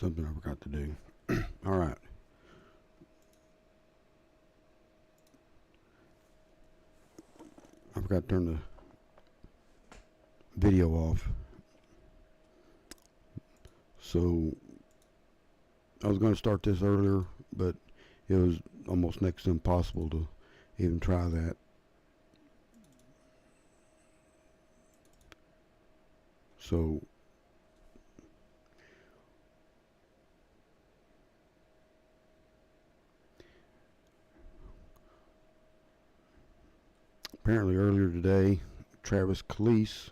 Something I forgot to do. All right. I forgot to turn the video off. So I was going to start this earlier, but it was almost next to impossible to even try that. So apparently earlier today, Travis Kelce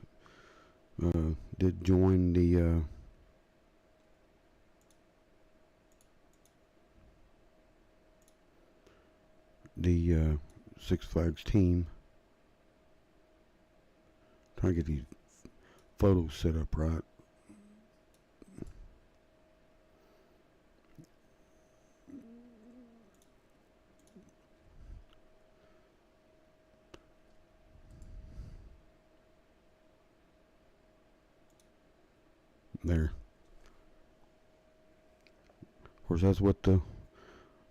did join the Six Flags team. Trying to get these photos set up right. There. Of course, that's what the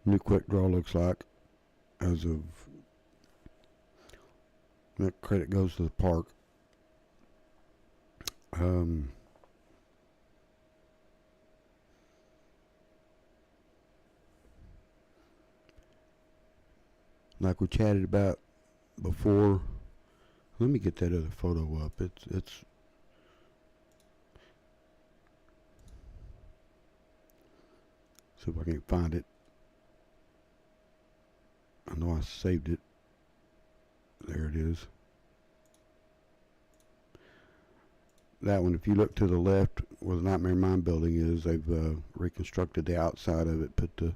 new quick draw looks like as of that. Credit goes to the park. Like we chatted about before. Let me get that other photo up. It's see if I can find it. I know I saved it. There it is. That one, if you look to the left where the Nightmare Mine building is, they've reconstructed the outside of it, put the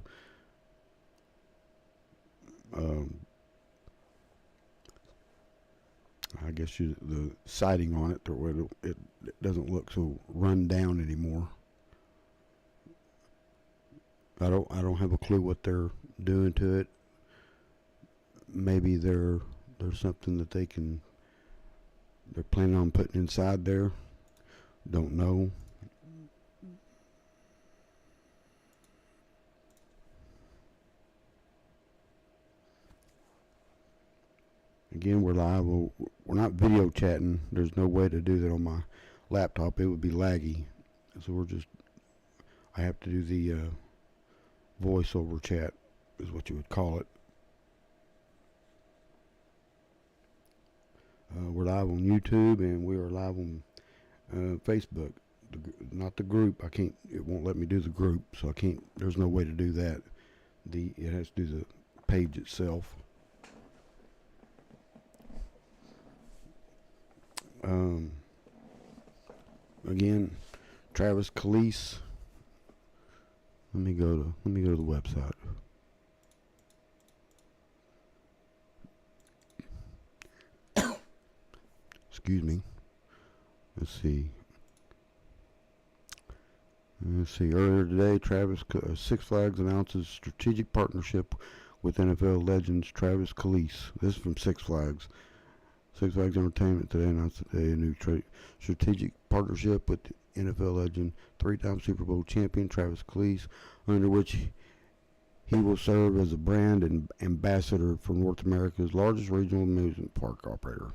I guess the siding on it, where it doesn't look so run down anymore. I don't have a clue what they're doing to it. Maybe there's something that they're planning on putting inside there. Don't know. Again, we're live. We're not video chatting. There's no way to do that on my laptop. It would be laggy. So I have to do the voice over chat, is what you would call it. We're live on YouTube, and we are live on Facebook. Not the group. I can't. It won't let me do the group, so I can't. There's no way to do that. It has to do the page itself. Again, Travis Kelce. Let me go to the website. Excuse me. Let's see. Earlier today, Six Flags announces strategic partnership with NFL legends Travis Kelce. This is from Six Flags. Six Flags Entertainment today announced a new strategic partnership with NFL legend, three-time Super Bowl champion Travis Kelce, under which he will serve as a brand and ambassador for North America's largest regional amusement park operator.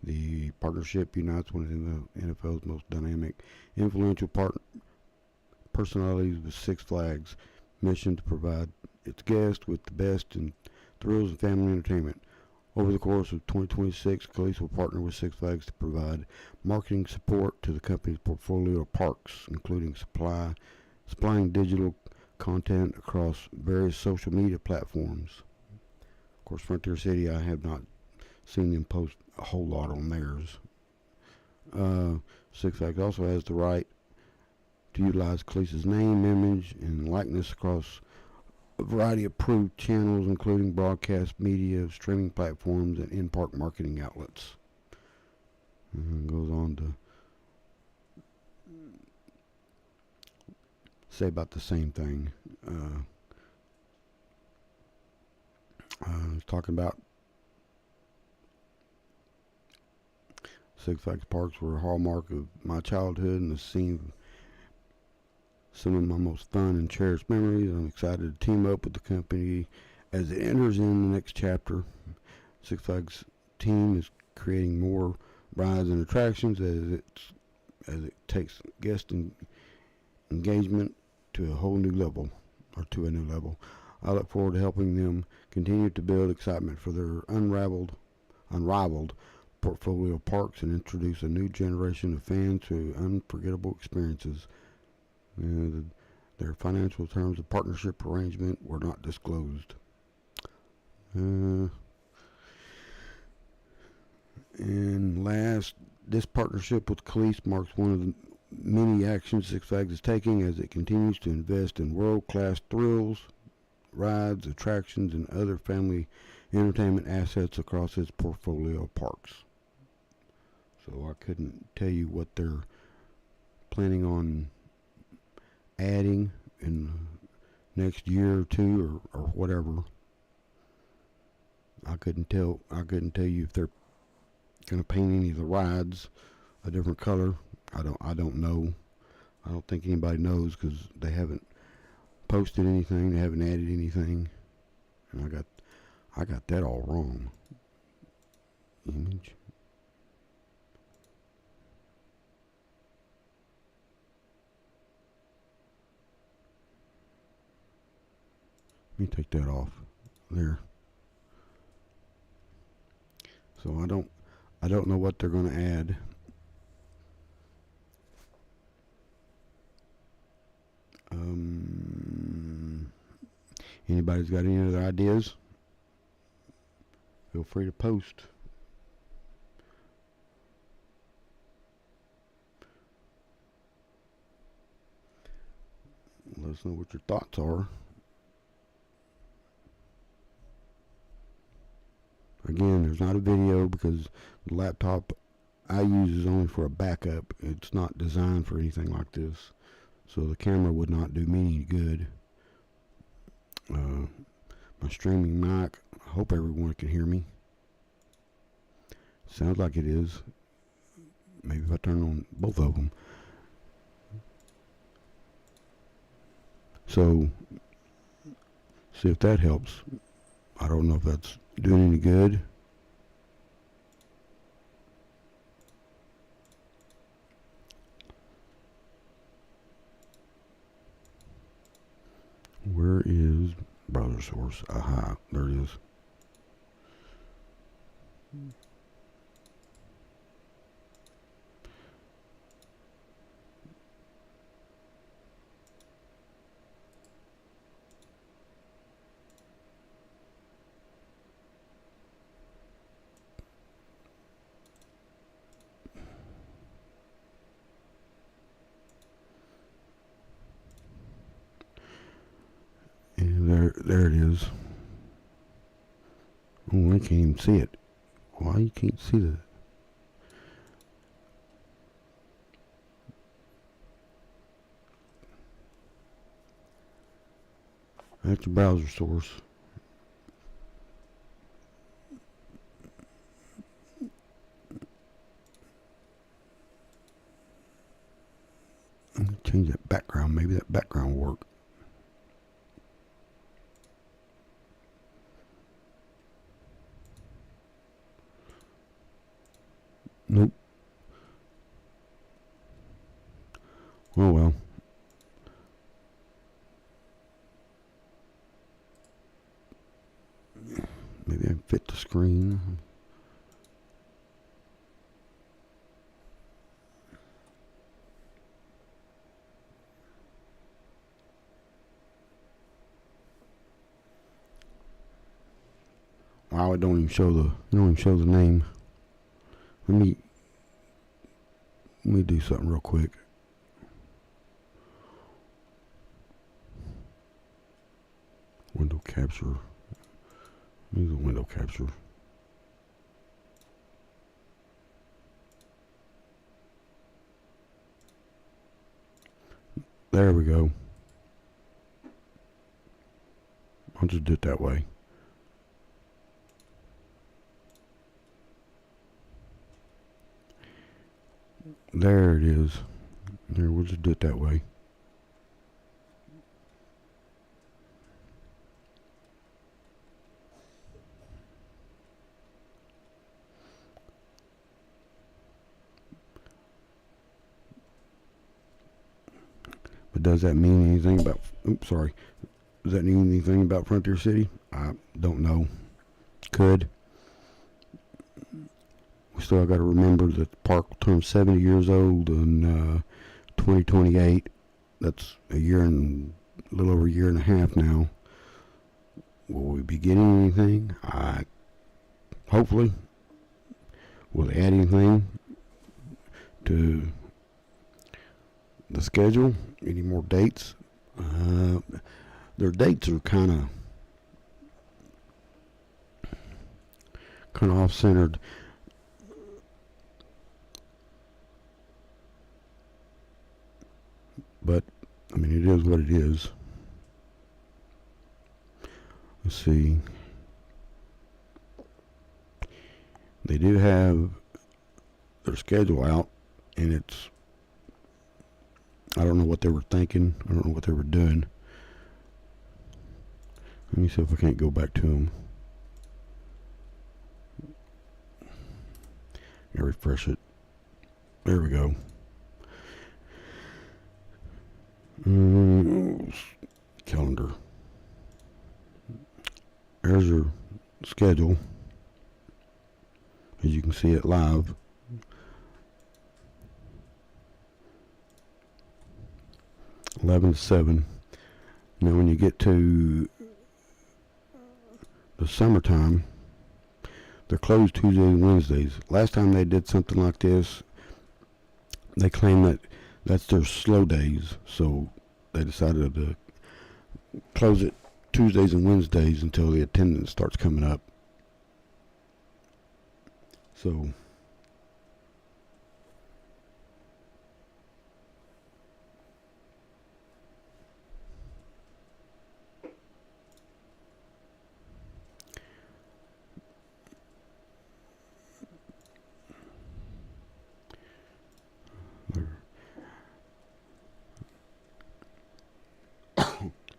The partnership unites one of the NFL's most dynamic, influential personalities with Six Flags' mission to provide its guests with the best in thrills and family entertainment. Over the course of 2026, Kelce will partner with Six Flags to provide marketing support to the company's portfolio of parks, including supplying digital content across various social media platforms. Of course, Frontier City, I have not seen them post a whole lot on theirs. Six Flags also has the right to utilize Kelce's name, image, and likeness across a variety of approved channels, including broadcast media, streaming platforms, and in-park marketing outlets. And goes on to say about the same thing. Talking about Six Flags parks were a hallmark of my childhood and the scene some of my most fun and cherished memories. I'm excited to team up with the company as it enters in the next chapter. Six Flags team is creating more rides and attractions as it takes guest engagement to a whole new level, or to a new level. I look forward to helping them continue to build excitement for their unrivaled portfolio of parks and introduce a new generation of fans to unforgettable experiences. Their financial terms of partnership arrangement were not disclosed. And last, this partnership with Kelis marks one of the many actions Six Flags is taking as it continues to invest in world-class thrills, rides, attractions, and other family entertainment assets across its portfolio of parks. So I couldn't tell you what they're planning on adding in the next year or two, or whatever. I couldn't tell you if they're gonna paint any of the rides a different color. I don't know. I don't think anybody knows because they haven't posted anything. They haven't added anything, and I got that all wrong. Image. Let me take that off there. So I don't know what they're going to add. Anybody's got any other ideas? Feel free to post. Let us know what your thoughts are. Again, there's not a video because the laptop I use is only for a backup. It's not designed for anything like this. So the camera would not do me any good. My streaming mic, I hope everyone can hear me. Sounds like it is. Maybe if I turn on both of them. So, see if that helps. I don't know if that's doing any good. Where is browser source? Aha, there it is. And there it is. Oh, I can't even see it. Why you can't see that? That's the browser source. Change that background. Maybe that background will work. Nope. Oh well. Maybe I can fit the screen. Wow, it don't even show the name. Let me do something real quick. Window capture. Use a window capture. There we go. I'll just do it that way. There it is. There, we'll just do it that way. Does that mean anything about? Oops, sorry. Does that mean anything about Frontier City? I don't know. Could. We still got to remember that the park will turn 70 years old in 2028. That's a little over a year and a half now. Will we be getting anything? Hopefully. Will they add anything to the schedule? Any more dates? Their dates are kind of off-centered. But I mean, it is what it is. Let's see. They do have their schedule out, and I don't know what they were thinking. I don't know what they were doing. Let me see if I can't go back to them. Yeah, refresh it. There we go. Calendar. There's your schedule. As you can see it live. (11 to 7). Now when you get to the summertime, they're closed Tuesdays and Wednesdays. Last time they did something like this, they claim that that's their slow days, so they decided to close it Tuesdays and Wednesdays until the attendance starts coming up. So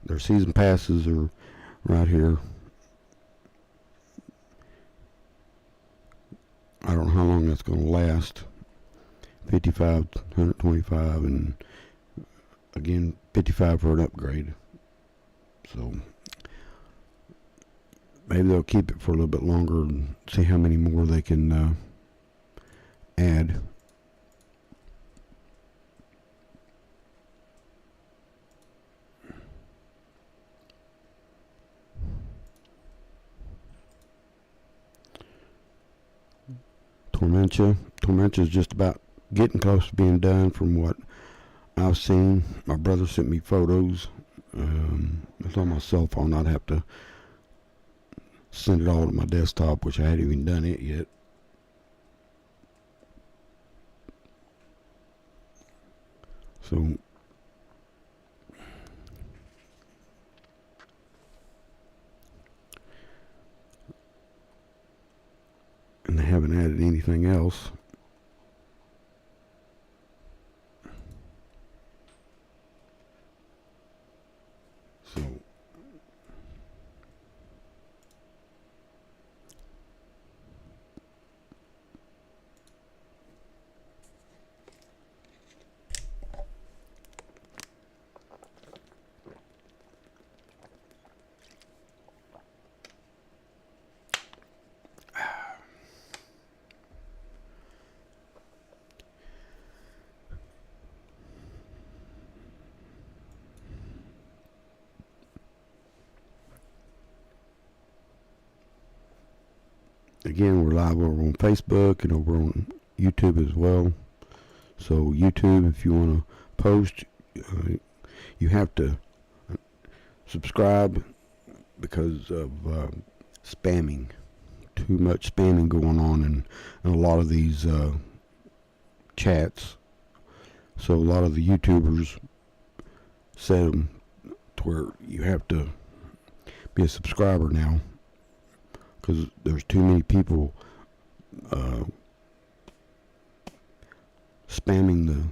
their season passes are right here. I don't know how long that's going to last. 55, 125, and again 55 for an upgrade. So maybe they'll keep it for a little bit longer and see how many more they can add. Tormentia is just about getting close to being done from what I've seen. My brother sent me photos. It's on my cell phone. I'd have to send it all to my desktop, which I hadn't even done it yet. So and they haven't added anything else. So again, we're live over on Facebook and over on YouTube as well. So YouTube, if you want to post, you have to subscribe because of spamming. Too much spamming going on in a lot of these chats. So a lot of the YouTubers set them to where you have to be a subscriber now, because there's too many people spamming the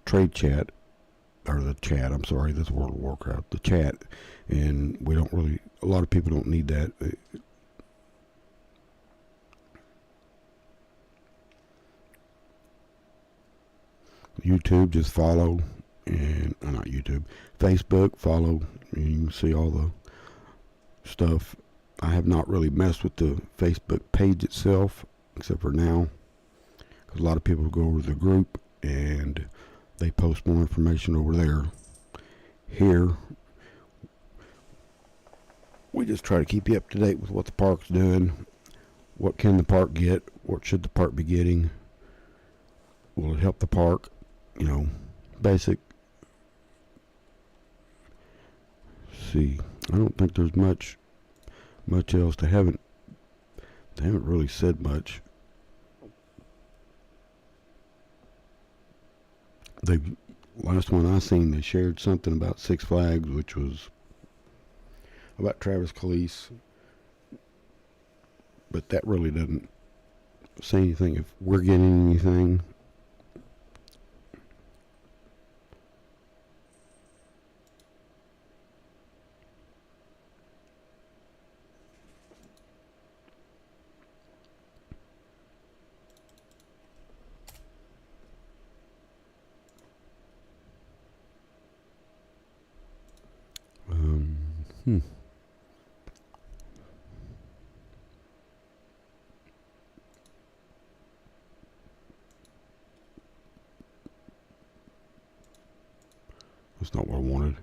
trade chat, or the chat, I'm sorry, that's World of Warcraft, the chat, and a lot of people don't need that. YouTube, just follow, and not YouTube, Facebook. Follow. You can see all the stuff. I have not really messed with the Facebook page itself, except for now, because a lot of people go over to the group and they post more information over there. Here, we just try to keep you up to date with what the park's doing. What can the park get? What should the park be getting? Will it help the park? You know, basic. See, I don't think there's much else. They haven't really said much. The last one I seen, they shared something about Six Flags, which was about Travis Kalise, but that really doesn't say anything if we're getting anything. Hmm. That's not what I wanted.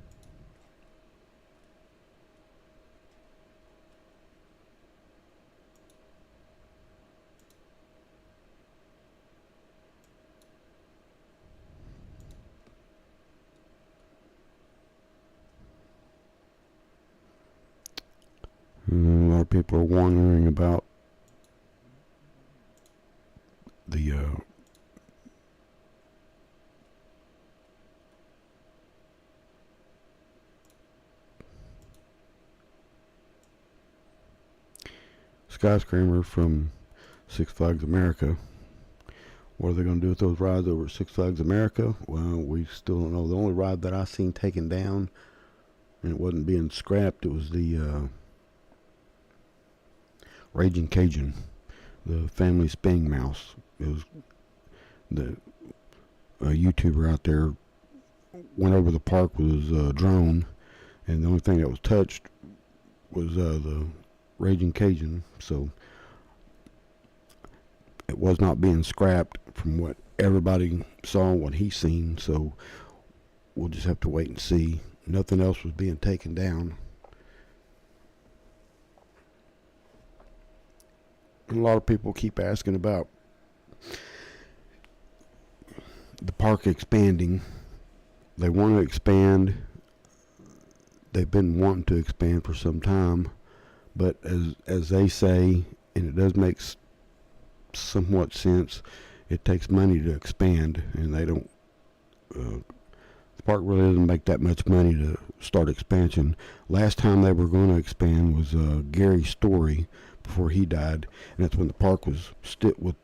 A lot of people are wondering about the Skyscraper from Six Flags America. What are they going to do with those rides over at Six Flags America? Well, we still don't know. The only ride that I seen taken down, and it wasn't being scrapped, it was the Raging Cajun, the family spinning mouse. It was the YouTuber out there went over the park with his drone, and the only thing that was touched was the Raging Cajun. So it was not being scrapped from what everybody saw, what he's seen. So we'll just have to wait and see. Nothing else was being taken down. And a lot of people keep asking about the park expanding. They want to expand. They've been wanting to expand for some time, but as they say, and it does make somewhat sense, it takes money to expand, and they don't. The park really doesn't make that much money to start expansion. Last time they were going to expand was Gary Story before he died, and that's when the park was with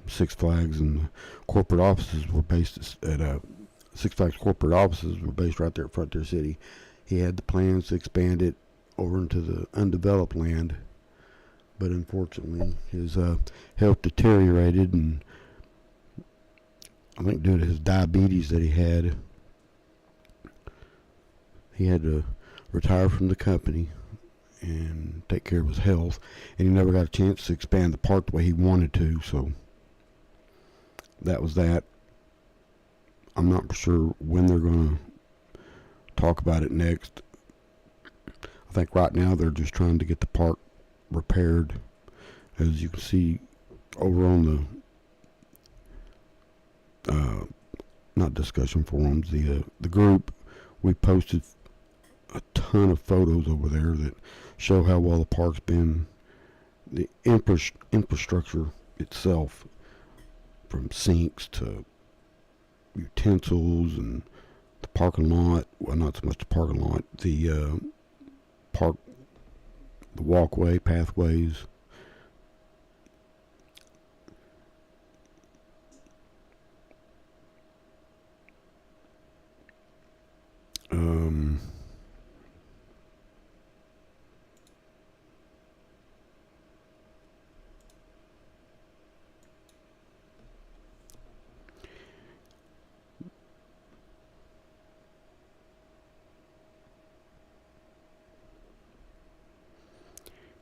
Six Flags, and corporate offices were based at Six Flags corporate offices were based right there at Frontier City. He had the plans to expand it over into the undeveloped land, but unfortunately his health deteriorated, and I think due to his diabetes that he had to retire from the company and take care of his health, and he never got a chance to expand the park the way he wanted to. So that was that. I'm not sure when they're going to talk about it next. I think right now they're just trying to get the park repaired. As you can see over on the not discussion forums, the group, we posted a ton of photos over there that show how well the park's been. The infrastructure itself, from sinks to utensils, and the parking lot, well, not so much the parking lot, the park, the walkway, pathways.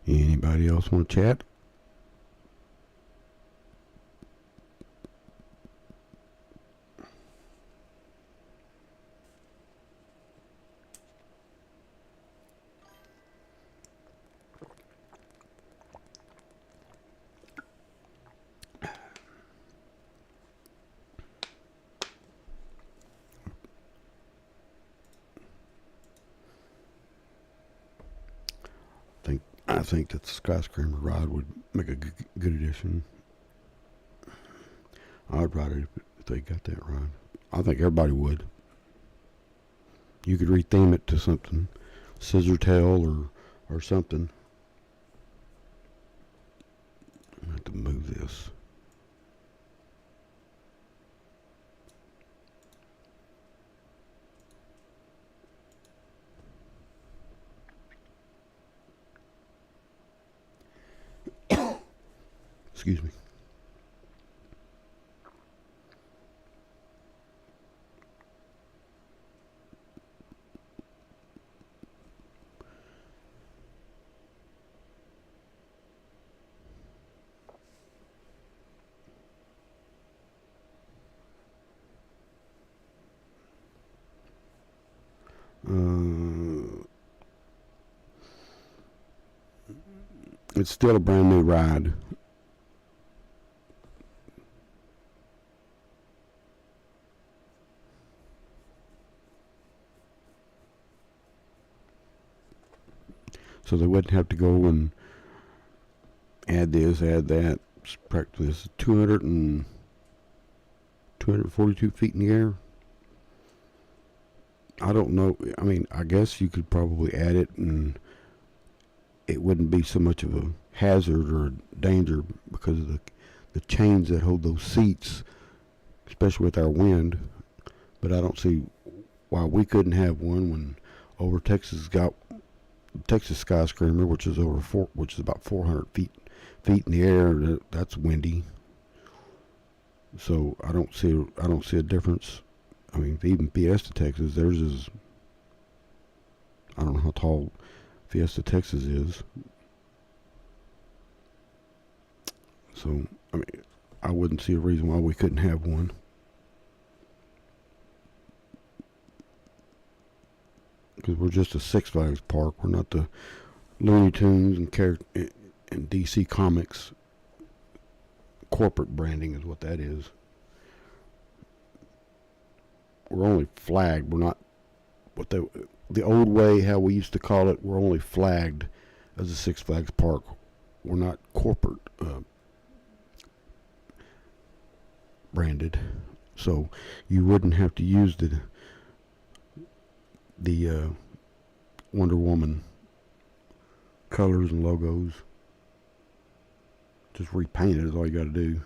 Anybody else want to chat? I think that the skyscraper ride would make a good addition. I'd ride it if they got that ride. I think everybody would. You could retheme it to something, scissor tail or something. I have to move this. Excuse me. It's still a brand new ride. So they wouldn't have to go and add this, add that. Practically, this is 242 feet in the air. I don't know. I mean, I guess you could probably add it and it wouldn't be so much of a hazard or a danger because of the chains that hold those seats, especially with our wind. But I don't see why we couldn't have one when over Texas got Texas Skyscraper, which is about 400 feet in the air. That's windy. So I don't see a difference. I mean, even Fiesta Texas, theirs is, I don't know how tall Fiesta Texas is. So, I mean, I wouldn't see a reason why we couldn't have one. Because we're just a Six Flags park. We're not the Looney Tunes and DC Comics. Corporate branding is what that is. We're only flagged. We're not what the old way, how we used to call it. We're only flagged as a Six Flags park. We're not corporate branded, so you wouldn't have to use the Wonder Woman colors and logos. Just repaint it is all you got to do.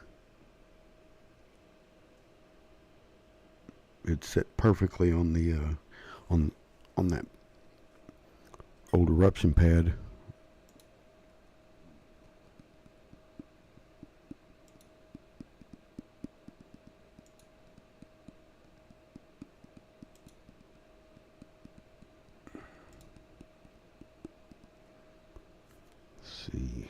It's set perfectly on the on that old eruption pad. Let's see.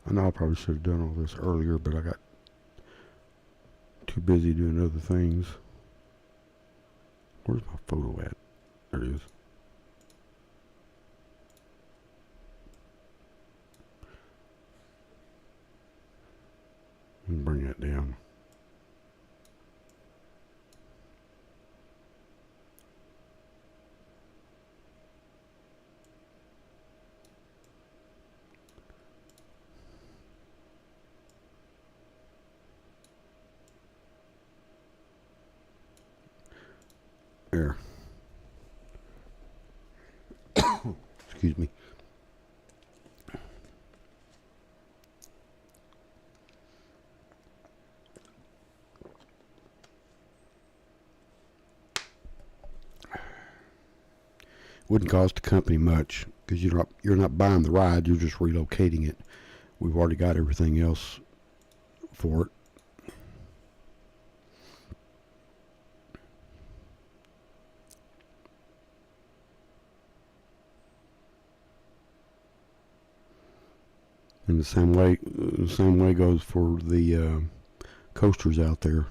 I know I probably should have done all this earlier, but I got too busy doing other things. Where's my photo at? There it is. Bring that down. There. Excuse me. Wouldn't cost the company much because you're not buying the ride, you're just relocating it. We've already got everything else for it. And the same way goes for the coasters out there.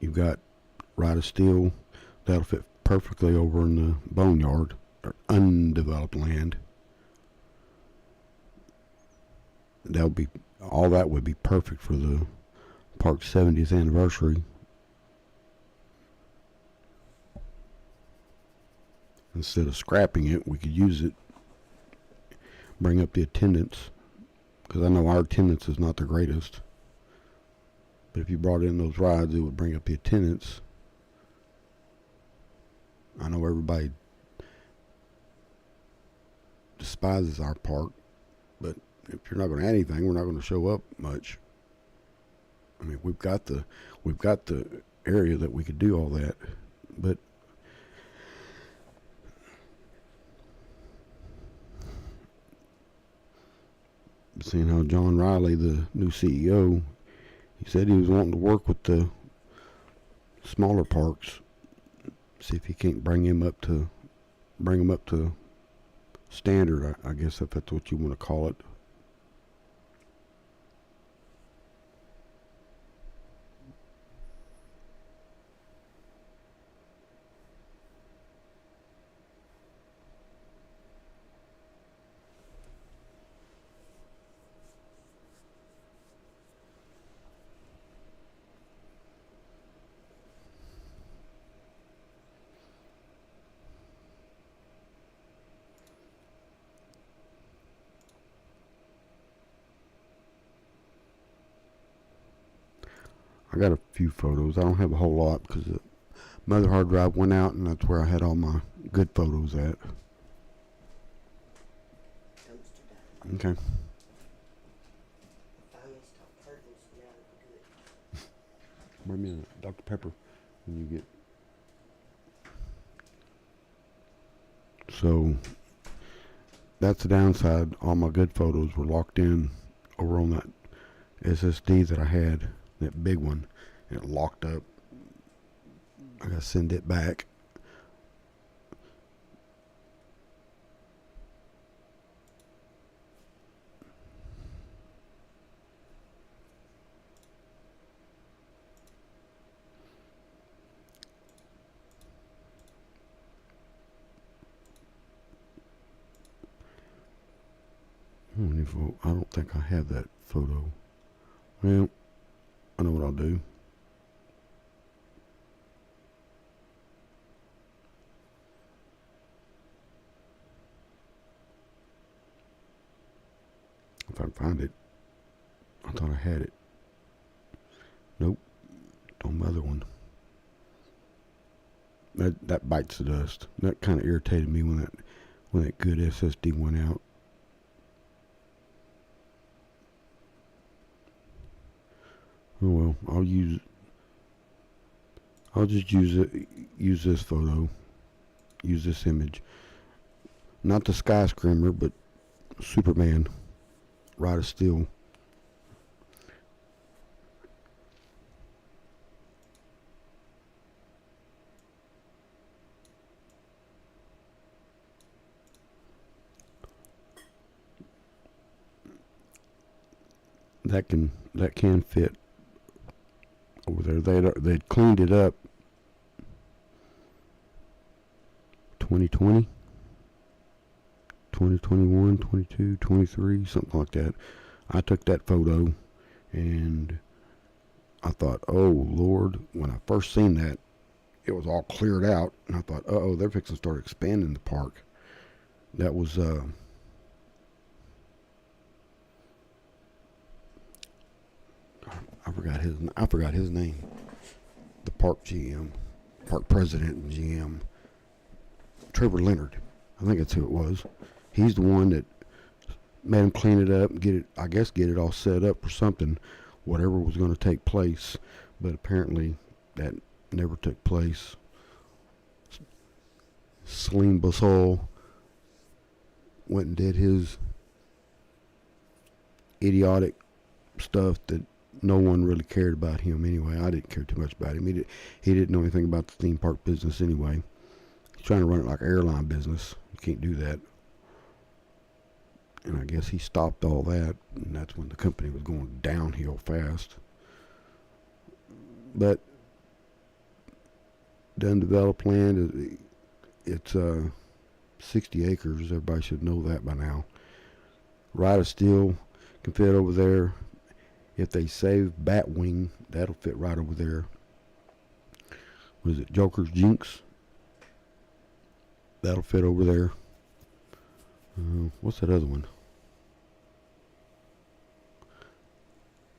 You've got Ride of Steel that'll fit perfectly over in the boneyard or undeveloped land. All that would be perfect for the park's 70th anniversary. Instead of scrapping it, we could use it, bring up the attendance, because I know our attendance is not the greatest. But if you brought in those rides, it would bring up the attendance. I know everybody despises our park, but if you're not going to add anything, we're not going to show up much. I mean, we've got the area that we could do all that, but seeing how John Riley, the new CEO, he said he was wanting to work with the smaller parks, see if he can't bring them up to standard. I guess if that's what you want to call it. I got a few photos. I don't have a whole lot because the mother hard drive went out, and that's where I had all my good photos at. Okay. Bring me a Dr. Pepper when you get. So that's the downside. All my good photos were locked in over on that SSD that I had, that big one. It locked up. I gotta send it back. I don't think I have that photo. Well, I know what I'll do. If I can find it. I thought I had it. Nope. On the other one. That bites the dust. That kind of irritated me when that good SSD went out. Oh well, I'll just use this photo, use this image. Not the Sky Screamer, but Superman, Ride of Steel. That can fit over there. They'd cleaned it up. 2020, 2021, 22, 23, something like that. I took that photo and I thought, oh Lord, when I first seen that, it was all cleared out, and I thought, oh, they're fixing to start expanding the park. That was I forgot his name. The park GM. park president in GM, Trevor Leonard. I think that's who it was. He's the one that made him clean it up and get it all set up for something, whatever was going to take place. But apparently that never took place. Salim Basol went and did his idiotic stuff that no one really cared about him anyway. I didn't care too much about him. He didn't know anything about the theme park business anyway. He's trying to run it like an airline business. You can't do that. And I guess he stopped all that, and that's when the company was going downhill fast. But the undeveloped land, it's 60 acres. Everybody should know that by now. Ride of Steel can fit over there. If they save Batwing, that'll fit right over there. Was it Joker's Jinx? That'll fit over there. What's that other one?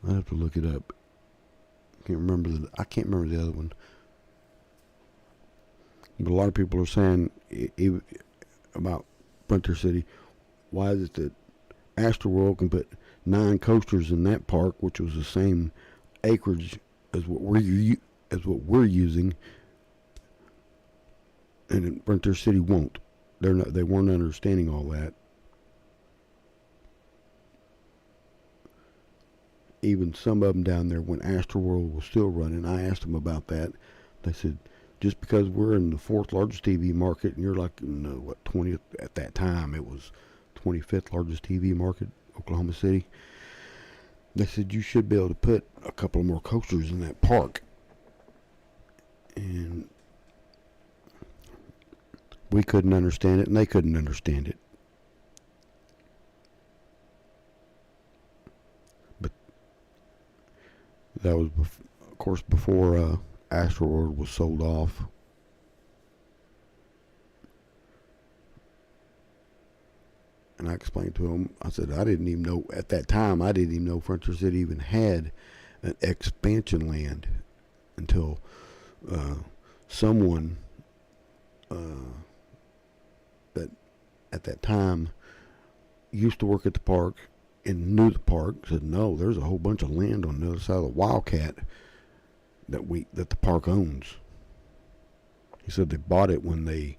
I have to look it up. I can't remember the other one. But a lot of people are saying about Frontier City, why is it that Astroworld can put 9 coasters in that park, which was the same acreage as what we're using, and Frontier City won't? They weren't understanding all that. Even some of them down there, when Astroworld was still running, I asked them about that. They said, just because we're in the 4th largest TV market, and you're like in the 20th at that time, it was 25th largest TV market, Oklahoma City. They said you should be able to put a couple of more coasters in that park. And we couldn't understand it, and they couldn't understand it. But that was, of course, before Astroworld was sold off. And I explained to him, I said, I didn't even know, at that time, I didn't even know Frontier City even had an expansion land until someone that at that time used to work at the park and knew the park said, no, there's a whole bunch of land on the other side of the Wildcat that the park owns. He said they bought it when they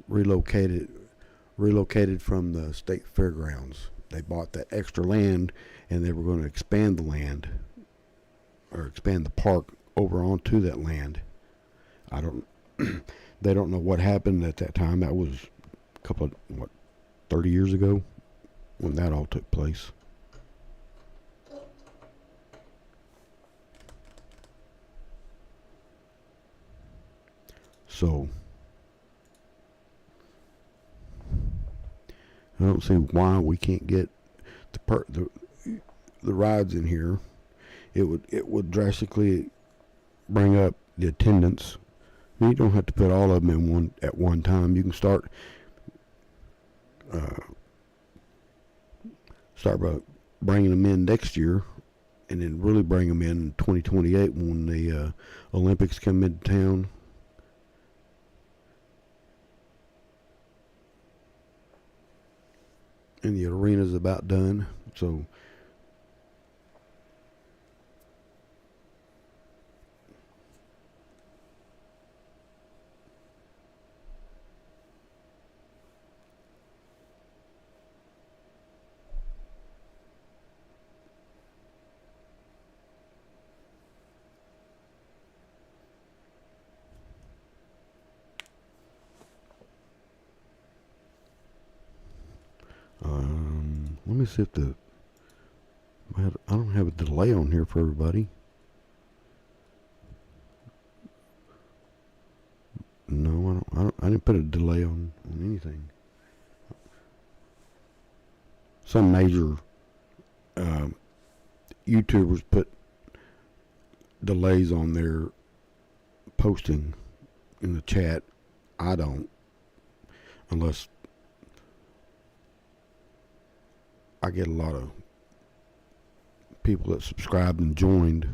relocated from the state fairgrounds. They bought that extra land, and they were going to expand the land, or expand the park over onto that land. They don't know what happened at that time. That was a couple of 30 years ago when that all took place. So I don't see why we can't get the rides in here. It would drastically bring up the attendance. I mean, you don't have to put all of them in at one time. You can start by bringing them in next year, and then really bring them in 2028 when the Olympics come into town. And the arena's about done, so let me see if I don't have a delay on here for everybody. No, I didn't put a delay on anything. Some major YouTubers put delays on their posting in the chat. I don't, unless I get a lot of people that subscribed and joined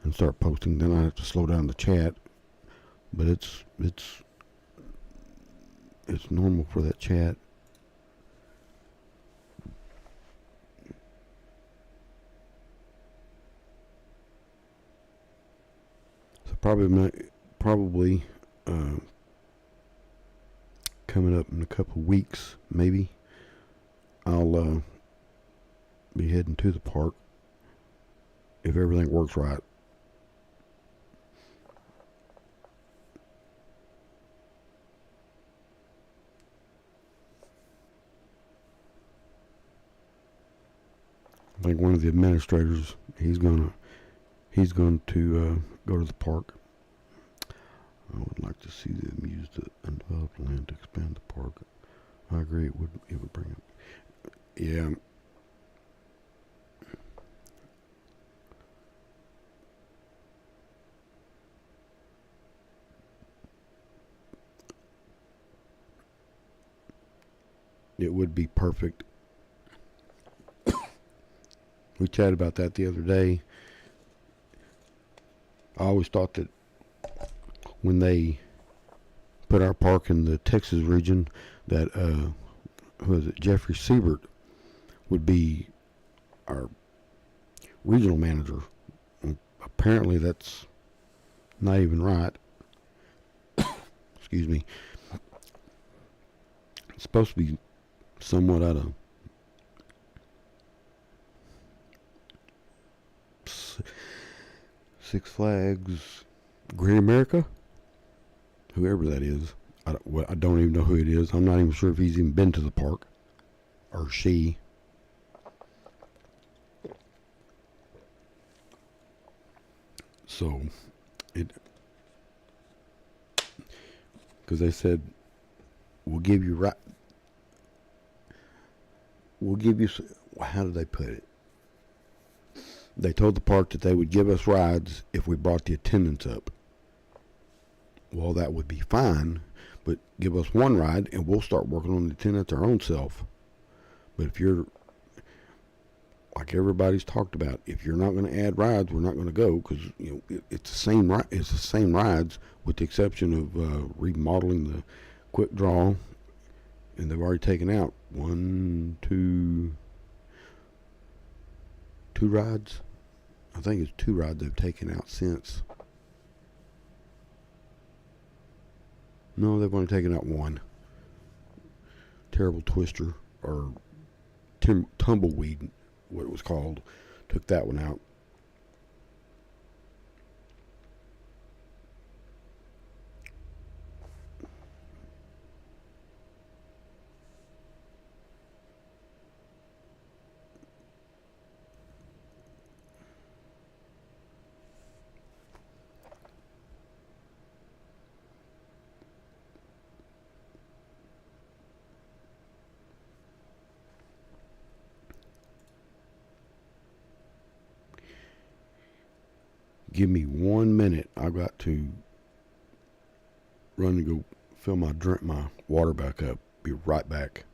and start posting. Then I have to slow down the chat but it's normal for that chat. So probably uh, coming up in a couple of weeks, maybe I'll be heading to the park if everything works right. I think one of the administrators he's going to go to the park. I would like to see them use the undeveloped land to expand the park. I agree. It would bring up. Yeah. It would be perfect. We chatted about that the other day. I always thought that when they put our park in the Texas region, that who is it? Jeffrey Siebert would be our regional manager. Apparently, that's not even right. Excuse me. It's supposed to be somewhat out of Six Flags Great America, whoever that is. I don't even know who it is. I'm not even sure if he's even been to the park or she. So it, because they said we'll give you right. We'll give you. How did they put it? They told the park that they would give us rides if we brought the attendance up. Well, that would be fine, but give us one ride and we'll start working on the attendance our own self. But if you're, like everybody's talked about, if you're not going to add rides, we're not going to go, because it's the same rides with the exception of remodeling the quick draw, and they've already taken out two rides. I think it's two rides they've taken out since. No, they've only taken out one. Terrible Twister, or Tumbleweed, what it was called. Took that one out. Give me 1 minute. I got to run and go fill my water back up. Be right back.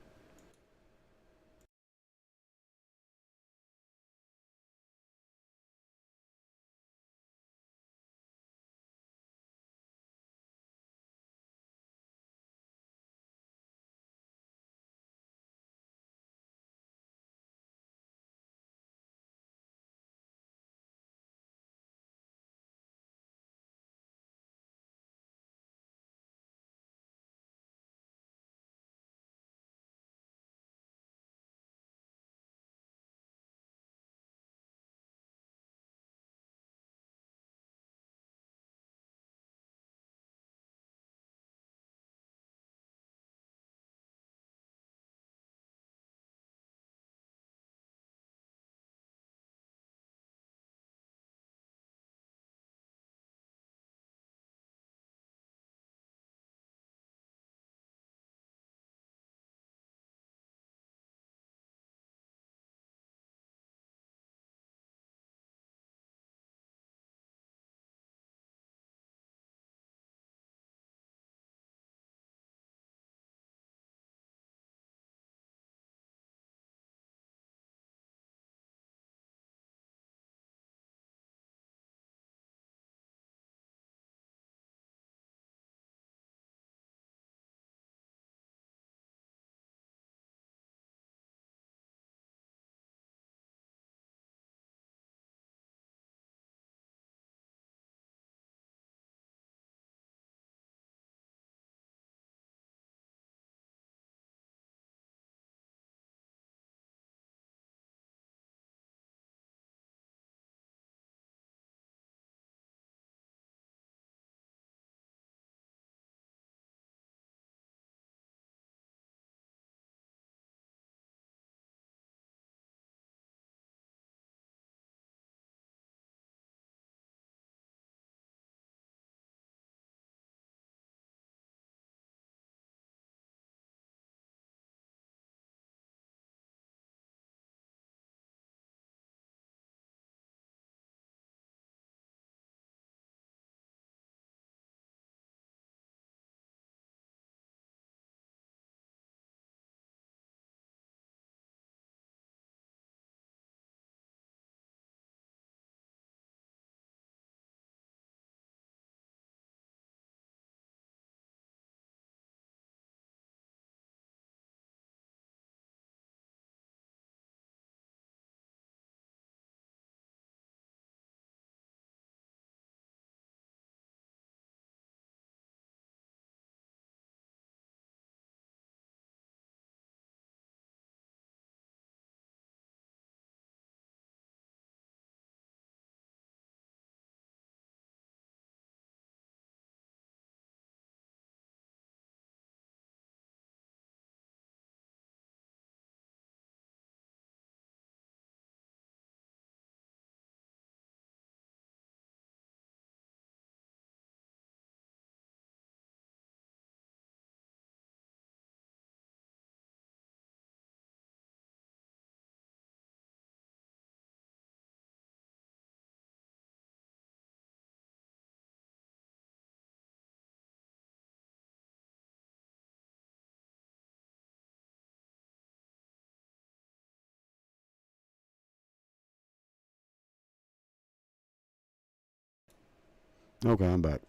Okay, I'm back.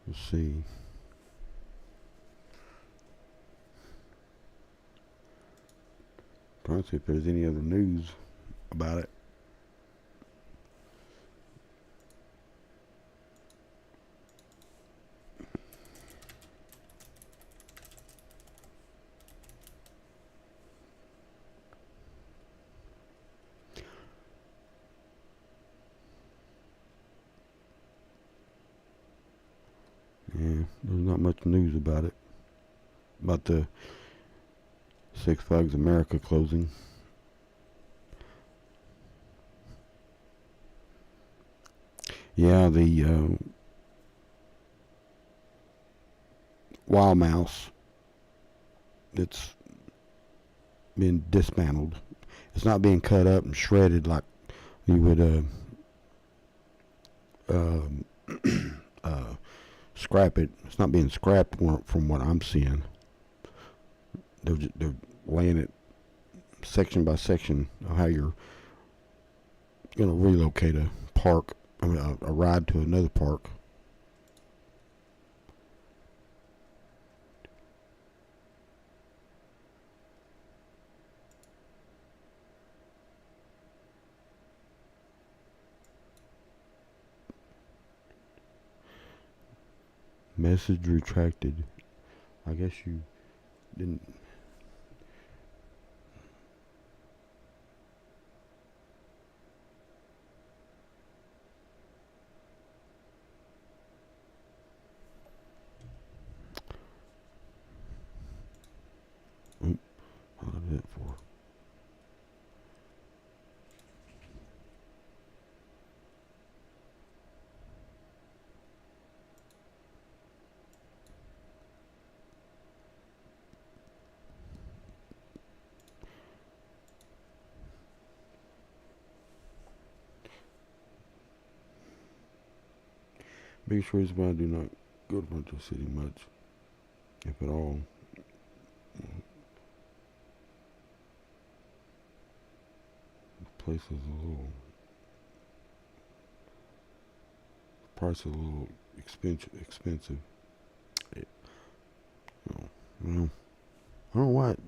Let's see. Trying to see if there's any other news about it. Yeah, there's not much news about it. About the Six Flags America closing. Yeah, the Wild Mouse, it's been dismantled. It's not being cut up and shredded like you would scrap it. It's not being scrapped from what I'm seeing. They're laying it section by section of how you're going to relocate a park, I mean, a ride to another park. Message retracted. I guess you didn't. Oop, what did I do that for? Biggest reason why I do not go to Metro City much, if at all. The place is a little. The price is a little expensive. It, well, I don't know why it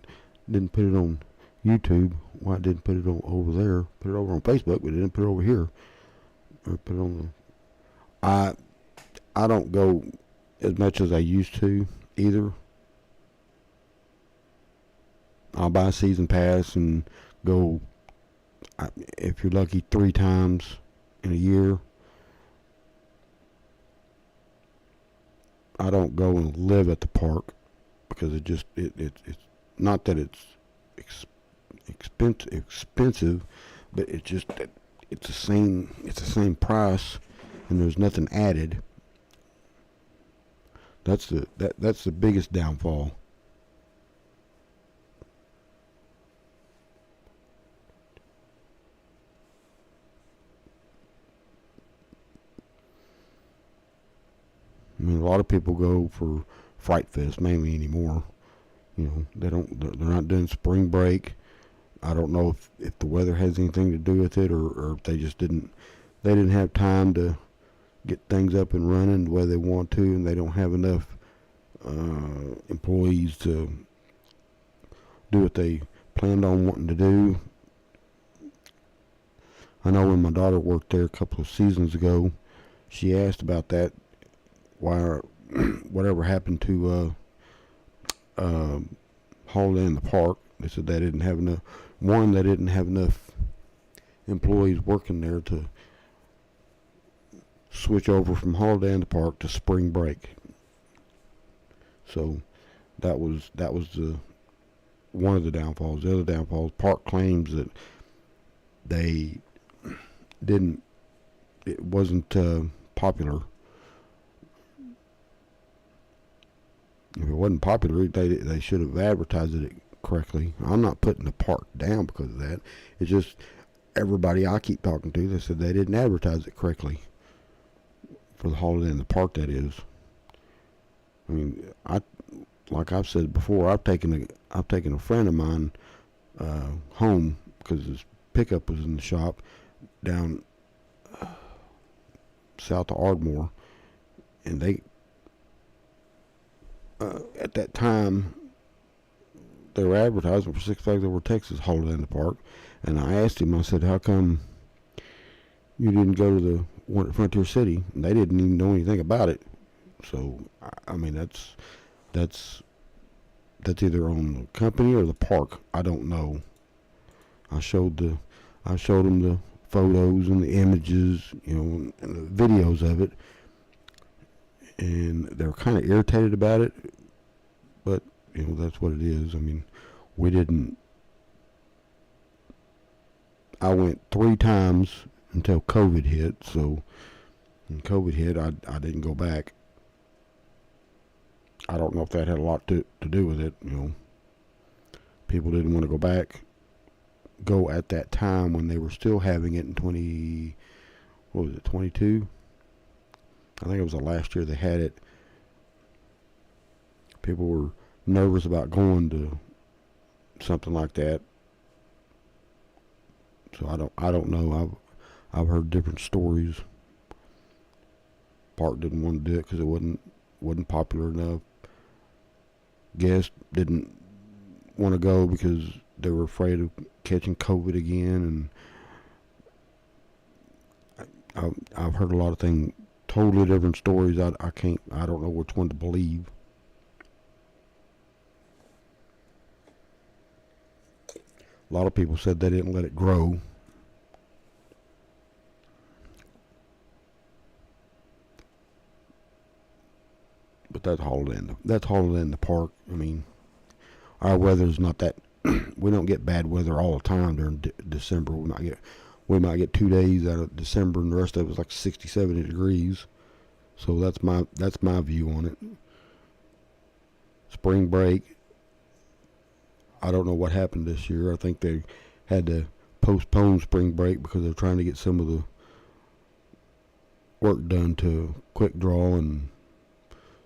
didn't put it on YouTube. Why it didn't put it on over there? Put it over on Facebook, but it didn't put it over here. Or put it on the. I don't go as much as I used to either. I'll buy a season pass and go, if you're lucky, 3 times in a year. I don't go and live at the park because it's not that it's expensive, but it's just that it's the same price, and there's nothing added. That's the biggest downfall. I mean, a lot of people go for Fright Fest mainly anymore. You know, they're not doing spring break. I don't know if the weather has anything to do with it, or if they didn't have time to get things up and running the way they want to, and they don't have enough employees to do what they planned on wanting to do. I know when my daughter worked there a couple of seasons ago, she asked about that. Why, whatever happened to Holiday in the Park? They said they didn't have enough. One, they didn't have enough employees working there to switch over from Holiday in the Park to spring break. So That was the one of the downfalls. The other downfalls, Park claims that they didn't. It wasn't popular. If it wasn't popular, they should have advertised it correctly. I'm not putting the park down because of that. It's just everybody I keep talking to, they said they didn't advertise it correctly for the Holiday in the Park. That is. I mean, like I've said before, I've taken a friend of mine home because his pickup was in the shop down south of Ardmore, and they at that time they were advertising for Six Flags Over Texas Holiday in the Park, and I asked him, I said, how come you didn't go to the one at Frontier City? And they didn't even know anything about it. So I mean, that's either on the company or the park. I don't know. I showed them the photos and the images, and the videos of it, and they were kind of irritated about it. But that's what it is. I mean, we didn't. I went 3 times until COVID hit. So when COVID hit, I didn't go back. I don't know if that had a lot to do with it. People didn't want to go at that time when they were still having it in 22? I think it was the last year they had it. People were nervous about going to something like that. So I don't know. I've heard different stories. Park didn't want to do it because it wasn't popular enough. Guests didn't want to go because they were afraid of catching COVID again, and I've heard a lot of things, totally different stories. I don't know which one to believe. A lot of people said they didn't let it grow. But that's Holiday in the Park. I mean, our weather's not that. We don't get bad weather all the time during December. We might get 2 days out of December, and the rest of it was like 60, 70 degrees. So that's my view on it. Spring break. I don't know what happened this year. I think they had to postpone spring break because they're trying to get some of the work done to Quick Draw and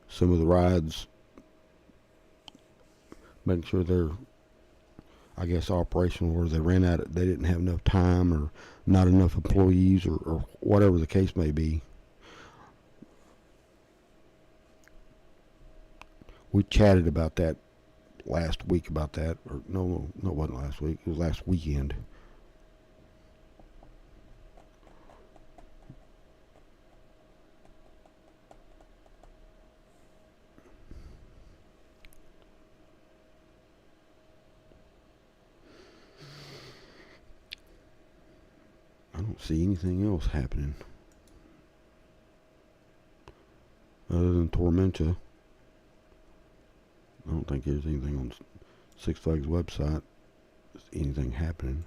some of the rides, making sure they're, I guess, operational, or they ran out of, they didn't have enough time or not enough employees or whatever the case may be. We chatted about that last week about that, or no, it wasn't last week. It was last weekend. I don't see anything else happening other than Tormenta. I don't think there's anything on Six Flags website. Anything happening.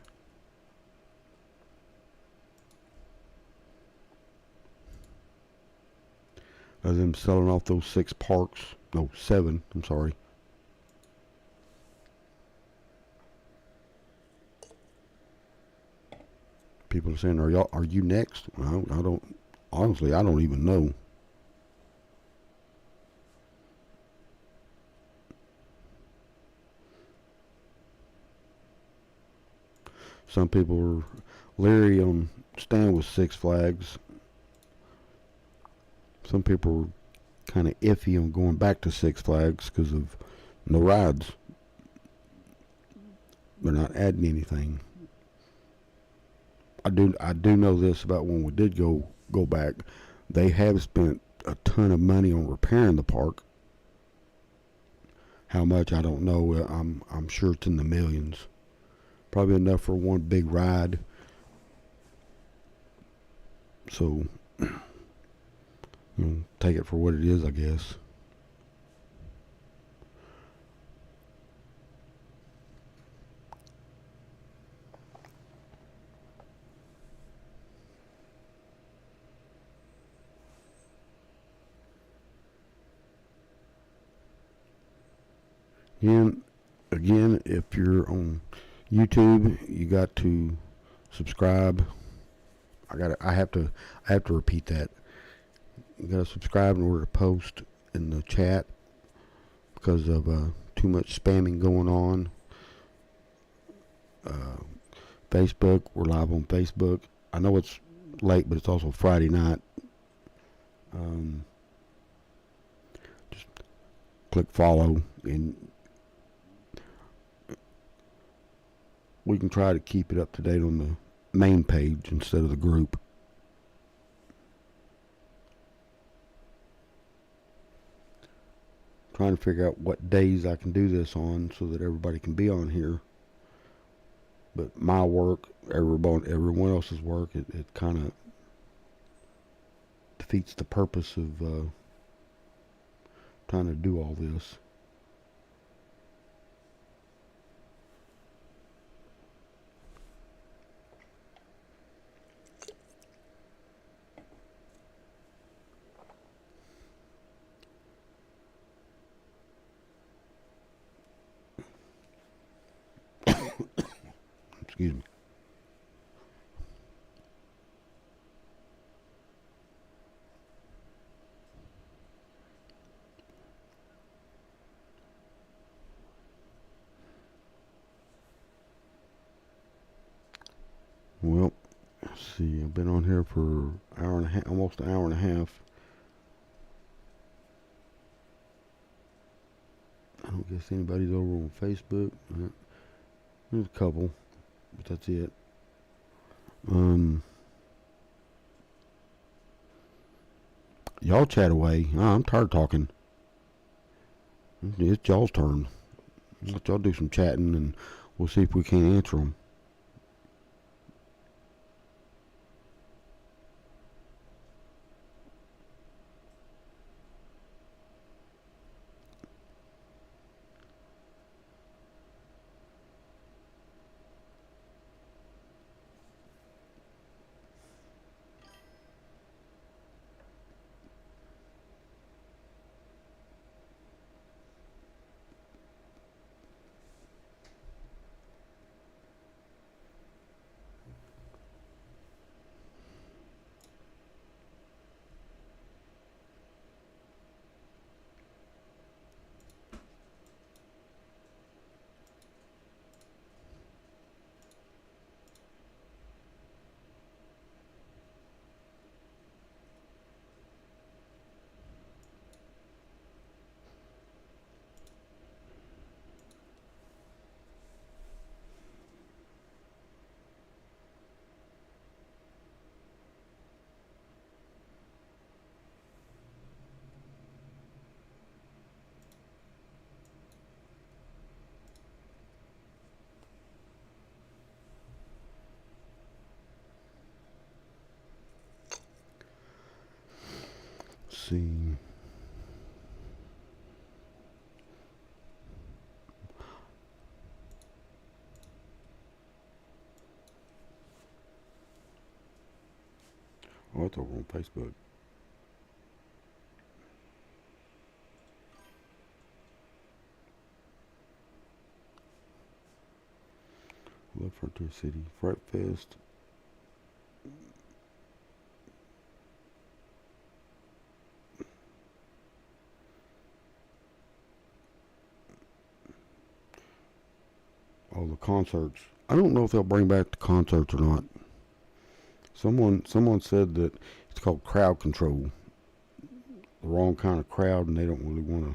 Other than selling off those 6 parks. No, 7. I'm sorry. People are saying, are you next? I don't, honestly, I don't even know. Some people are leery on staying with Six Flags. Some people are kind of iffy on going back to Six Flags because of no rides. They're not adding anything. I do know this about when we did go back. They have spent a ton of money on repairing the park. How much, I don't know. I'm sure it's in the millions. Probably enough for one big ride. So, take it for what it is, I guess. And again, if you're on YouTube, you got to subscribe. I have to repeat that. You got to subscribe in order to post in the chat because of too much spamming going on. Facebook, we're live on Facebook. I know it's late, but it's also Friday night. Just click follow, and we can try to keep it up to date on the main page instead of the group. Trying to figure out what days I can do this on so that everybody can be on here. But my work, everyone else's work, it kind of defeats the purpose of trying to do all this. Excuse me. Well, let's see. I've been on here for an hour and a half, almost an hour and a half. I don't guess anybody's over on Facebook. There's a couple, but that's it. Y'all chat away. I'm tired of talking. It's y'all's turn. Let y'all do some chatting, and we'll see if we can't answer them. Let's see. Oh, it's over on Facebook. Love Frontier City. Fright Fest. Oh, the concerts. I don't know if they'll bring back the concerts or not. Someone said that it's called crowd control. The wrong kind of crowd, and they don't really want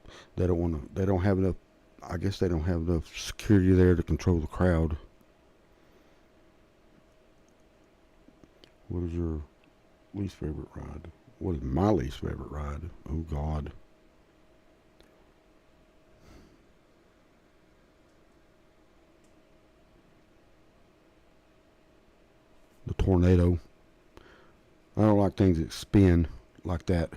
to. They don't want to. They don't have enough. I guess they don't have enough security there to control the crowd. What is your least favorite ride? What is my least favorite ride? Oh God. The tornado. I don't like things that spin like that.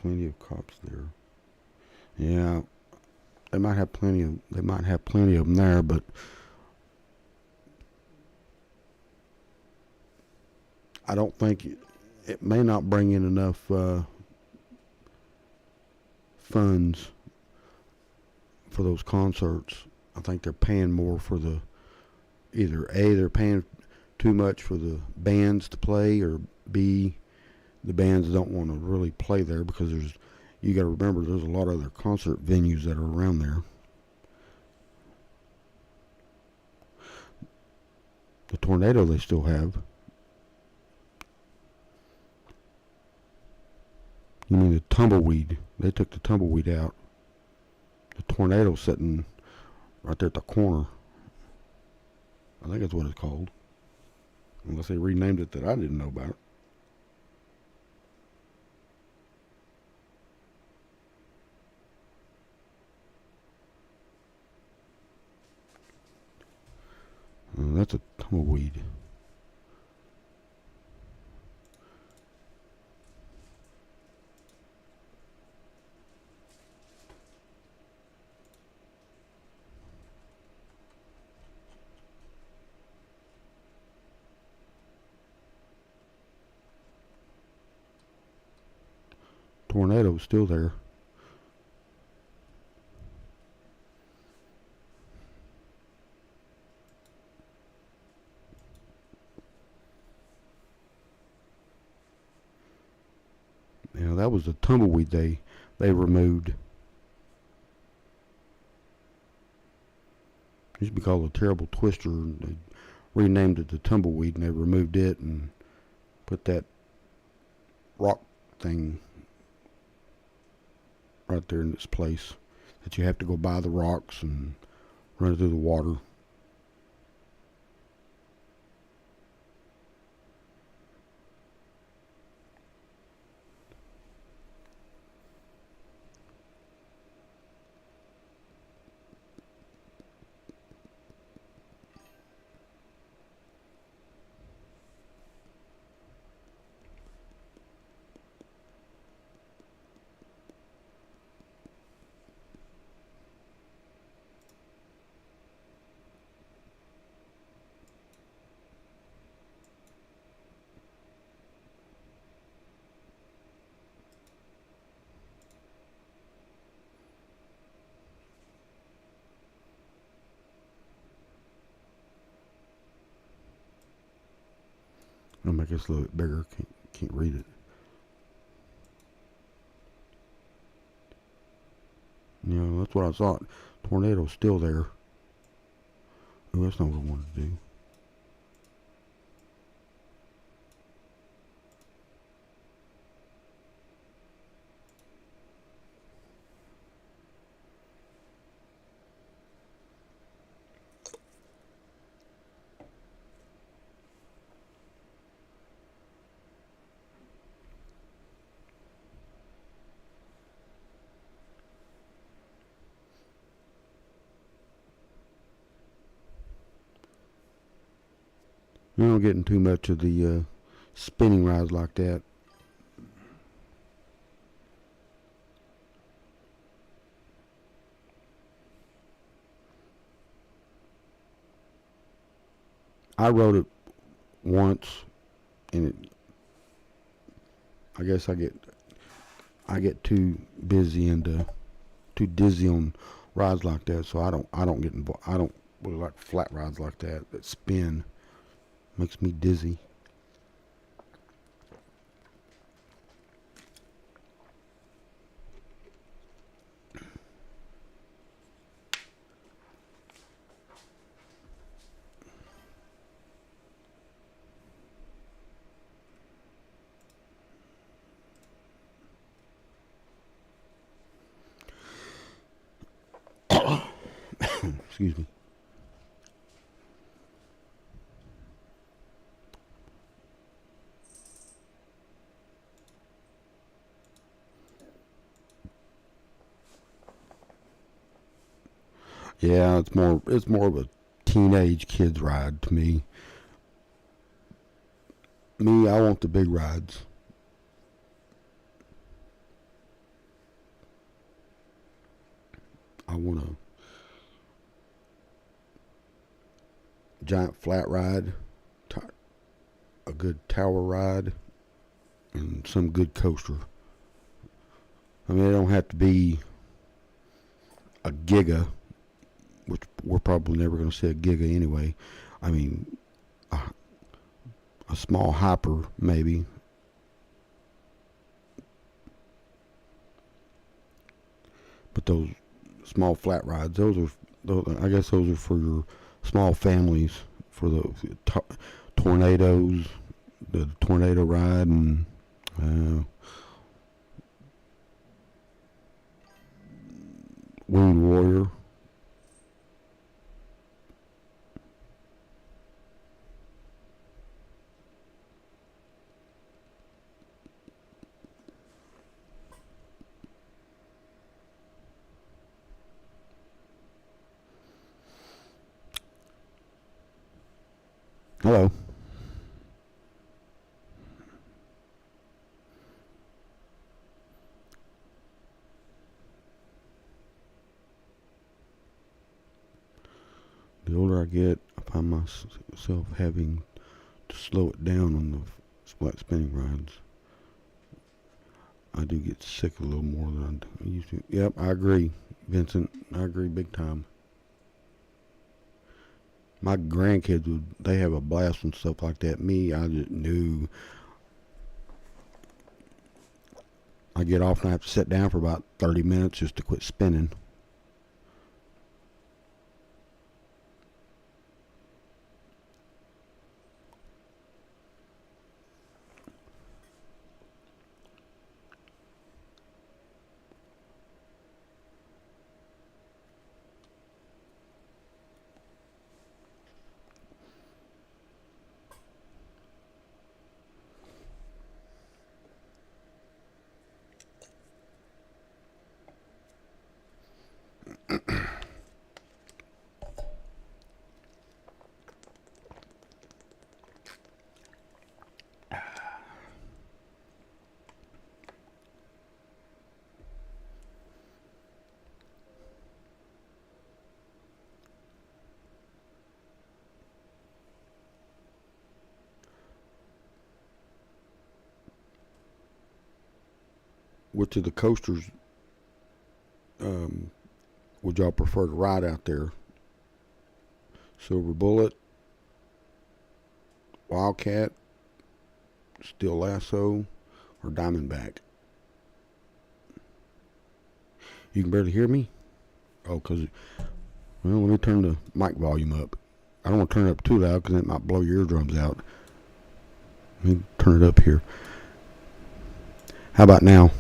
plenty of cops there. Yeah, they might have plenty of them there, but I don't think it may not bring in enough funds for those concerts. I think they're paying more for either A, they're paying too much for the bands to play, or B, the bands don't want to really play there because you got to remember there's a lot of other concert venues that are around there. The tornado they still have. You mean the tumbleweed? They took the tumbleweed out. The tornado's sitting right there at the corner. I think that's what it's called. Unless they renamed it that I didn't know about it. That's a tumbleweed. Tornado's still there. You know, that was the tumbleweed they removed. It used to be called a terrible twister, and they renamed it the tumbleweed, and they removed it and put that rock thing right there in its place, that you have to go by the rocks and run it through the water. I'll make this a little bit bigger. Can't read it. You know, that's what I thought. Tornado's still there. Oh, that's not what I wanted to do. You're not getting too much of the spinning rides like that. I rode it once, and I guess I get too busy and too dizzy on rides like that, so I don't get involved. I don't really like flat rides like that spin. Makes me dizzy. Excuse me. Yeah, it's more of a teenage kids ride to me. Me, I want the big rides. I want a giant flat ride, a good tower ride, and some good coaster. I mean, it don't have to be a Giga, which we're probably never going to see a Giga anyway. I mean, a small Hyper maybe. But those small flat rides, I guess those are for your small families, for the tornadoes, the tornado ride, and Wound Warrior. Hello. The older I get, I find myself having to slow it down on the flat spinning rides. I do get sick a little more than I used to. Yep, I agree, Vincent. I agree big time. My grandkids they have a blast and stuff like that. Me, I just knew. I get off and I have to sit down for about 30 minutes just to quit spinning. Which of the coasters would y'all prefer to ride out there? Silver Bullet, Wildcat, Steel Lasso, or Diamondback? You can barely hear me? Oh, well, let me turn the mic volume up. I don't want to turn it up too loud because it might blow your eardrums out. Let me turn it up here. How about now?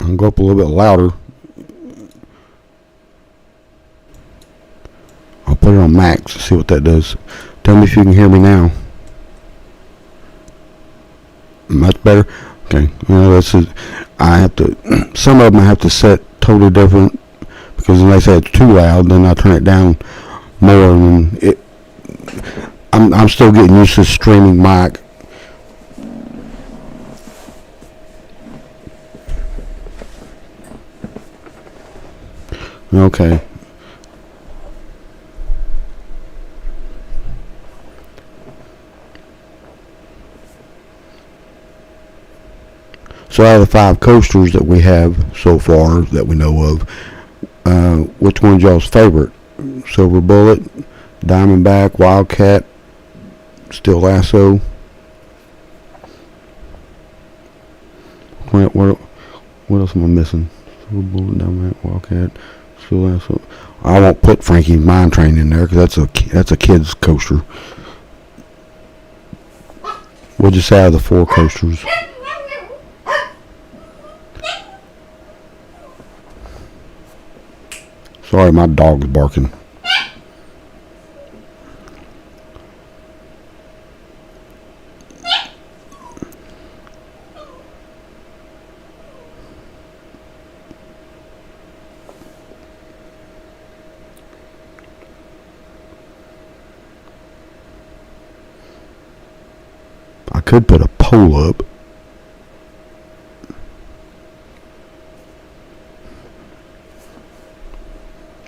I'll go up a little bit louder. I'll put it on max to see what that does. Tell me if you can hear me now. Much better? Okay. Well, I have to, some of them I have to set totally different because when they say it's too loud, then I turn it down more. And I'm still getting used to streaming mic. Okay. So out of the 5 coasters that we have so far that we know of, which one's y'all's favorite? Silver Bullet, Diamondback, Wildcat, Steel Lasso? What else am I missing? Silver Bullet, Diamondback, Wildcat, Steel Lasso. I won't put Frankie's Mine Train in there because that's a kid's coaster. What'd you say out of the 4 coasters? Sorry, my dog's barking. could put a pole up.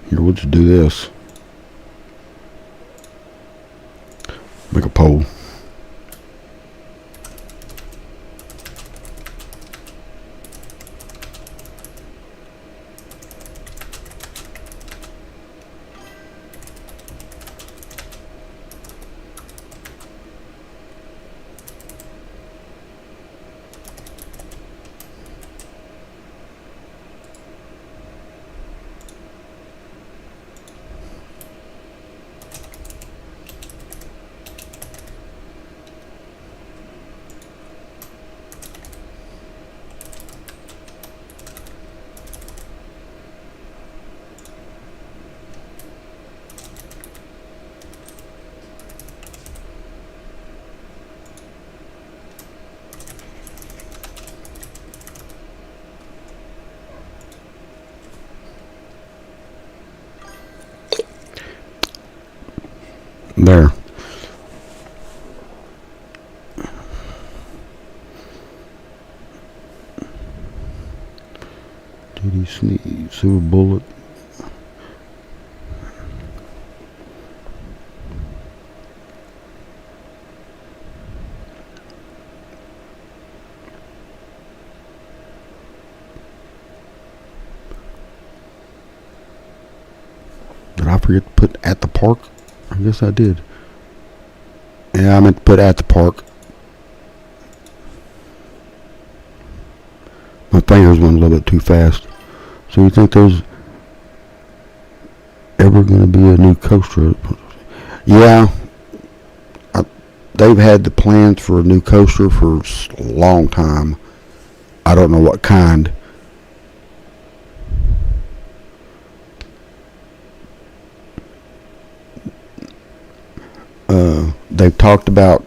Here, we'll just do this. Make a pole. There. Did he sneeze? Silver bullet. Did I forget to put at the park? I guess I did. Yeah, I meant to put at the park. My fingers went a little bit too fast. So you think there's ever going to be a new coaster? Yeah. They've had the plans for a new coaster for a long time. I don't know what kind. They've talked about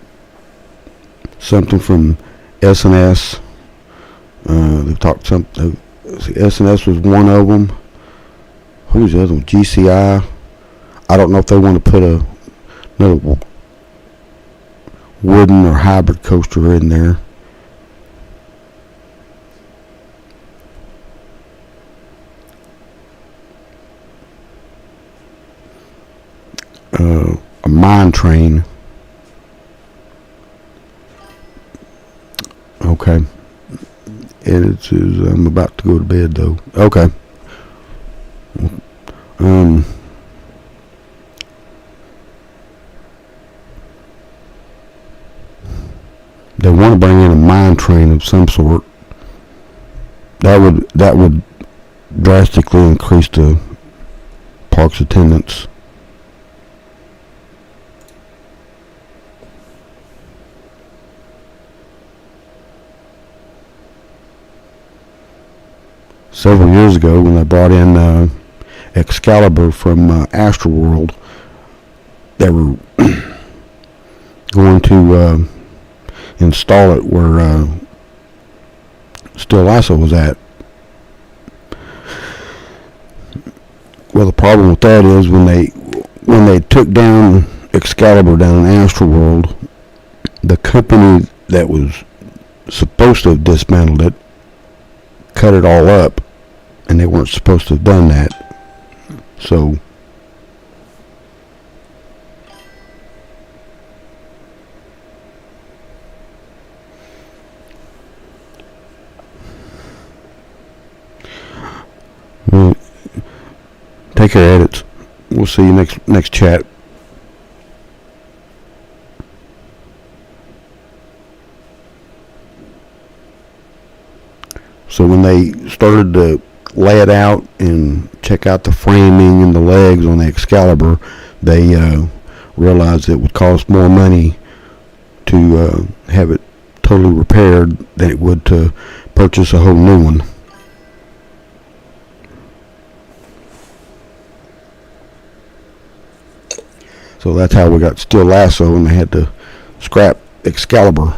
something from S&S. They've talked something. S&S was one of them. Who's the other one? GCI. I don't know if they want to put another wooden or hybrid coaster in there. A mine train. Okay. And it says I'm about to go to bed though. Okay. They want to bring in a mine train of some sort. That would drastically increase the park's attendance. Several years ago, when they brought in Excalibur from Astroworld, they were going to install it where Still Lasso was at. Well, the problem with that is when they took down Excalibur down in Astroworld, the company that was supposed to have dismantled it cut it all up, and they weren't supposed to have done that. So well, take care, edits. We'll see you next chat. So when they started to lay it out and check out the framing and the legs on the Excalibur, they realized it would cost more money to have it totally repaired than it would to purchase a whole new one. So that's how we got Still Lasso, and they had to scrap Excalibur.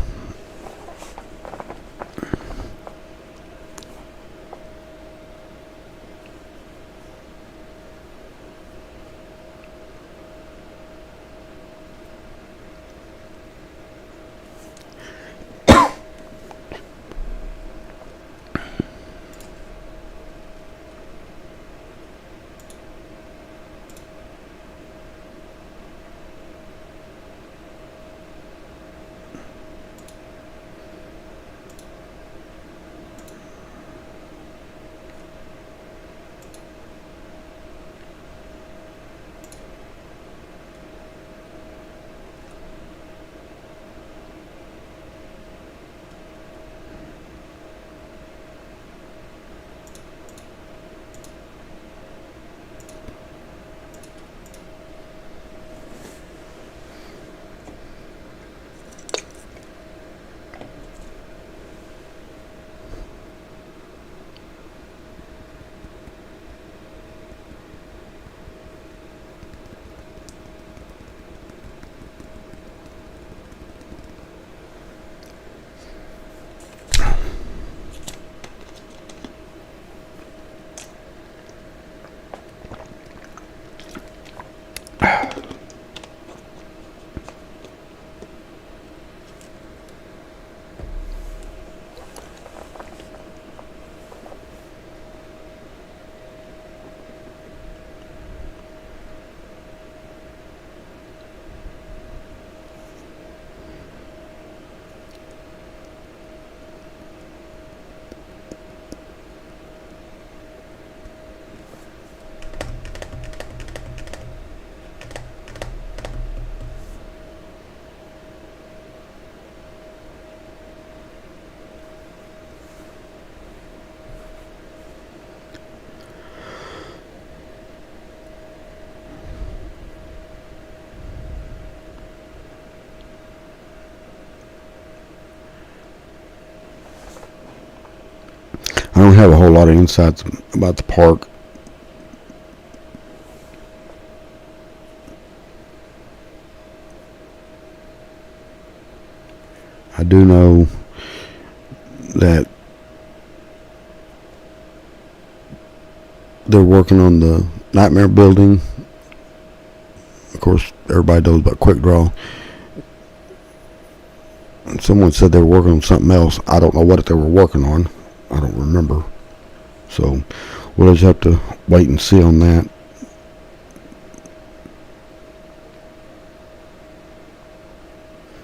have a whole lot of insights about the park. I do know that they're working on the Nightmare Building. Of course, everybody knows about Quick Draw. And someone said they were working on something else. I don't know what they were working on. I don't remember. So we'll just have to wait and see on that.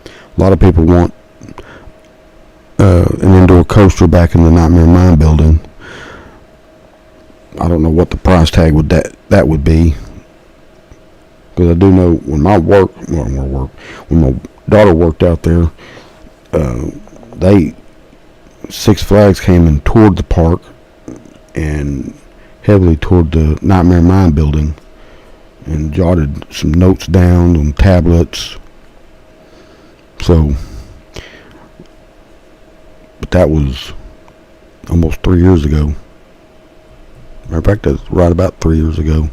A lot of people want an indoor coaster back in the Nightmare Mine building. I don't know what the price tag would that would be, because I do know when my daughter worked out there, Six Flags came and toured the park and heavily toward the Nightmare Mine building and jotted some notes down on tablets. So, but that was almost 3 years ago. Matter of fact, that's right about 3 years ago.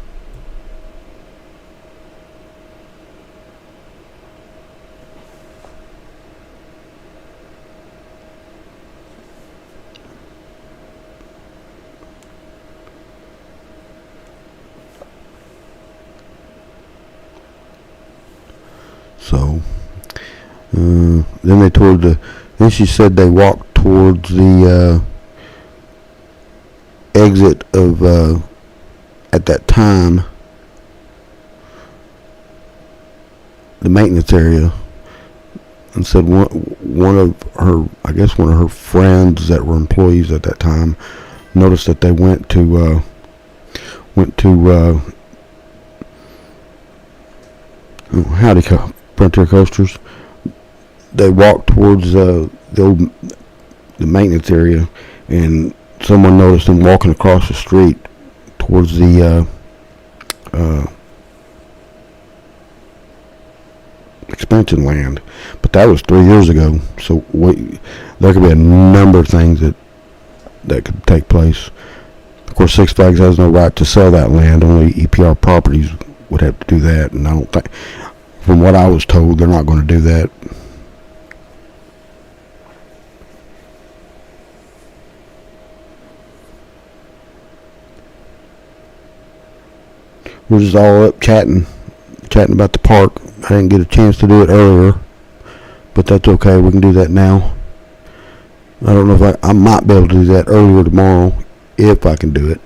So, then she said they walked towards the exit of, at that time, the maintenance area, and said one of her friends that were employees at that time noticed that they went to Frontier Coasters. They walked towards the maintenance area, and someone noticed them walking across the street towards the expansion land. But that was 3 years ago, so there could be a number of things that could take place. Of course, Six Flags has no right to sell that land. Only EPR Properties would have to do that, and I don't think, from what I was told, they're not going to do that. We're just all up chatting about the park. I didn't get a chance to do it earlier, but that's okay. We can do that now. I don't know if I might be able to do that earlier tomorrow, if I can do it.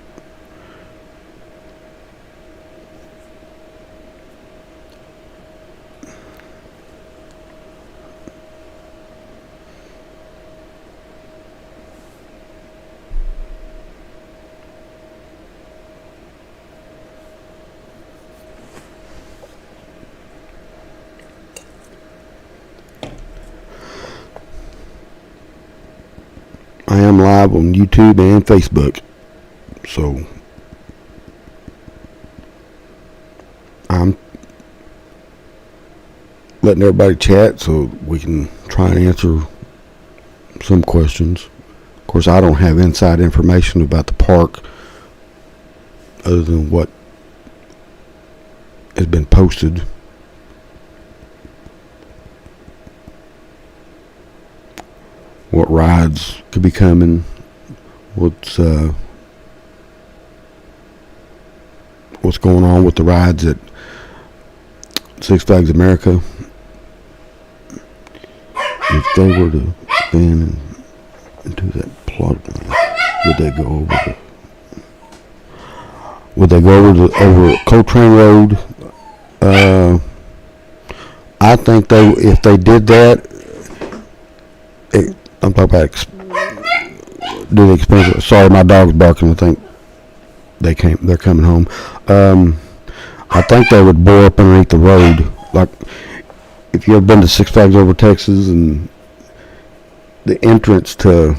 I am live on YouTube and Facebook, so I'm letting everybody chat so we can try and answer some questions. Of course, I don't have inside information about the park other than what has been posted. What rides could be coming, what's going on with the rides at Six Flags America. If they were to spin into that plot, would they go over Coltrane Road? I think if they did that, I'm talking about do the expensive. Sorry, my dog's barking. I think they're coming home. I think they would bore up underneath the road. Like, if you've ever been to Six Flags Over Texas, and the entrance to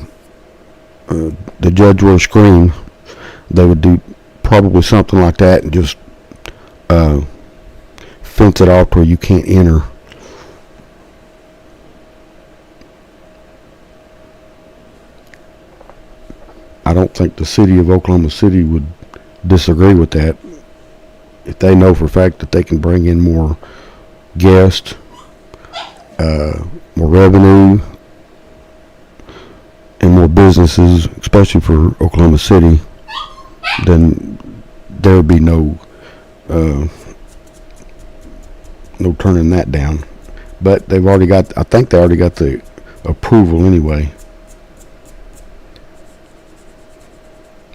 the Judge Roy Scream, they would do probably something like that and just fence it off where you can't enter. I don't think the city of Oklahoma City would disagree with that. If they know for a fact that they can bring in more guests, more revenue, and more businesses, especially for Oklahoma City, then there would be no turning that down. But they've already got, I think they already got the approval anyway.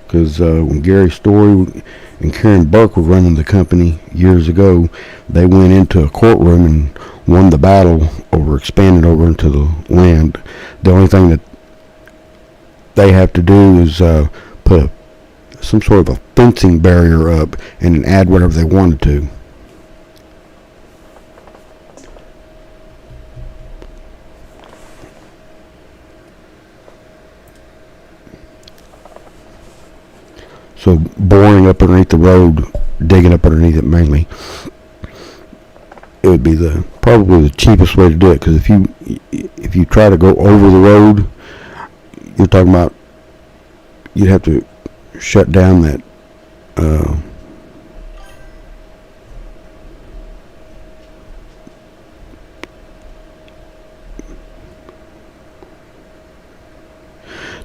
Because when Gary Story and Karen Burke were running the company years ago, they went into a courtroom and won the battle over expanding over into the land. The only thing that they have to do is put some sort of a fencing barrier up and then add whatever they wanted to. So boring up underneath the road, digging up underneath it mainly, it would be probably the cheapest way to do it. Because if you try to go over the road, you're talking about you'd have to shut down that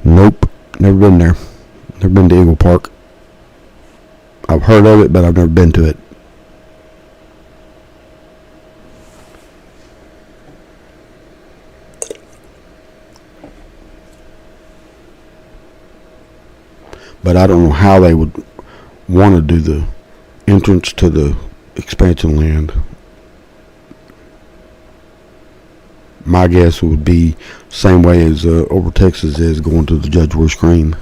nope, never been there. Never been to Eagle Park. I've heard of it, but I've never been to it. But I don't know how they would want to do the entrance to the expansion land. My guess would be same way as over Texas is going to the Judge Royce Cream.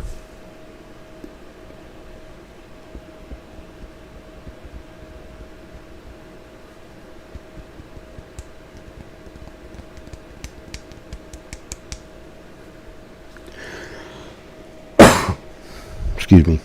Excuse me.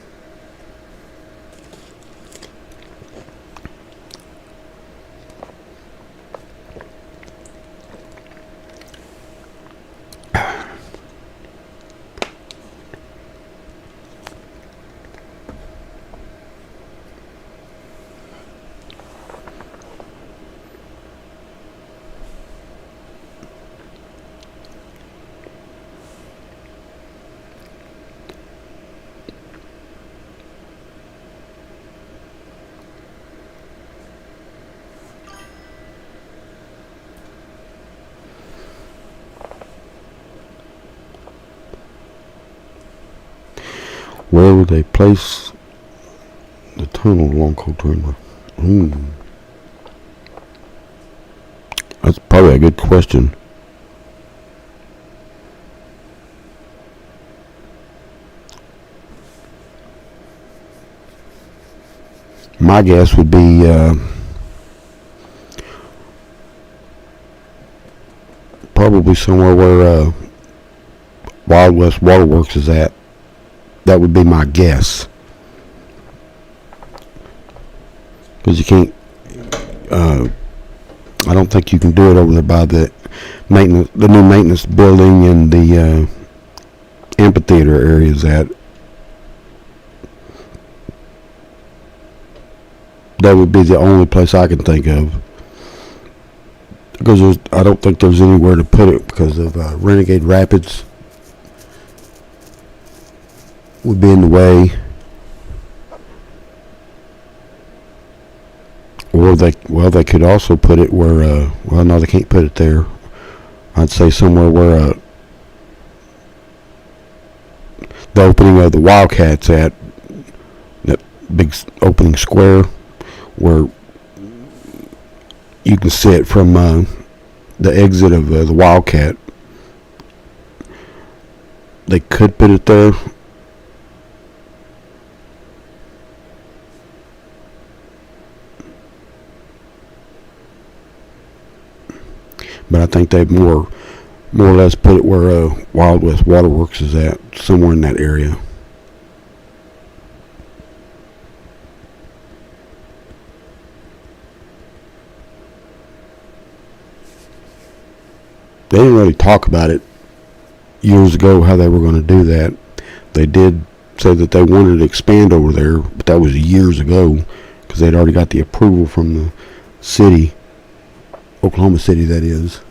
Where would they place the tunnel along Cold River? That's probably a good question. My guess would be probably somewhere where Wild West Waterworks is at. That would be my guess. Because you can't, I don't think you can do it over there by the maintenance, the new maintenance building and the amphitheater areas at. That would be the only place I can think of. Because I don't think there's anywhere to put it because of Renegade Rapids would be in the way, or they could also put it where no, they can't put it there. I'd say somewhere where the opening of the Wildcats at, that big opening square where you can see it from the exit of the Wildcat. They could put it there. But I think they've more or less put it where Wild West Waterworks is at, somewhere in that area. They didn't really talk about it years ago how they were going to do that. They did said that they wanted to expand over there, but that was years ago because they'd already got the approval from the city, Oklahoma City, that is.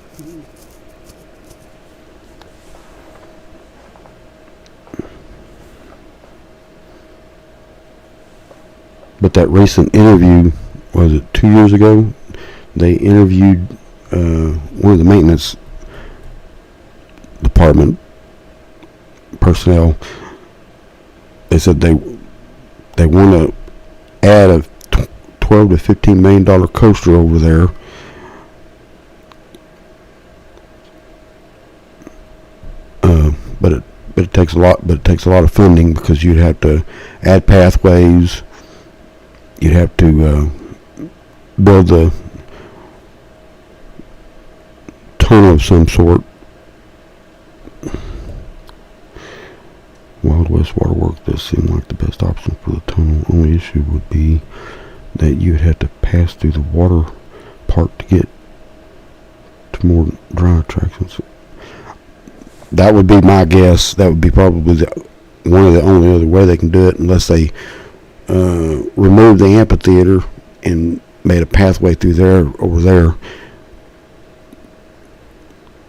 But that recent interview, was it 2 years ago? They interviewed one of the maintenance department personnel. They said they want to add a $12 to $15 million coaster over there. But it takes a lot. But it takes a lot of funding because you'd have to add pathways. You'd have to build a tunnel of some sort. Wild West Waterworks does seem like the best option for the tunnel. Only issue would be that you'd have to pass through the water part to get to more dry attractions. That would be my guess. That would be probably one of the only other way they can do it, unless they removed the amphitheater and made a pathway through there, over there.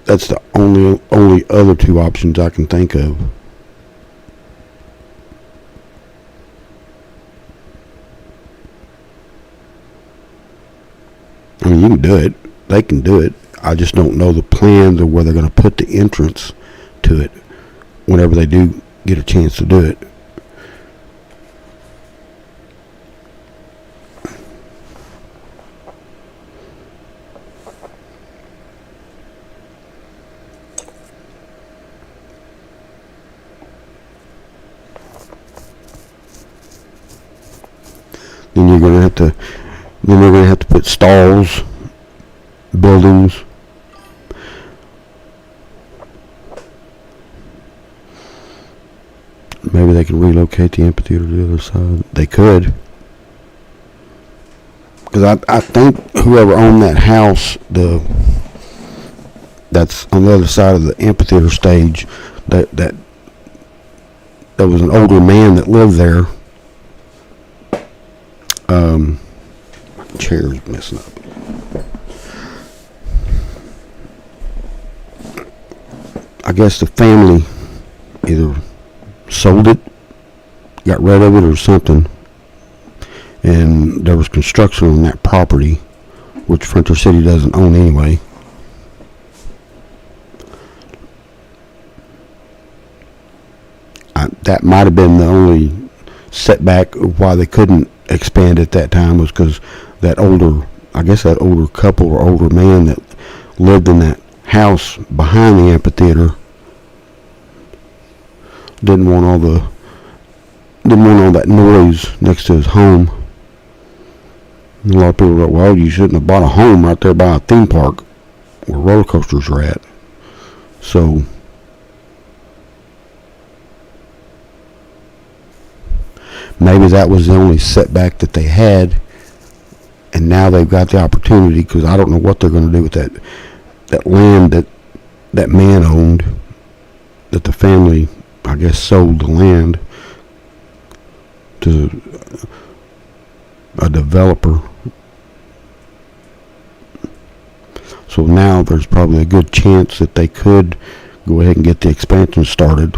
That's the only other two options I can think of. I mean, you can do it. They can do it. I just don't know the plans or where they're going to put the entrance to it whenever they do get a chance to do it. Then they're going to have to put stalls, buildings. Maybe they can relocate the amphitheater to the other side. They could. Because I think whoever owned that house, that's on the other side of the amphitheater stage, that was an older man that lived there. Chair's messing up. I guess the family either sold it, got rid of it, or something. And there was construction on that property, which Frontier City doesn't own anyway. That might have been the only setback of why they couldn't expand at that time, was because that older couple or older man that lived in that house behind the amphitheater didn't want all that noise next to his home. And a lot of people were like, well, you shouldn't have bought a home right there by a theme park where roller coasters are at. So maybe that was the only setback that they had, and now they've got the opportunity, because I don't know what they're going to do with that land that man owned, that the family, I guess, sold the land to a developer. So now there's probably a good chance that they could go ahead and get the expansion started.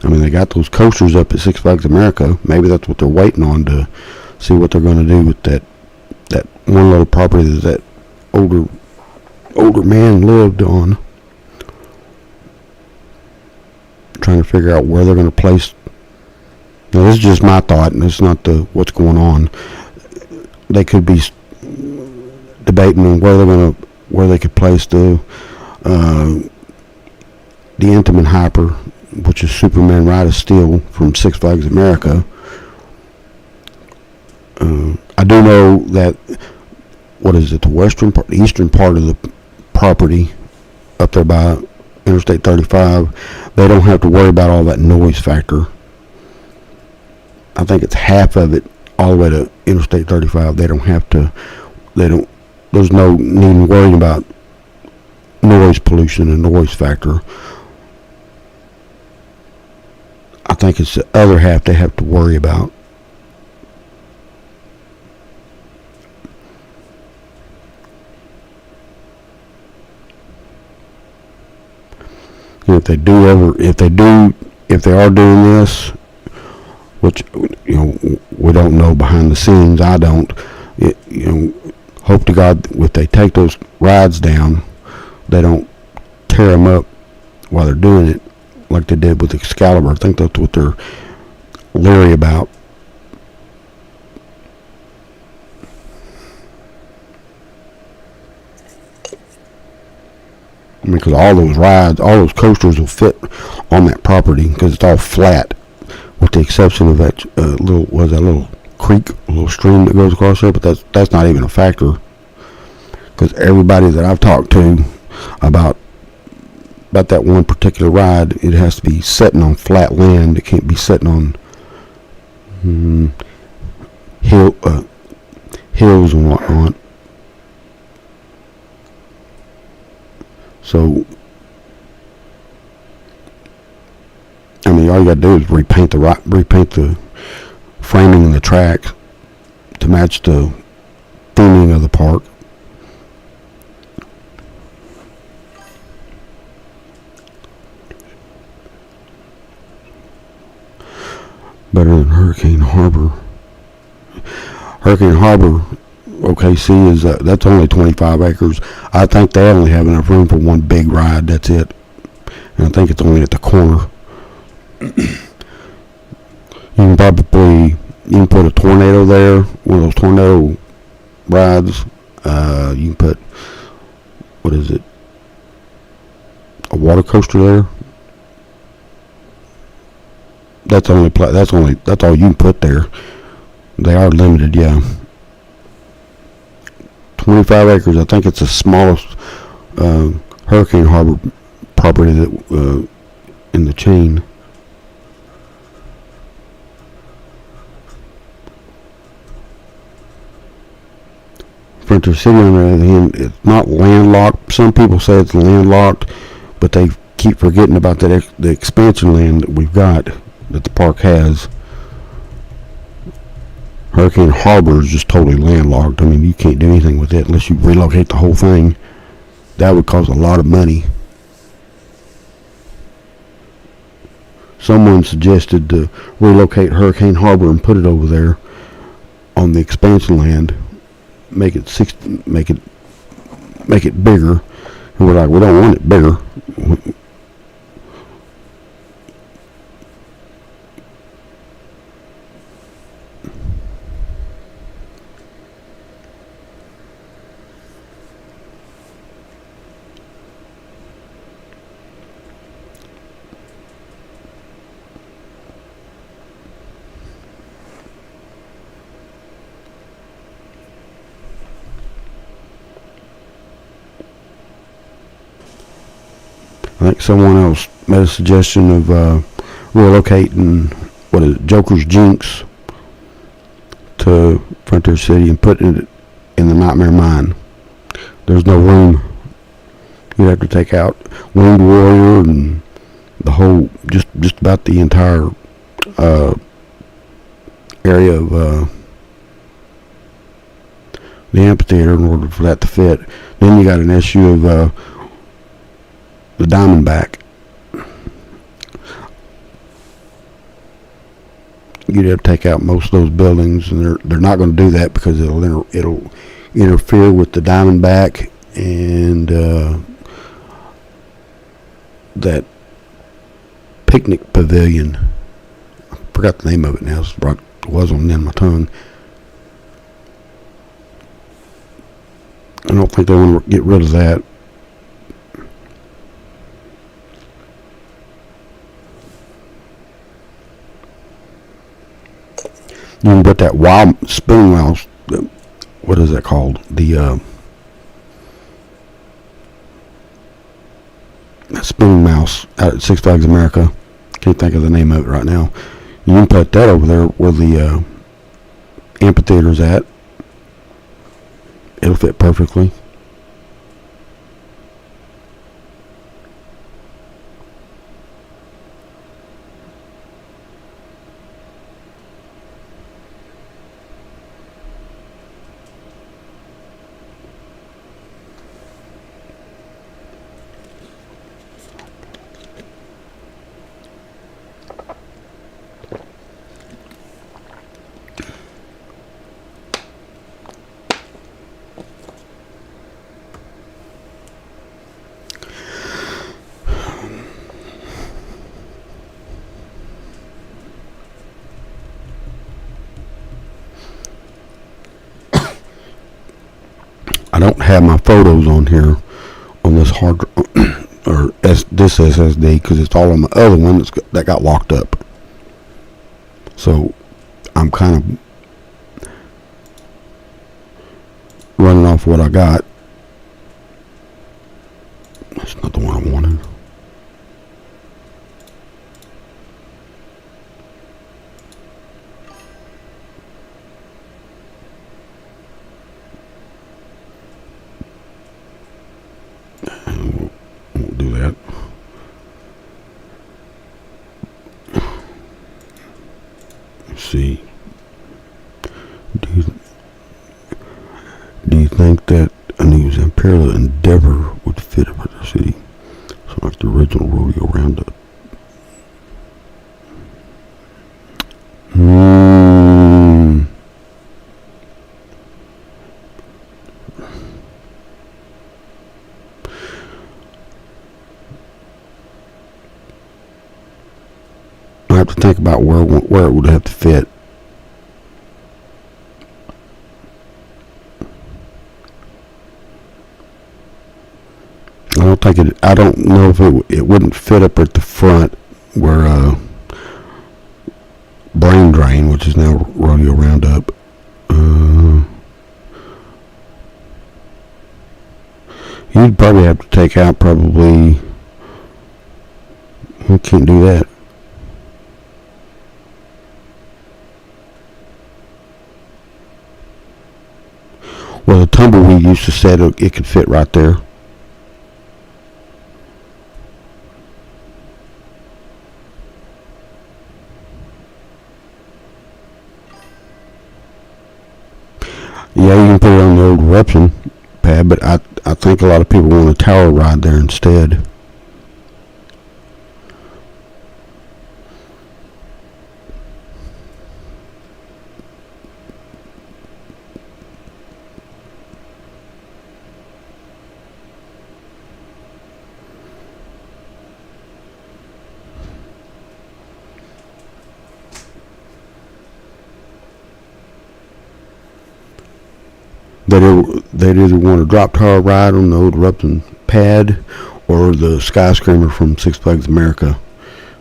I mean, they got those coasters up at Six Flags America. Maybe that's what they're waiting on, to see what they're going to do with that one little property that older man lived on. Trying to figure out where they're going to place. Now, this is just my thought, and it's not what's going on. They could be debating on where they could place the Intamin Hyper, which is Superman Ride of Steel from Six Flags America. I do know that, the eastern part of the property up there by Interstate 35, they don't have to worry about all that noise factor. I think it's half of it all the way to Interstate 35. There's no need in worrying about noise pollution and noise factor. I think it's the other half they have to worry about. And if they are doing this, which we don't know behind the scenes. I don't. Hope to God if they take those rides down, they don't tear them up while they're doing it, like they did with Excalibur. I think that's what they're leery about. I mean, because all those rides, all those coasters will fit on that property because it's all flat, with the exception of that little creek, a little stream that goes across there. But that's not even a factor, because everybody that I've talked to about that one particular ride, it has to be sitting on flat land. It can't be sitting on hills and whatnot. So, I mean, all you got to do is repaint the framing and the track to match the theming of the park. Better than Hurricane Harbor. Hurricane Harbor, OKC, is that's only 25 acres. I think they only have enough room for one big ride. That's it. And I think it's only at the corner. You can put a tornado there, one of those tornado rides. You can put, what is it, a water coaster there. That's all you can put there. They are limited, yeah. 25 acres. I think it's the smallest Hurricane Harbor property that in the chain. Frontier City, on the other hand, it's not landlocked. Some people say it's landlocked, but they keep forgetting about the expansion land that we've got, that the park has. Hurricane Harbor is just totally landlocked. I mean, you can't do anything with it unless you relocate the whole thing. That would cost a lot of money. Someone suggested to relocate Hurricane Harbor and put it over there on the expansion land. Make it bigger. And we're like, we don't want it bigger. I think someone else made a suggestion of relocating, Joker's Jinx to Frontier City and putting it in the Nightmare Mine. There's no room. You'd have to take out Wound Warrior and the whole, just about the entire area of the amphitheater in order for that to fit. Then you got an issue of the Diamondback. You'd have to take out most of those buildings, and they're not going to do that because it'll interfere with the Diamondback and that picnic pavilion. I forgot the name of it now. It was on the end of my tongue. I don't think they want to get rid of that. You can put that wild spinning mouse. What is that called? The spinning mouse out at Six Flags America. Can't think of the name of it right now. You can put that over there where the amphitheater's at. It'll fit perfectly. don't have my photos on here on this hard or this SSD because it's all on my other one that got locked up. So I'm kind of running off what I got. That's not the one I wanted. Won't do that. Let's see. Do you think that a new Imperial Endeavor would fit up at the city? So like the original Rodeo Roundup. I have to think about where it would have to fit. I don't know if it wouldn't fit up at the front where Brain Drain, which is now Rodeo Roundup. You'd probably have to take out probably. We can't do that. Well, the tumbleweed used to said it could fit right there. Yeah, you can put it on the old eruption pad, but I think a lot of people want a tower ride there instead. They'd either want a drop tower ride on the old eruption pad or the Sky Screamer from Six Flags America.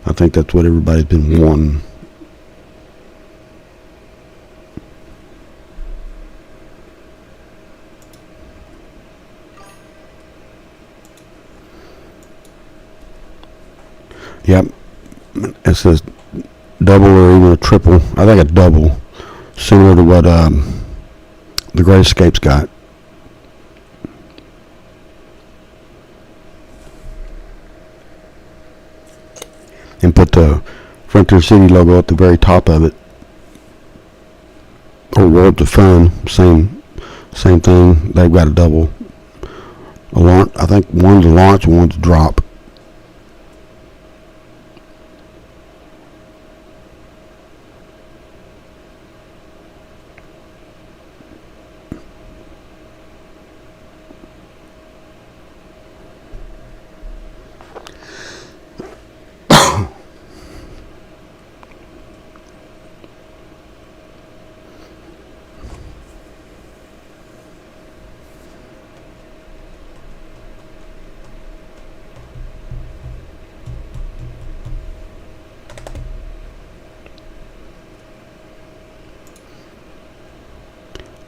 I think that's what everybody's been wanting. Yep, it says double or even a triple. I think a double, similar to what the Great Escape's got. And put the Frontier City logo at the very top of it. Or Worlds of Fun, same thing. They've got a double. A launch, I think one's a launch and one's a drop.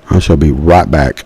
I shall be right back.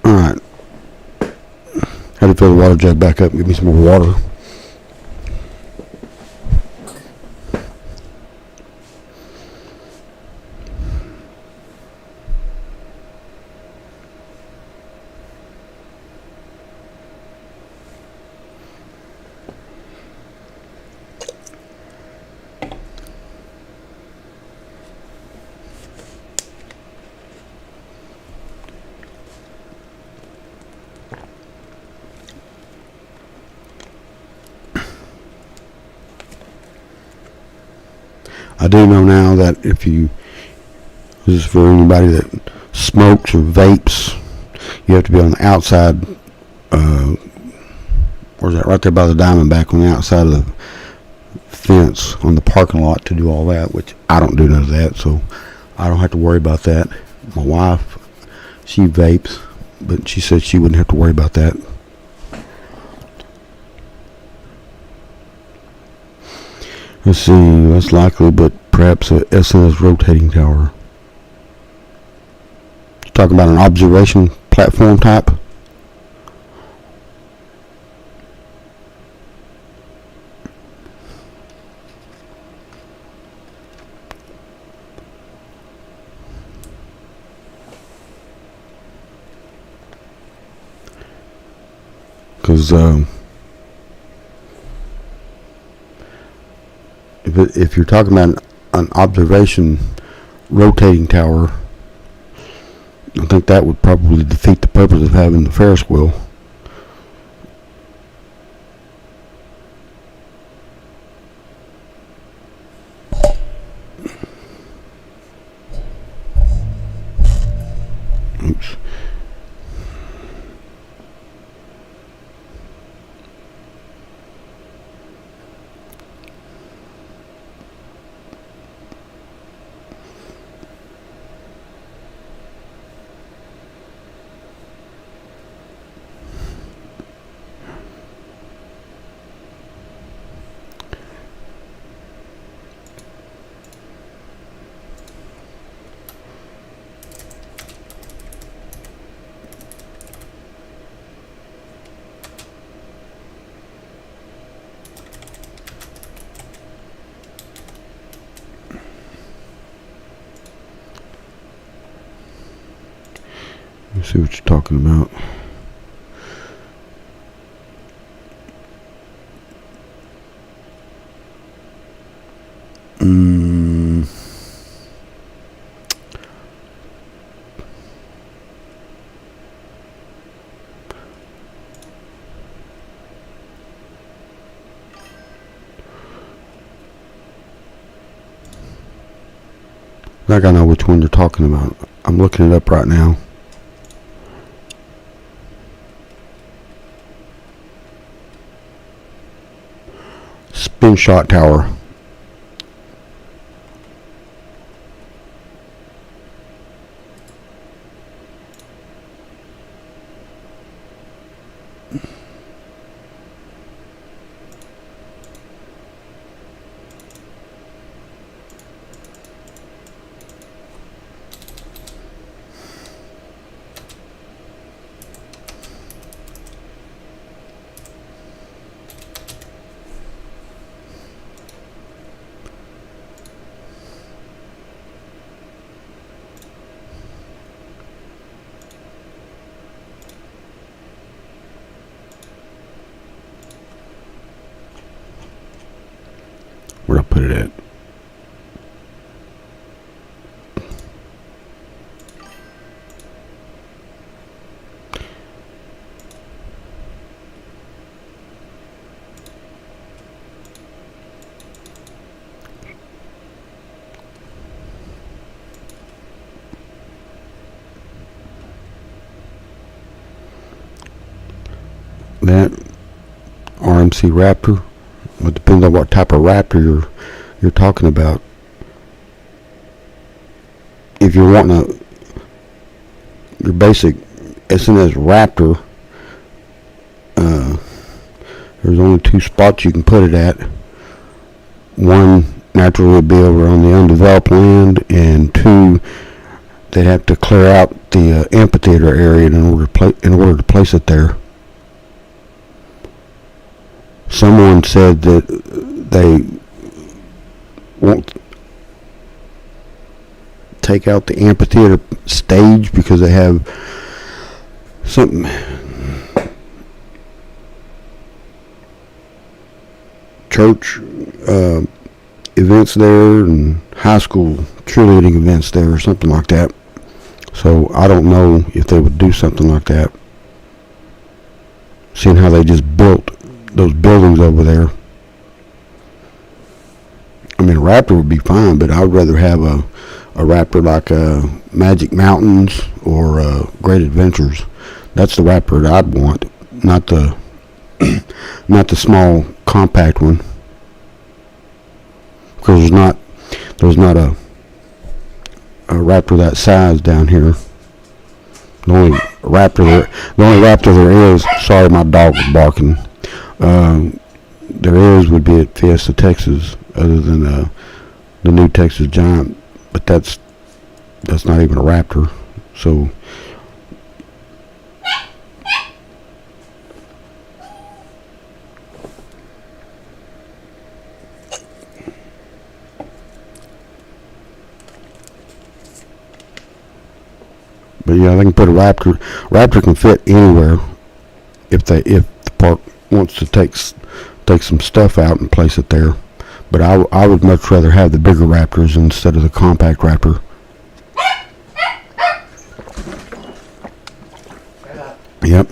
Alright. Had to fill the water jug back up and give me some more water. I do know now that if you, this is for anybody that smokes or vapes, you have to be on the outside, where's that, right there by the Diamondback, on the outside of the fence on the parking lot to do all that, which I don't do none of that, so I don't have to worry about that. My wife, she vapes, but she said she wouldn't have to worry about that. Let's see, that's likely, but perhaps a SNS rotating tower. You're talking about an observation platform type? Because if you're talking about an observation rotating tower, I think that would probably defeat the purpose of having the Ferris wheel. Oops. Let's see what you're talking about. I think I know which one you're talking about. I'm looking it up right now. Spin shot tower. Where'd I put it at? That RMC Raptor. Well, it depends on what type of Raptor you're talking about. If you're wanting your basic SNS Raptor, there's only two spots you can put it at. One naturally would be over on the undeveloped land, and two, they'd have to clear out the amphitheater area in order to place it there. Someone said that they won't take out the amphitheater stage because they have something church events there and high school cheerleading events there or something like that. So I don't know if they would do something like that, seeing how they just built those buildings over there. I mean, a Raptor would be fine, but I would rather have a Raptor like Magic Mountains or Great Adventures. That's the Raptor that I'd want, not the not the small compact one, because there's not a Raptor that size down here. The only Raptor there is. Sorry, my dog was barking. There would be at Fiesta, Texas, other than the new Texas Giant, but that's not even a Raptor. So but yeah, they can put a Raptor. Raptor can fit anywhere if the park wants to take some stuff out and place it there. But I would much rather have the bigger Raptors instead of the compact Raptor. Yep,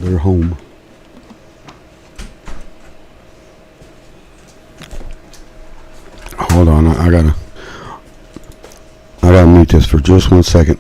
they're home. Hold on, I gotta mute this for just 1 second.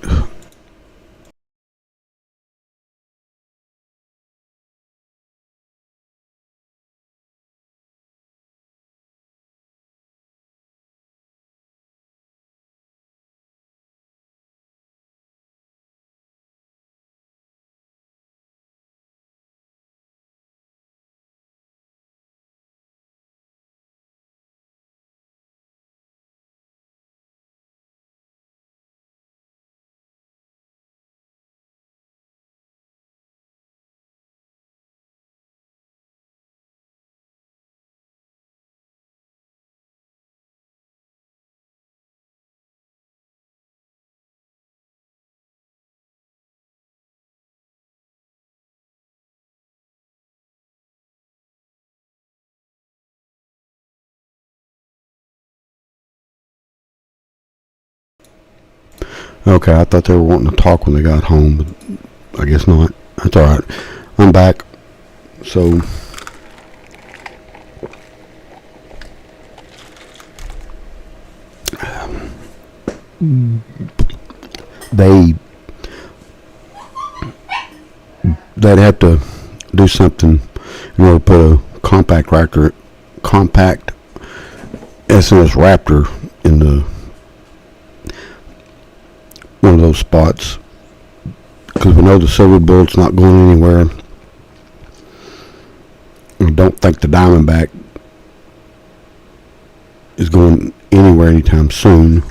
Okay, I thought they were wanting to talk when they got home, but I guess not. That's alright. I'm back. So they'd have to do something in order to put a compact SNS Raptor in one of those spots, because we know the Silver Bullet's not going anywhere. I don't think the Diamondback is going anywhere anytime soon.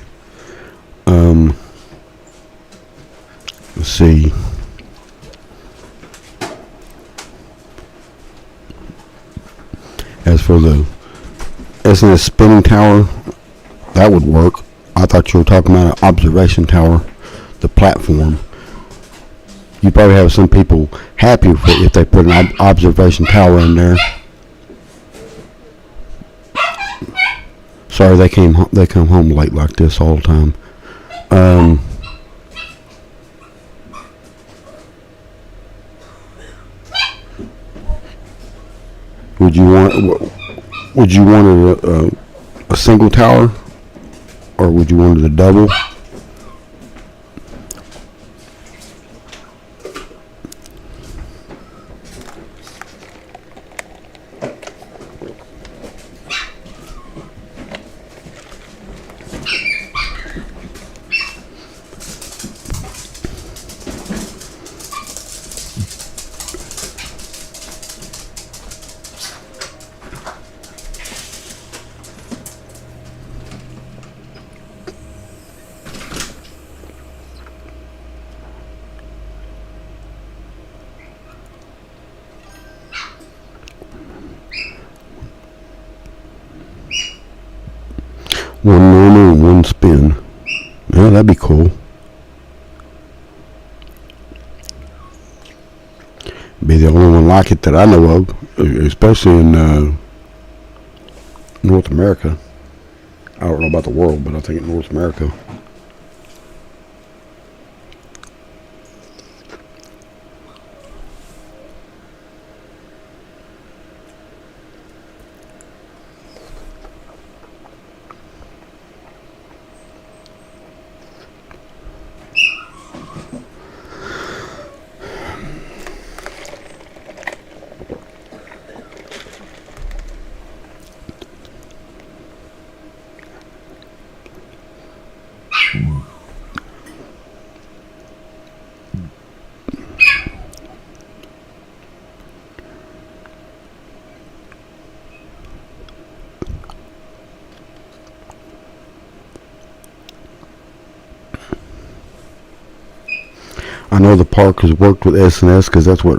Let's see. As for the SNS spinning tower, that would work. I thought you were talking about an observation tower, the platform. You probably have some people happy if they put an observation tower in there. Sorry, they come home late like this all the time. Would you want a single tower, or would you want it a double? One normal and one spin. Yeah, that'd be cool. Be the only one like it that I know of, especially in North America. I don't know about the world, but I think in North America. I know the park has worked with S&S because that's where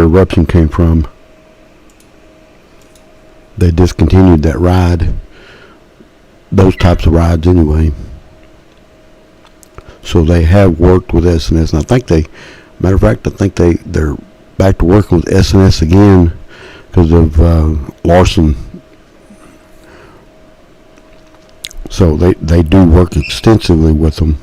Eruption came from. They discontinued that ride, those types of rides anyway. So they have worked with S&S, and I think matter of fact, I think they're back to working with S&S again because of Larson. So they do work extensively with them.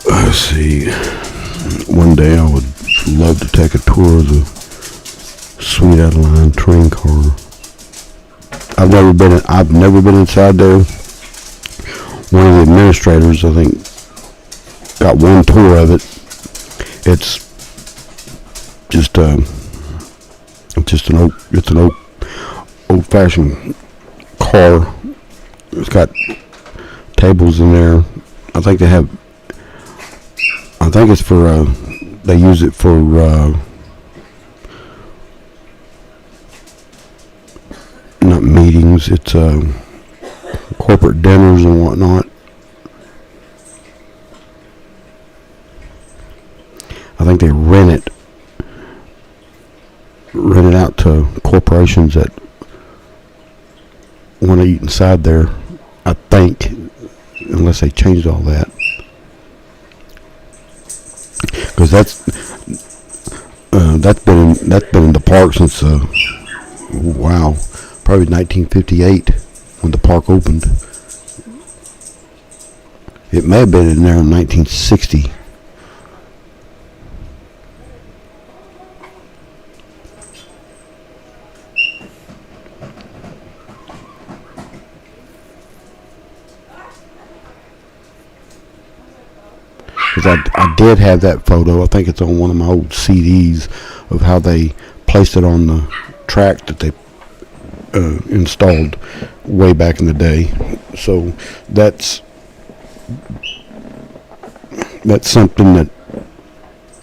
Let's see. One day I would love to take a tour of the Sweet Adeline train car. I've never been inside there. One of the administrators, I think, got one tour of it. It's just an old-fashioned car. It's got tables in there. I think it's for they use it for not meetings. It's corporate dinners and whatnot. I think they rent it out to corporations that want to eat inside there. I think, unless they changed all that, because that's been in the park since probably 1958 when the park opened. It may have been in there in 1960. I did have that photo. I think it's on one of my old CDs of how they placed it on the track that they installed way back in the day. So that's something that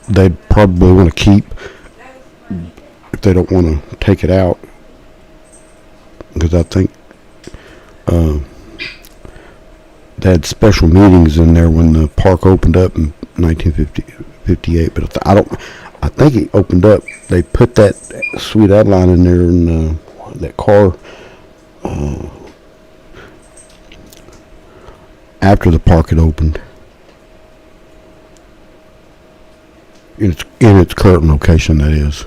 they probably want to keep if they don't want to take it out, because I think they had special meetings in there when the park opened up in 1958. But I think it opened up. They put that Sweet Adeline in there in that car after the park had opened. In its current location, that is.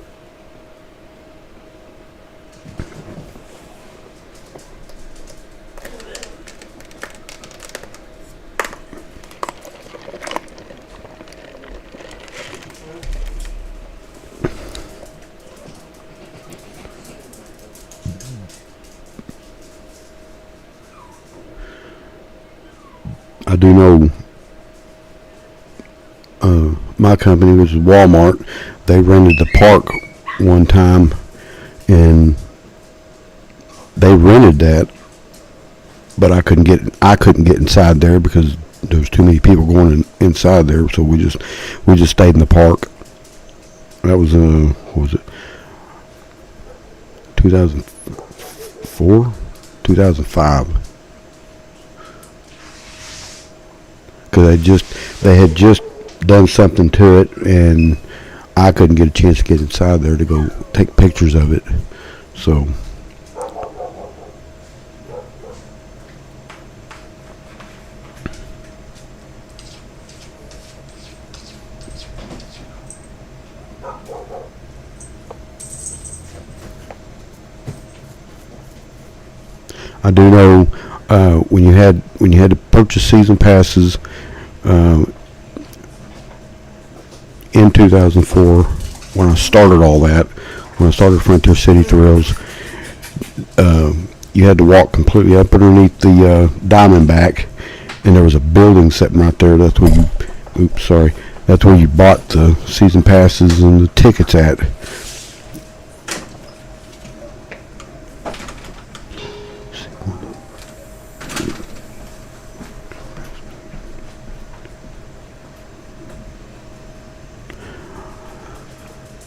do know my company, which is Walmart, they rented the park one time, and they rented that, but I couldn't get inside there because there was too many people going inside there. So we just stayed in the park. That was what was it, 2004, 2005? Because they had just done something to it, and I couldn't get a chance to get inside there to go take pictures of it. So I do know when you had to purchase season passes in 2004, when I started all that, when I started Frontier City Thrills, you had to walk completely up underneath the Diamondback, and there was a building sitting right there. That's where that's where you bought the season passes and the tickets at.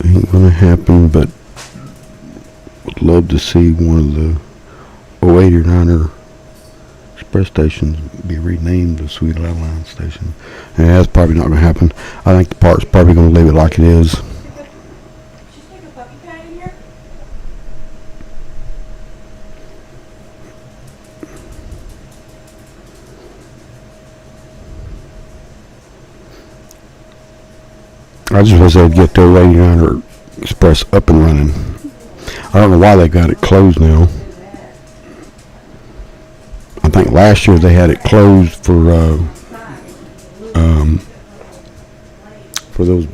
Ain't gonna happen, but would love to see one of the 089er express stations be renamed the Sweet Line Station. And that's probably not gonna happen. I think the park's probably gonna leave it like it is. I just wish they'd get their 089er express up and running. I don't know why they got it closed now. I think last year they had it closed for those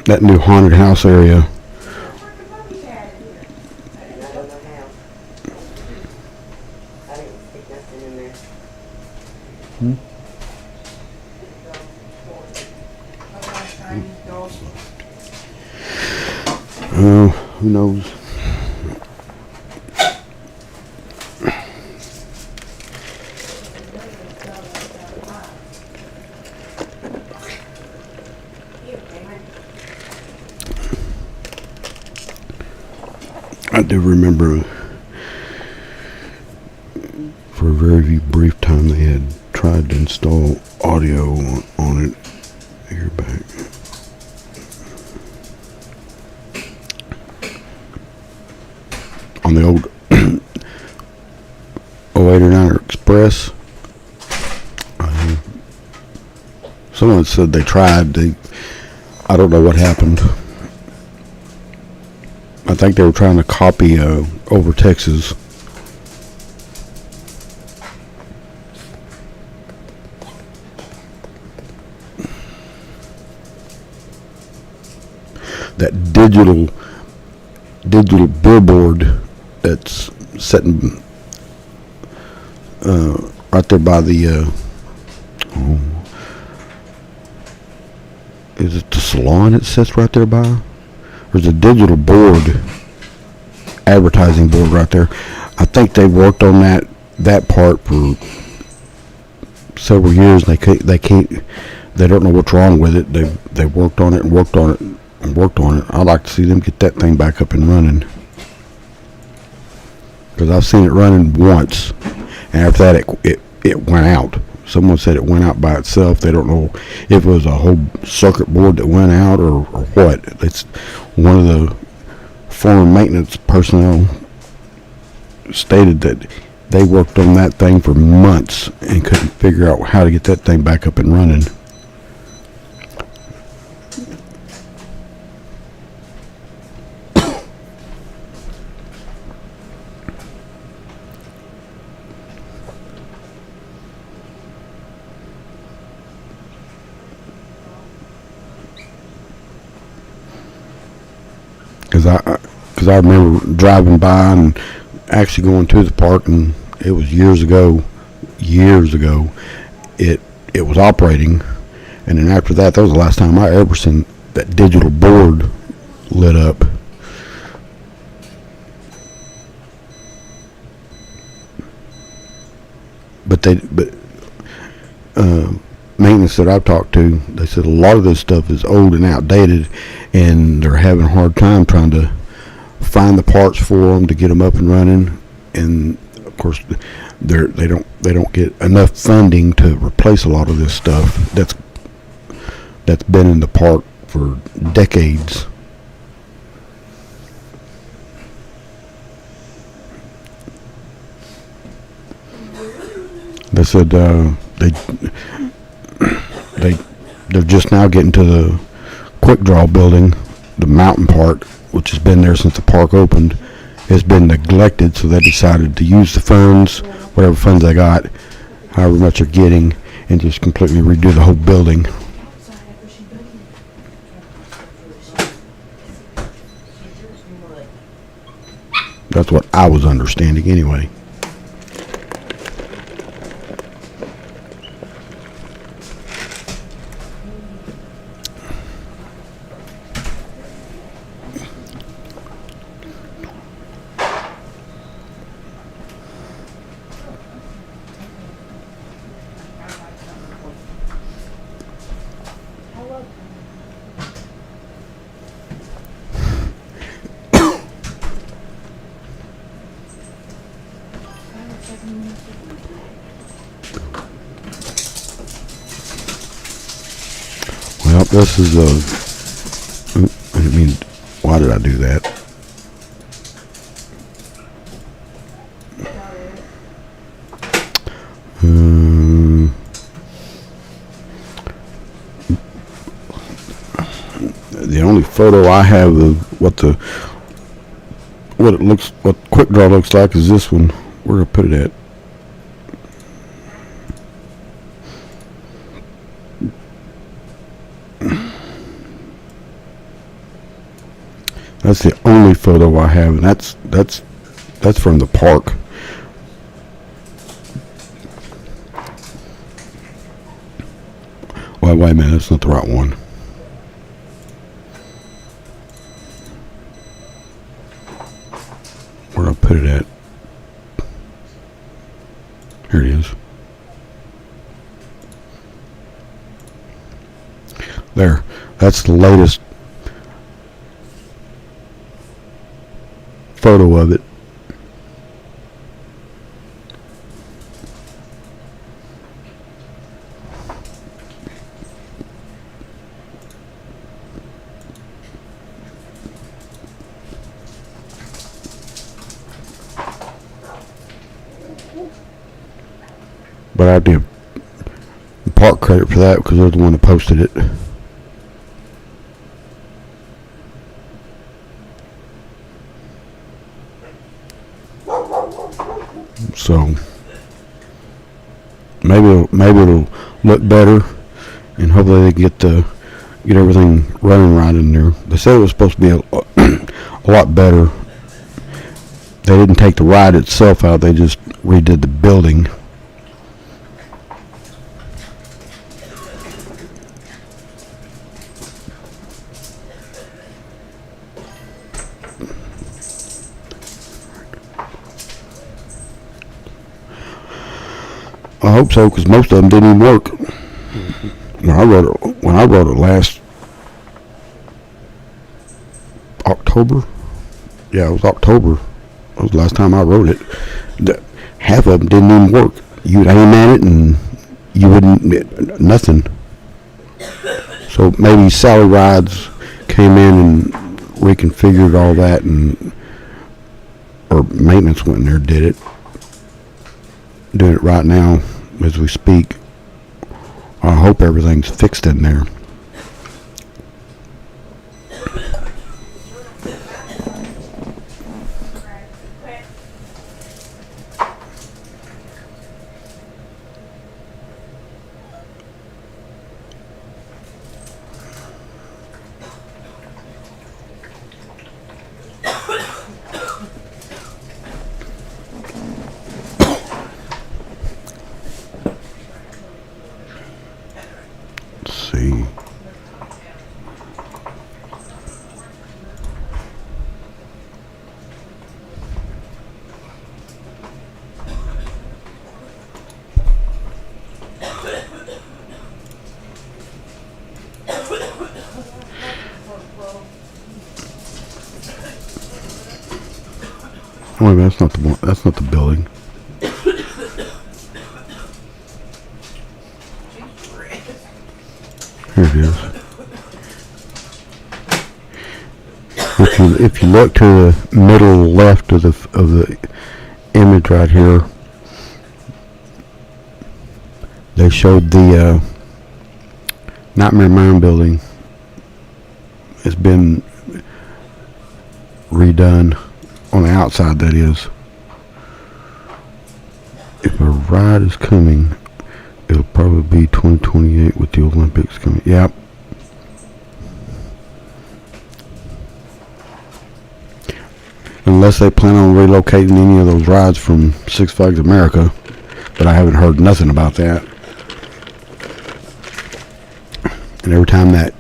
that new haunted house area. Who knows? I do remember for a very brief time they had tried to install audio on it. Here back. On the old 089er Express. Someone said they tried. I don't know what happened. I think they were trying to copy Over Texas. That digital billboard that's sitting right there by the is it the salon it sits right there by? There's a digital board, advertising board right there. I think they worked on that part for several years, and they don't know what's wrong with it. They worked on it and worked on it and worked on it. I'd like to see them get that thing back up and running, because I've seen it running once, and after that it went out. Someone said it went out by itself. They don't know if it was a whole circuit board that went out or what. It's one of the former maintenance personnel stated that they worked on that thing for months and couldn't figure out how to get that thing back up and running. Because I remember driving by and actually going to the park, and it was years ago, it was operating, and then after that was the last time I ever seen that digital board lit up. But maintenance that I've talked to, they said a lot of this stuff is old and outdated, and they're having a hard time trying to find the parts for them to get them up and running. And of course, they don't get enough funding to replace a lot of this stuff that's been in the park for decades. They said they're just now getting to the Quick Draw building, the mountain part, which has been there since the park opened, has been neglected. So they decided to use the funds, whatever funds they got, however much they're getting, and just completely redo the whole building. That's what I was understanding anyway. Well, this is I mean, why did I do that? The only photo I have of what Quick Draw looks like is this one. Where do I put it at? That's the only photo I have, and that's from the park. Wait a minute, that's not the right one. Where do I put it at? Here it is. There. That's the latest photo of it. But I give the park credit for that because they're the one that posted it. So maybe it'll look better, and hopefully they get everything running right in there. They said it was supposed to be a lot better. They didn't take the ride itself out; they just redid the building. I hope so, because most of them didn't even work. When I wrote it last October. Yeah, it was October. That was the last time I wrote it. Half of them didn't even work. You'd aim at it and you wouldn't, nothing. So maybe Sally Rides came in and reconfigured all that, or maintenance went in there and did it. Doing it right now as we speak. I hope everything's fixed in there. Wait a minute, that's not the one. That's not the building. Here it is. If you look to the middle left of the image right here, they showed the Nightmare Mound building. It's been redone on the outside, that is. If a ride is coming, it'll probably be 2028 with the Olympics coming. Yep. Unless they plan on relocating any of those rides from Six Flags America, but I haven't heard nothing about that. And every time that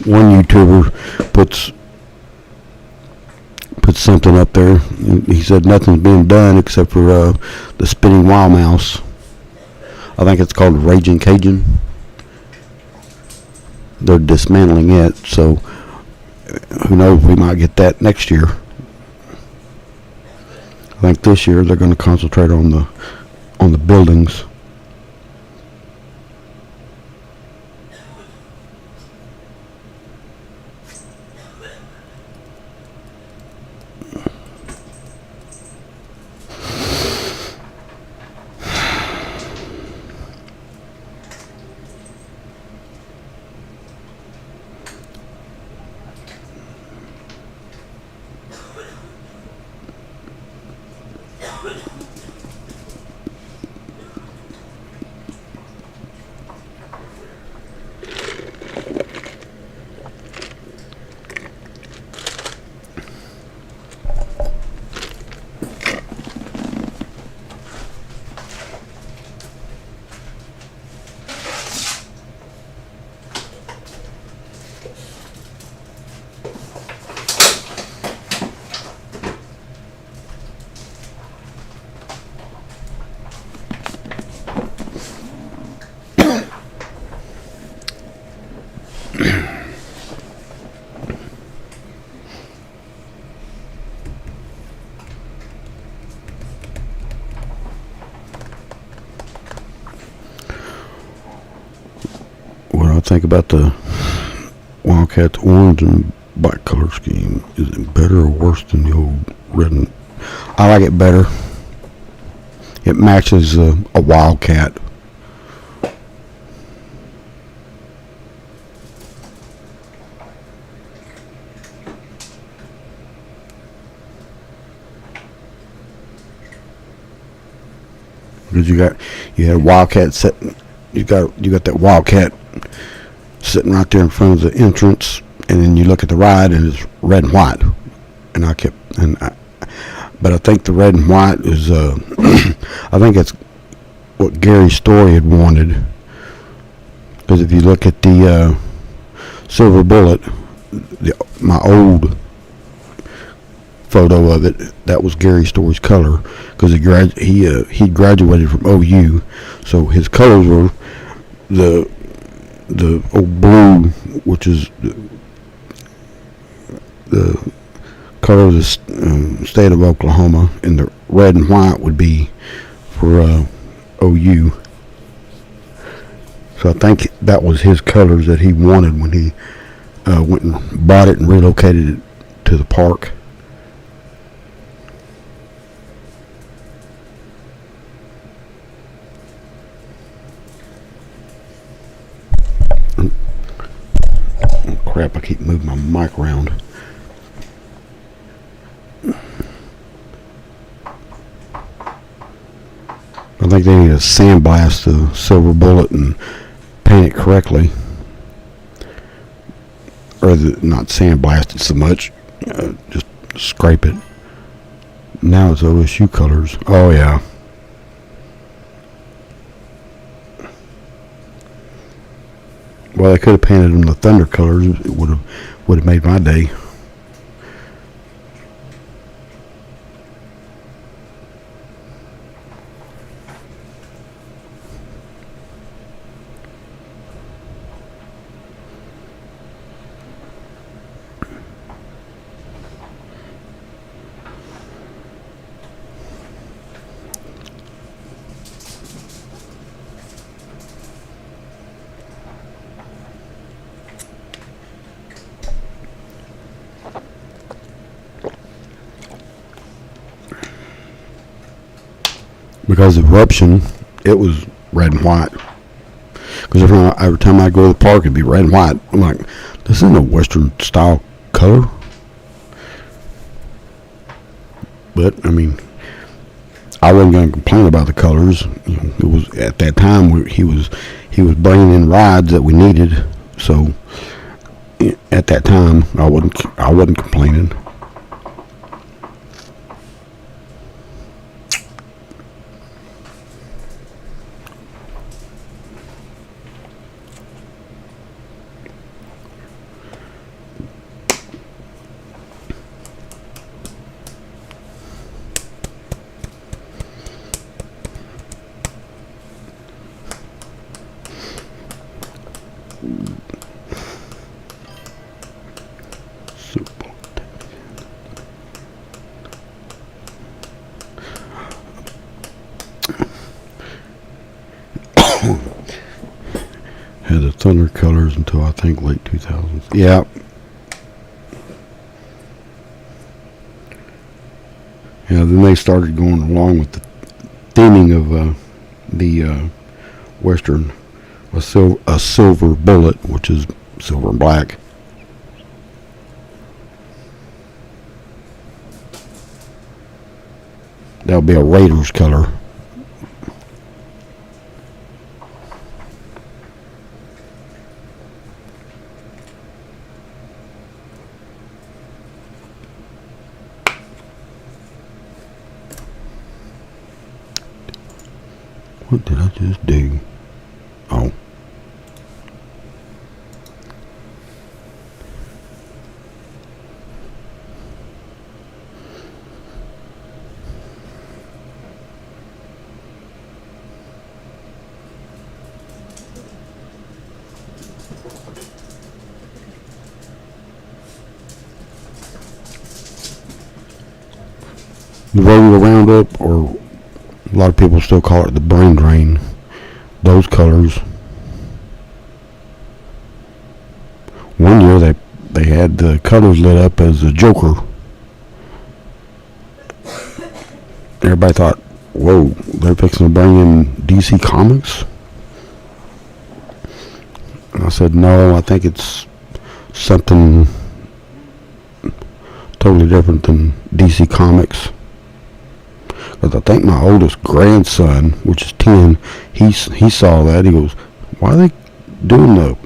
one YouTuber puts something up there, he said nothing's being done except for the spinning wild mouse. I think it's called Raging Cajun. They're dismantling it, so who knows, we might get that next year. I think this year they're going to concentrate on the buildings. What I think about the Wildcats orange and black color scheme, is it better or worse than the old red and... I like it better. It matches a Wildcat. Because you had a Wildcat sitting, you got that Wildcat sitting right there in front of the entrance, and then you look at the ride and it's red and white. And but I think the red and white is I think it's what Gary Story had wanted. Because if you look at the Silver Bullet, my old photo of it, that was Gary Story's color, because he graduated from OU, so his colors were the old blue, which is the color of the state of Oklahoma, and the red and white would be for OU. So I think that was his colors that he wanted when he went and bought it and relocated it to the park. Crap, I keep moving my mic around. I think they need to sandblast the Silver Bullet and paint it correctly. Or not sandblast it so much, just scrape it. Now it's OSU colors. Oh yeah. Well, they could have painted them the Thunder colors. It would have made my day. because of eruption, it was red and white. Because every time I go to the park, it'd be red and white. I'm like, this isn't a Western style color. But I mean, I wasn't going to complain about the colors. You know, it was at that time he was bringing in rides that we needed. So at that time, I wasn't complaining. Had the Thunder colors until I think late 2000s. Yeah. Yeah, then they started going along with the theming of the Western, a silver bullet, which is silver and black. That'll be a Raiders color. What did I just do? Oh. The regular Roundup, or a lot of people still call it the brain drain. Those colors. One year they had the colors lit up as a Joker. Everybody thought, whoa, they're fixing to bring in DC Comics? And I said, no, I think it's something totally different than DC Comics. Because I think my oldest grandson, which is 10, he saw that. He goes, why are they doing the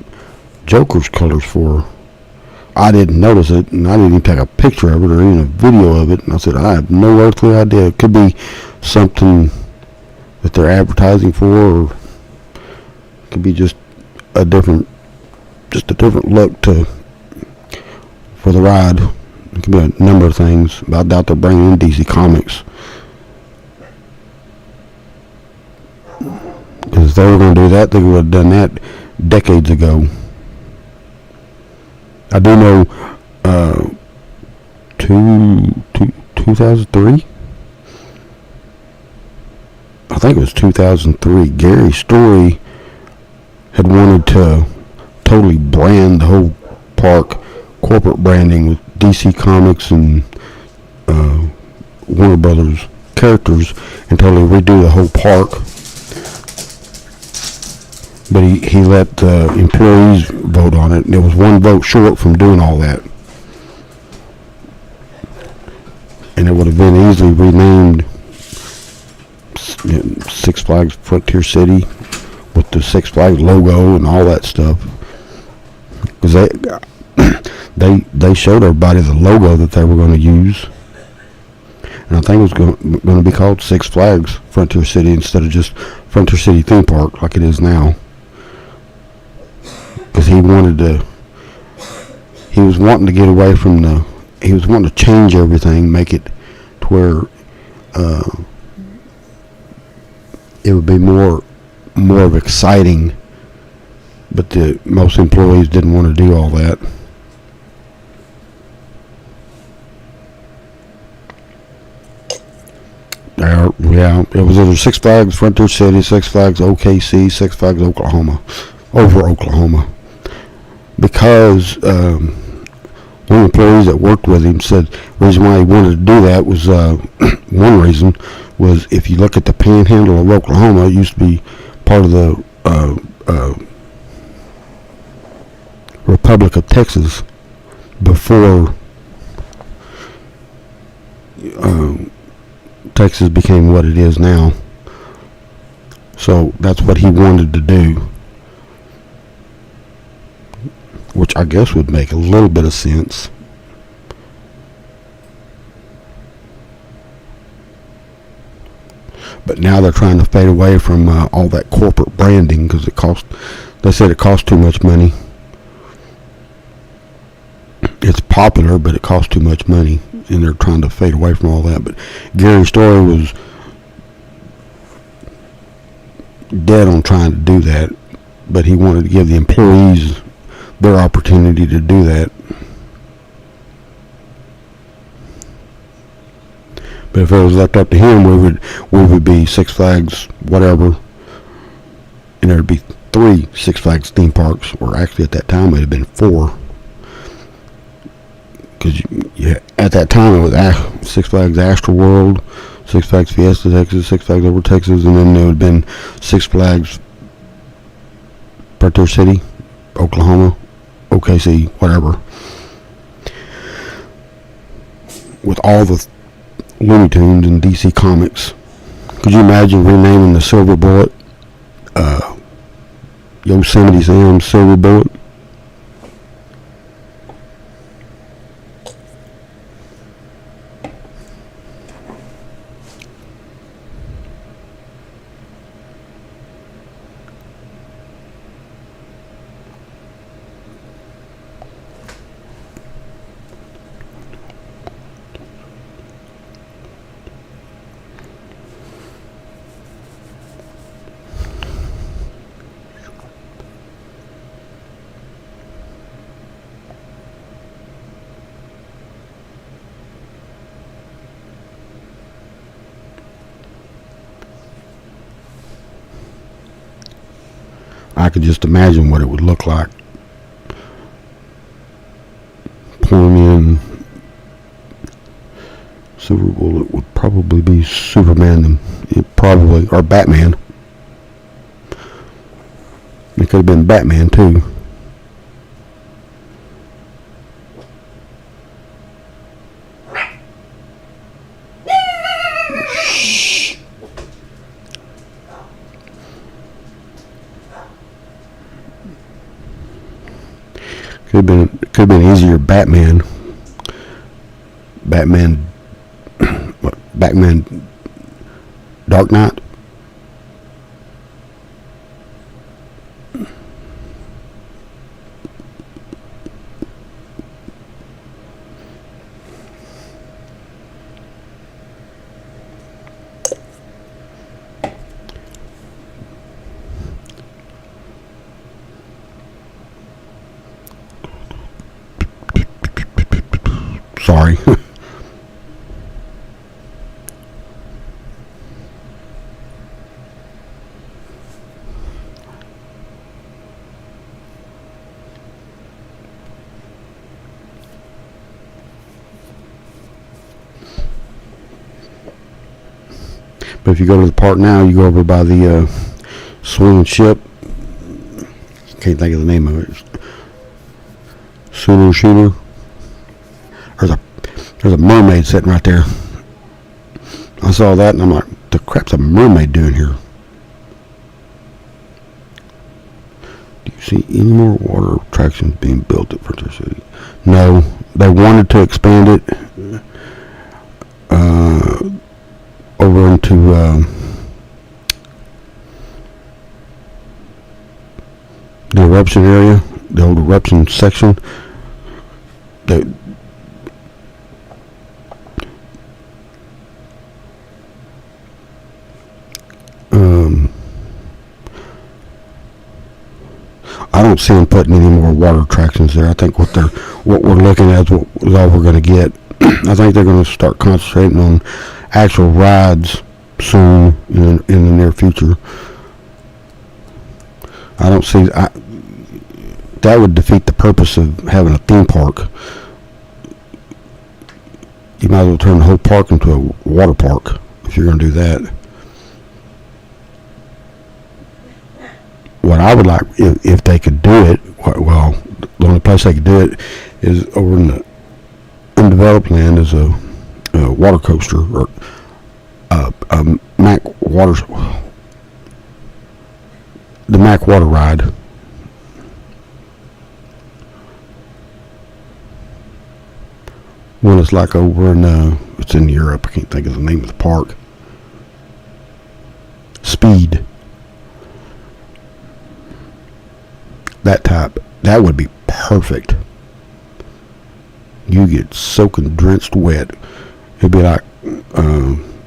Joker's colors for? I didn't notice it, and I didn't even take a picture of it or even a video of it. And I said, I have no earthly idea. It could be something that they're advertising for, or it could be just a different look for the ride. It could be a number of things. But I doubt they're bringing in DC Comics. Because if they were going to do that, they would have done that decades ago. I do know 2003? I think it was 2003. Gary Story had wanted to totally brand the whole park, corporate branding with DC Comics and Warner Brothers characters, and totally redo the whole park. But he let the employees vote on it, and it was one vote short from doing all that. And it would have been easily renamed Six Flags Frontier City with the Six Flags logo and all that stuff. Because they showed everybody the logo that they were going to use. And I think it was going to be called Six Flags Frontier City instead of just Frontier City Theme Park like it is now. Because he was wanting to get away from he was wanting to change everything, make it to where it would be more of exciting, but most employees didn't want to do all that. Yeah, it was either Six Flags Frontier City, Six Flags OKC, Six Flags Oklahoma, over Oklahoma. Because One of the employees that worked with him said the reason why he wanted to do that was one reason was if you look at the panhandle of Oklahoma, it used to be part of the Republic of Texas before Texas became what it is now. So that's what he wanted to do, which I guess would make a little bit of sense. But now they're trying to fade away from all that corporate branding because they said it costs too much money. It's popular, but it costs too much money, and they're trying to fade away from all that. But Gary Story was dead on trying to do that, but he wanted to give the employees their opportunity to do that. But if it was left up to him, we would be Six Flags, whatever, and there'd be 3 Six Flags theme parks, or actually at that time it had been 4. Because at that time it was Six Flags Astro World, Six Flags Fiesta Texas, Six Flags Over Texas, and then there would have been Six Flags Frontier City, Oklahoma, OKC, whatever. With all the Looney Tunes and DC Comics. Could you imagine renaming the Silver Bullet Yosemite Sam Silver Bullet? I could just imagine what it would look like. Pouring in Silver Bullet would probably be Superman, or Batman. It could have been Batman too. Could have been easier. Batman, Dark Knight. Sorry. But if you go to the park now, you go over by the swinging ship. Can't think of the name of it. Sooner Shooter. There's a mermaid sitting right there. I saw that and I'm like, the crap's a mermaid doing here? Do you see any more water attractions being built at Frontier City? No. They wanted to expand it over into the eruption area, the old eruption section. I don't see them putting any more water attractions there. I think what we're looking at is all we're going to get. I think they're going to start concentrating on actual rides soon in the near future. I don't see that would defeat the purpose of having a theme park. you might as well turn the whole park into a water park if you're going to do that. What I would like, if they could do it, well, the only place they could do it is over in the undeveloped land is a water coaster or Mack water, the Mack water ride. One is like over in it's in Europe. I can't think of the name of the park. Speed. That type. That would be perfect. You get soaking, drenched wet. It'd be like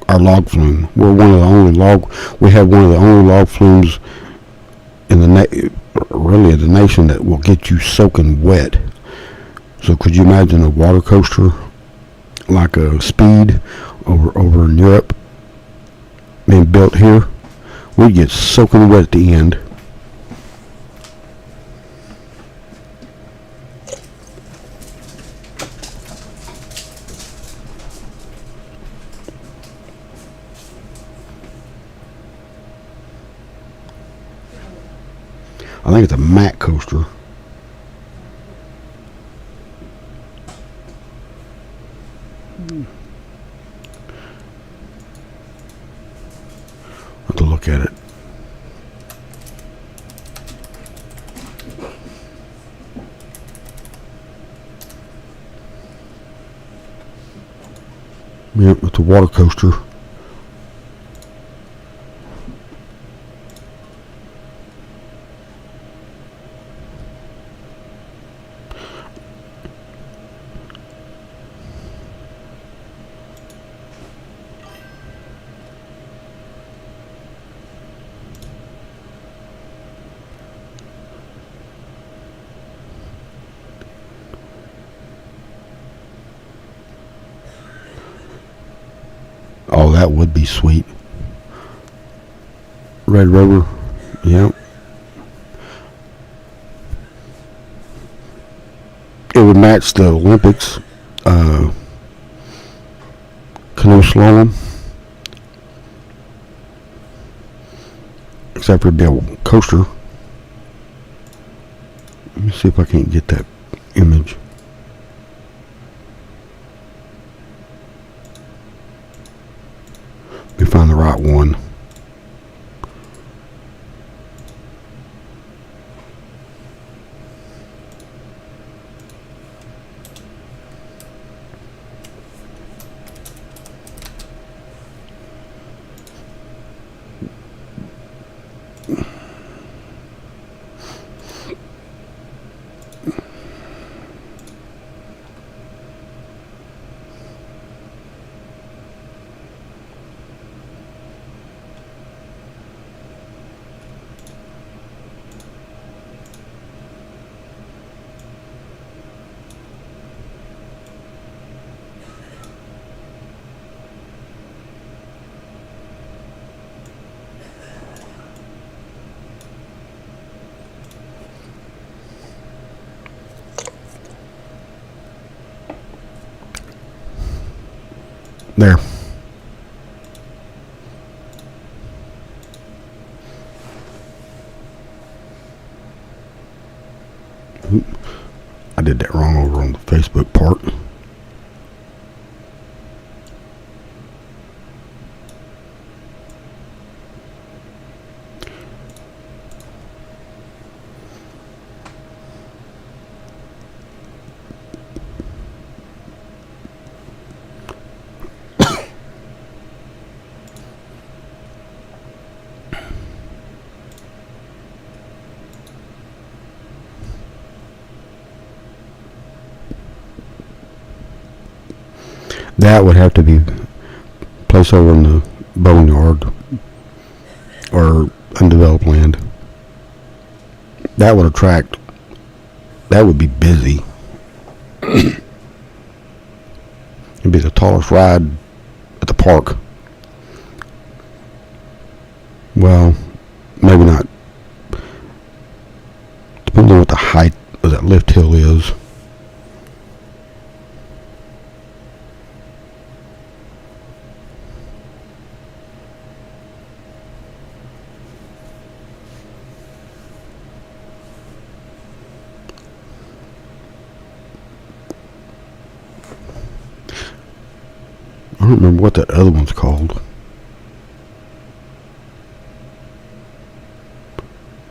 our log flume. We have one of the only log flumes in the nation that will get you soaking wet. So could you imagine a water coaster like a Speed over in Europe being built here? We'd get soaking wet at the end. I think it's a Mack coaster. Have to look at it. Yep, it's a water coaster. Oh, that would be sweet. Red Rover, yep. It would match the Olympics canoe slalom, except for it'd be a coaster. Let me see if I can't get that image. Let me find the right one. There. Oop, I did that wrong over on the Facebook part. That would have to be placed over in the boneyard or undeveloped land. That would attract. That would be busy. It'd be the tallest ride at the park. Well, maybe not. Depends on what the height of that lift hill is. I don't remember what that other one's called.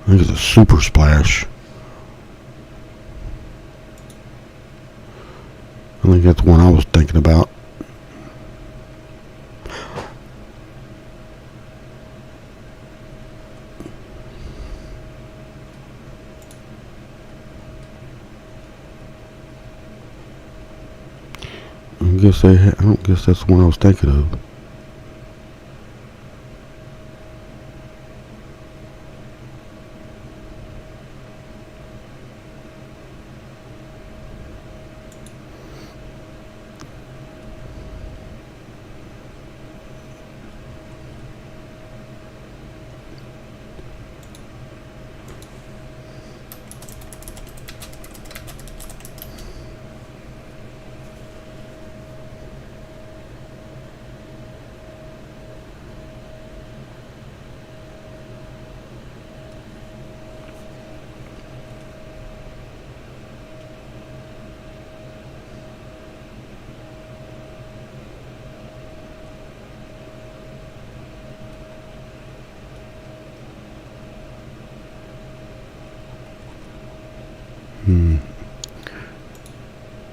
I think it's a Super Splash. I think that's the one I was thinking about. I don't guess that's the one I was thinking of.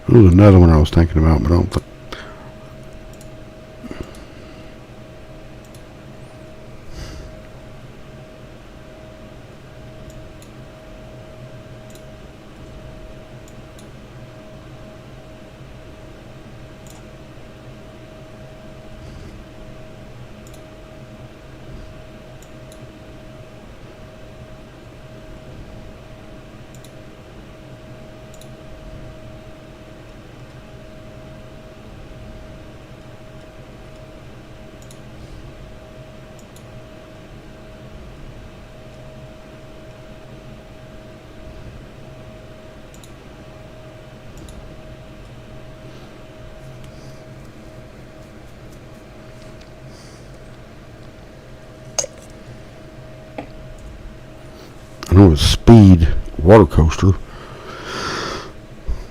There was another one I was thinking about, but I don't think. I know it's Speed Water Coaster. I'm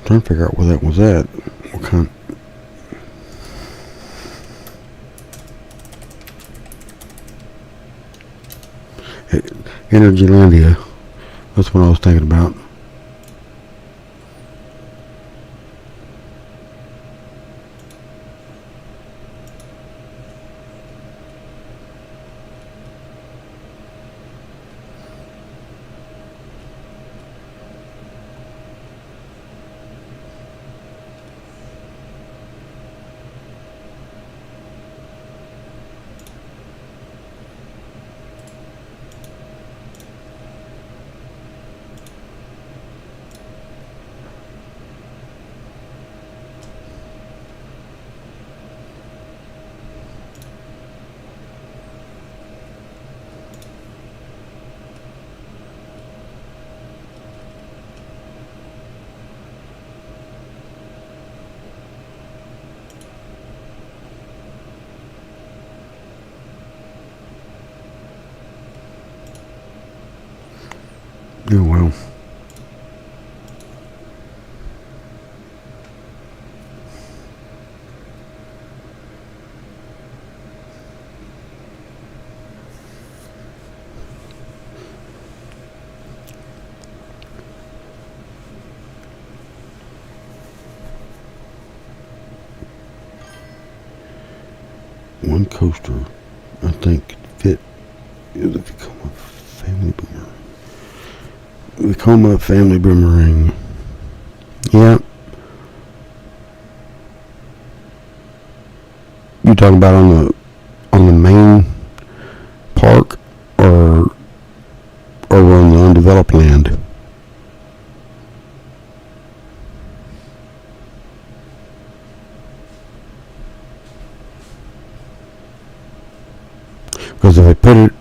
trying to figure out where that was at. What kind? Energylandia. That's what I was thinking about. Oh well. One coaster, I think, fit. It was a Vekoma Family Boomerang. Yeah. You talking about on the main park or on the undeveloped land? Because if they put it,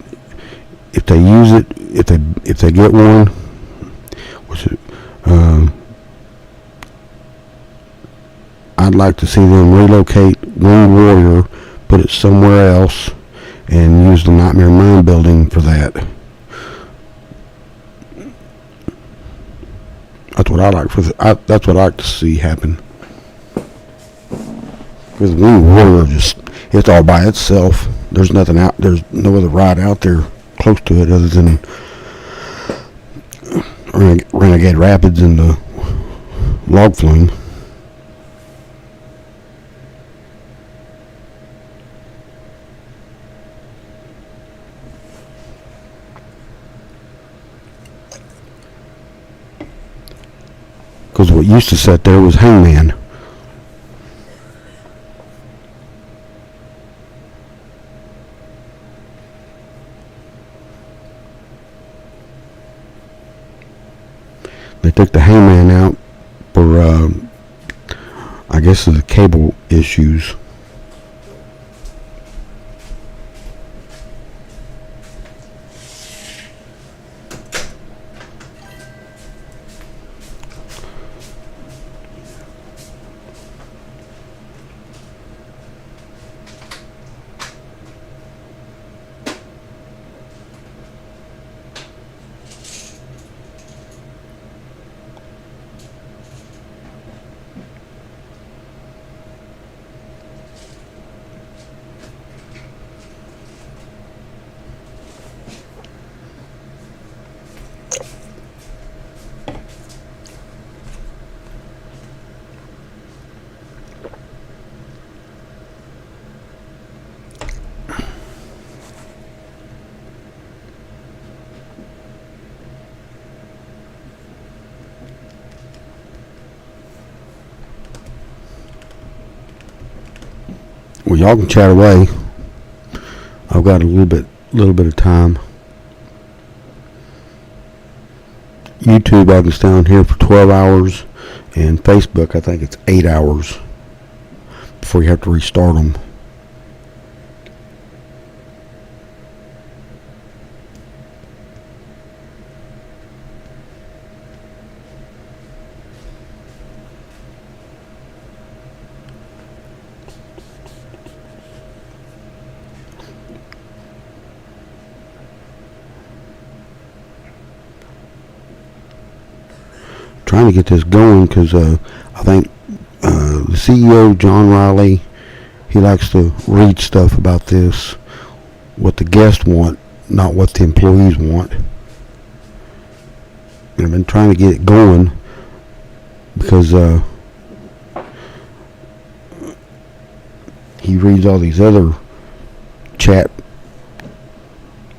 if they use it, if they get one, which I'd like to see them relocate Winged Warrior, put it somewhere else, and use the Nightmare Mine building for that. That's what I like that's what I like to see happen. Because Wing Warrior just, it's all by itself. There's nothing out, there's no other ride out there close to it other than Renegade Rapids and the Log Flume. Because what used to sit there was Hangman. They took the Hangman out for, I guess, the cable issues. Well, y'all can chat away. I've got a little bit of time. YouTube, I can stay on here for 12 hours, and Facebook, I think it's 8 hours before you have to restart them. Trying to get this going because I think the CEO, John Riley, he likes to read stuff about this, what the guests want, not what the employees want. And I've been trying to get it going because he reads all these other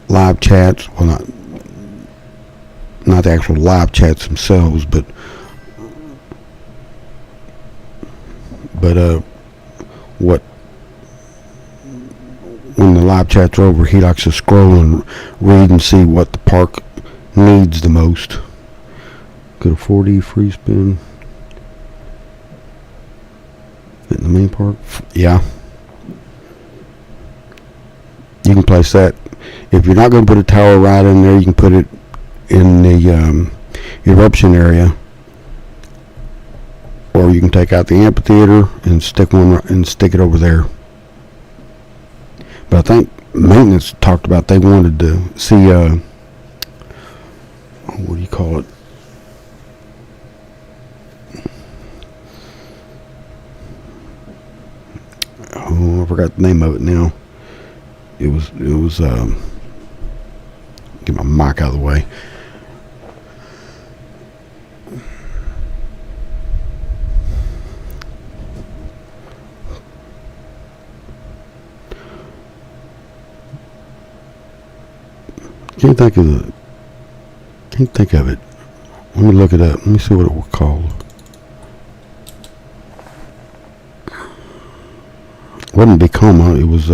live chats, well, not the actual live chats themselves, but what, when the live chats are over, he likes to scroll and read and see what the park needs the most. Go to 4D free spin in the main park. Yeah, you can place that. If you're not going to put a tower ride in there, you can put it in the eruption area, or you can take out the amphitheater and stick it over there. But I think maintenance talked about they wanted to see what do you call it? Oh, I forgot the name of it now. It was get my mic out of the way. Can't think of it. Let me look it up. Let me see what it was called. It wasn't Vekoma. It was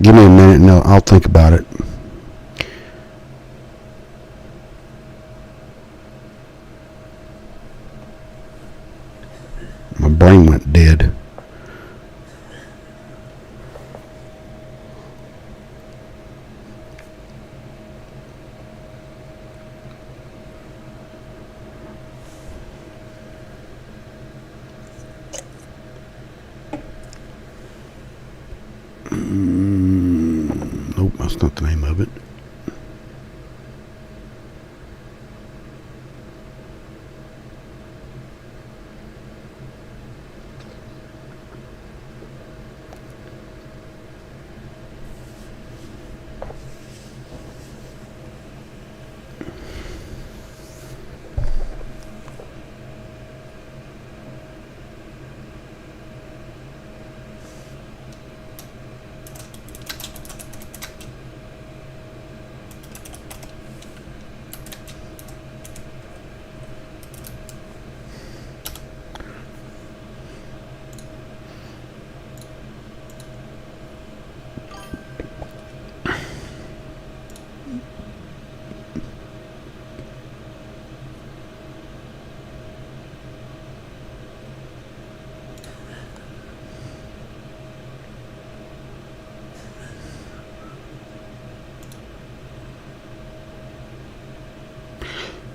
give me a minute and I'll think about it. My brain went dead. That's not the name of it.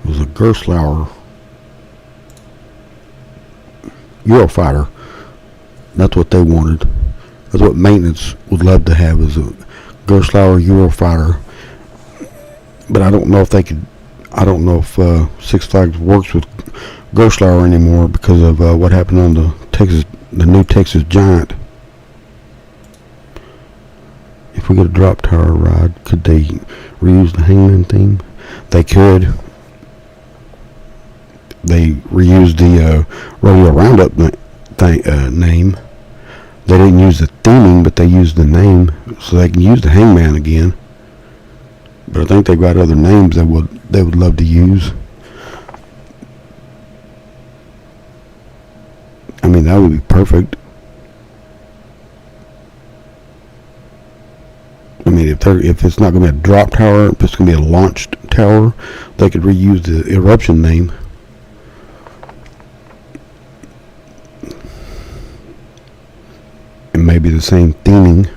It was a Gerstlauer Eurofighter. That's what they wanted. That's what maintenance would love to have, is a Gerstlauer Eurofighter. But I don't know if they could. I don't know if Six Flags works with Gerstlauer anymore because of what happened on the new Texas Giant. If we get a drop tower ride, could they reuse the Hangman theme? They could. They reused the Rodeo Roundup name. They didn't use the theming, but they used the name, so they can use the Hangman again. But I think they've got other names that they would love to use. I mean, that would be perfect. I mean, if it's not going to be a drop tower, if it's going to be a launched tower, they could reuse the Eruption name. And maybe the same theming.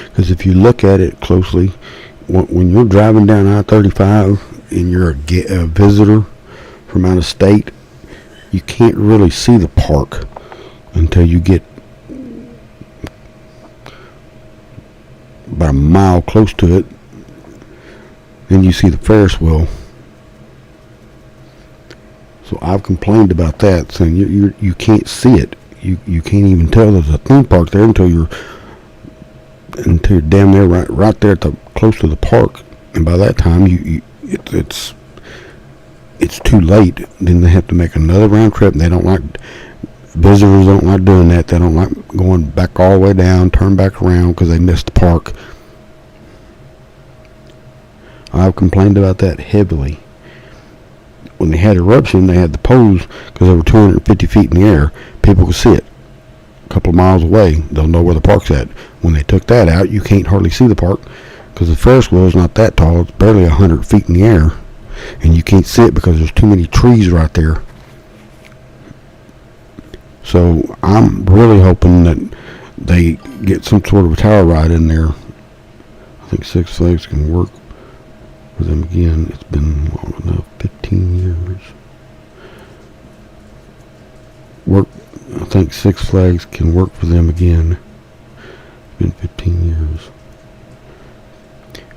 Because if you look at it closely, when you're driving down I-35 and you're a visitor from out of state, you can't really see the park until you get about a mile close to it. Then you see the Ferris wheel. So I've complained about that, saying you can't see it. You can't even tell there's a theme park there until you're damn near right there close to the park, and by that time it's too late. Then they have to make another round trip, and visitors don't like doing that. They don't like going back all the way down, turn back around because they missed the park. I've complained about that heavily. When they had Eruption, they had the poles because they were 250 feet in the air. People could see it a couple of miles away. They'll know where the park's at. When they took that out, you can't hardly see the park because the Ferris wheel is not that tall. It's barely 100 feet in the air, and you can't see it because there's too many trees right there. So I'm really hoping that they get some sort of a tower ride in there. I think Six Flags can work for them again. It's been long enough, 15 years. I think Six Flags can work for them again. It's been 15 years.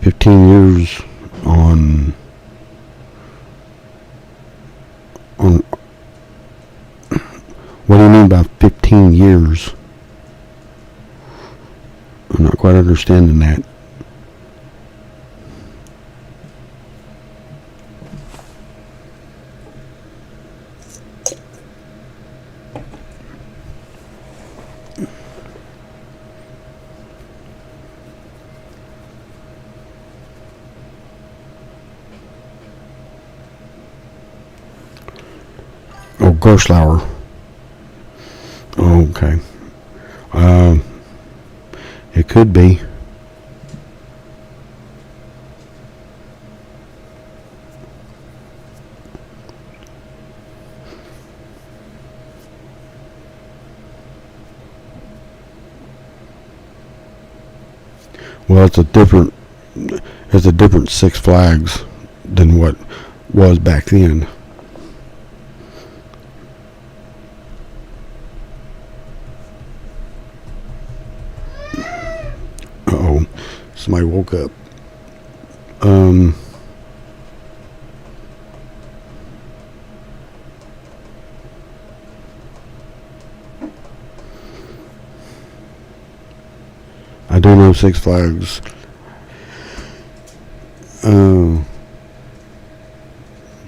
15 years on what do you mean by 15 years? I'm not quite understanding that. Oh, Gerstlauer. Oh, okay. It could be. Well, it's a different Six Flags than what was back then. Uh-oh, somebody woke up. Um, I do know Six Flags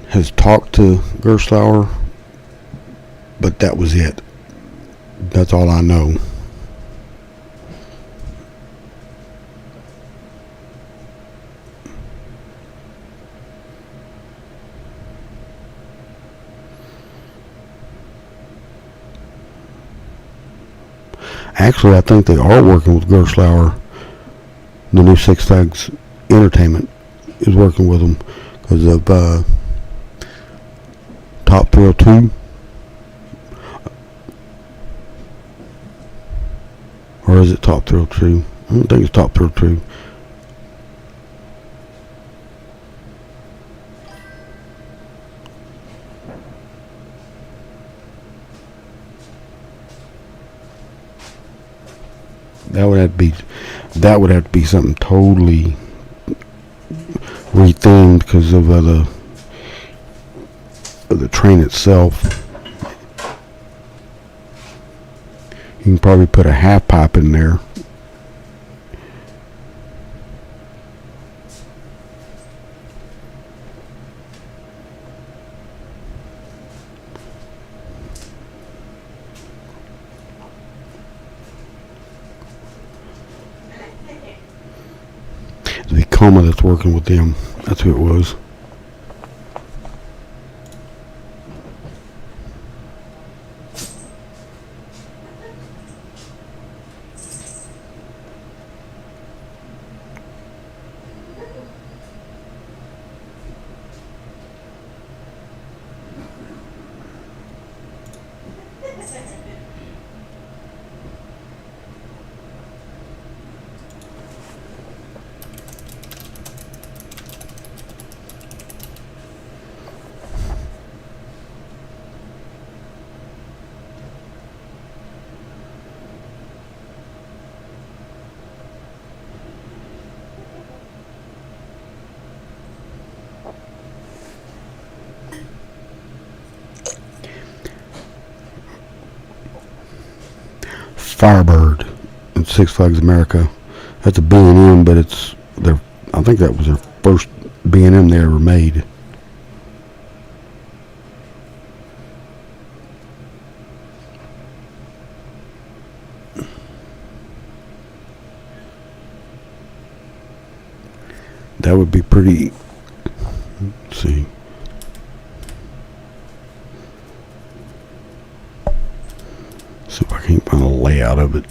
has talked to Gerstlauer, but that was it. That's all I know. Actually, I think they are working with Gerstlauer. The new Six Flags Entertainment is working with them because of Top Thrill 2. Or is it Top Thrill 2? I don't think it's Top Thrill 2. That would have to be something totally rethemed because of the train itself. You can probably put a half pipe in there. It's Vekoma that's working with them. That's who it was. Firebird in Six Flags America. That's a B&M, but it's their. I think that was their first B&M they ever made. That would be pretty. Let's see. See if I can't find a layout of it.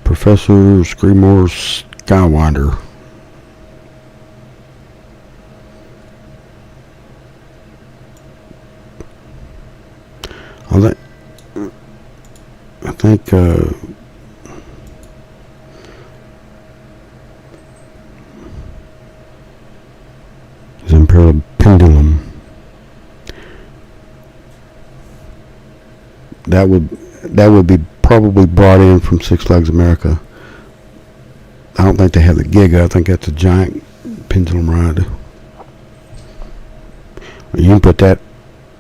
Professor Screamore's Skywinder. I think it's Imperial Pendulum. That would be probably brought in from Six Flags America. I don't think they have the Giga. I think that's a giant pendulum ride. You can put that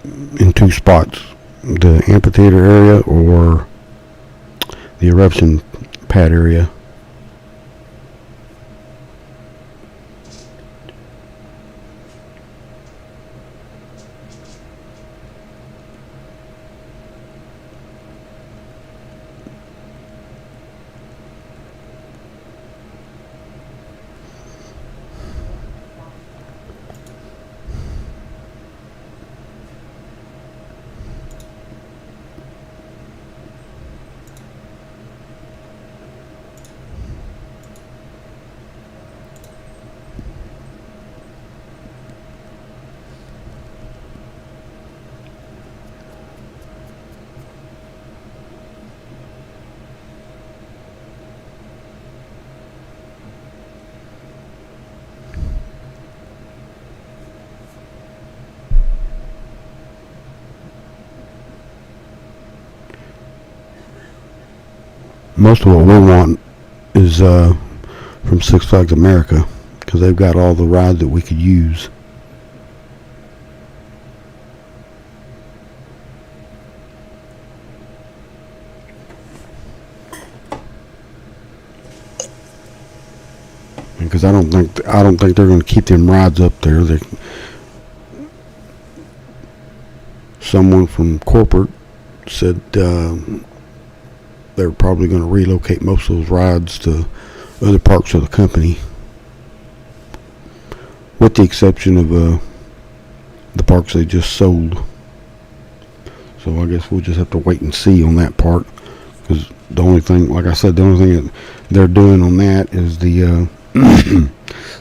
in two spots: the amphitheater area or the eruption pad area. most of what we want is from Six Flags America, because they've got all the rides that we could use. Because I don't think they're going to keep them rides up there. Someone from corporate said they're probably going to relocate most of those rides to other parts of the company, with the exception of the parks they just sold. So I guess we'll just have to wait and see on that part, because the only thing, like I said, the only thing that they're doing on that is the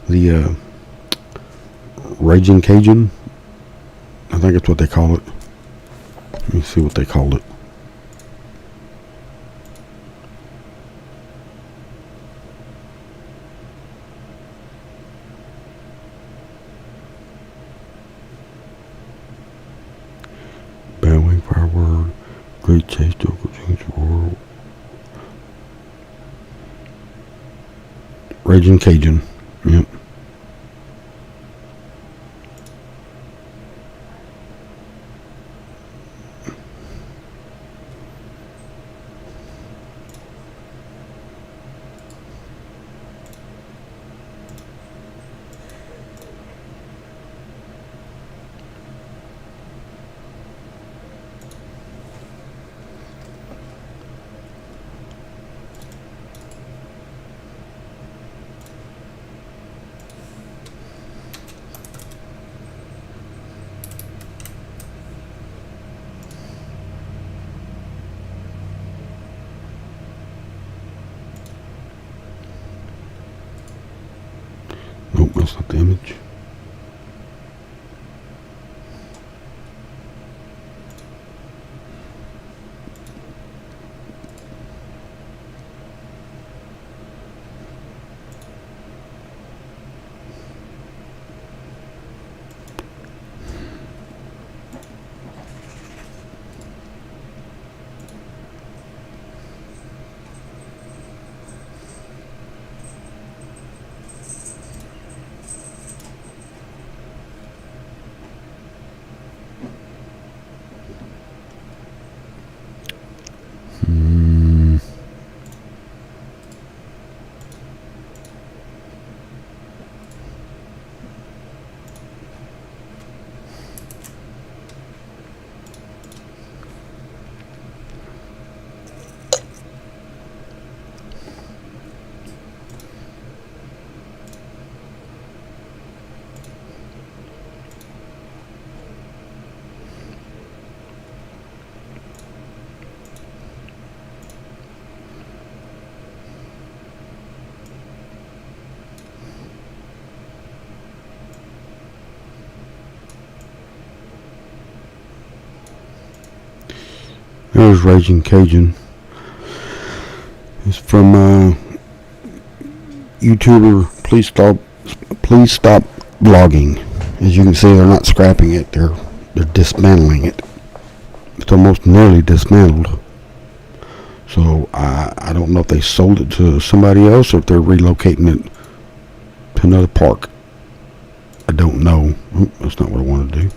the Raging Cajun. I think that's what they call it. Let me see what they called it. Batwing Firework, Great Chase, Joker Change World, Raging Cajun. Yep. Nope, that's not the image. There's Raging Cajun. It's from YouTuber Please Stop Vlogging. As you can see, they're not scrapping it, they're dismantling it. It's almost nearly dismantled. So I don't know if they sold it to somebody else or if they're relocating it to another park. I don't know. That's not what I want to do.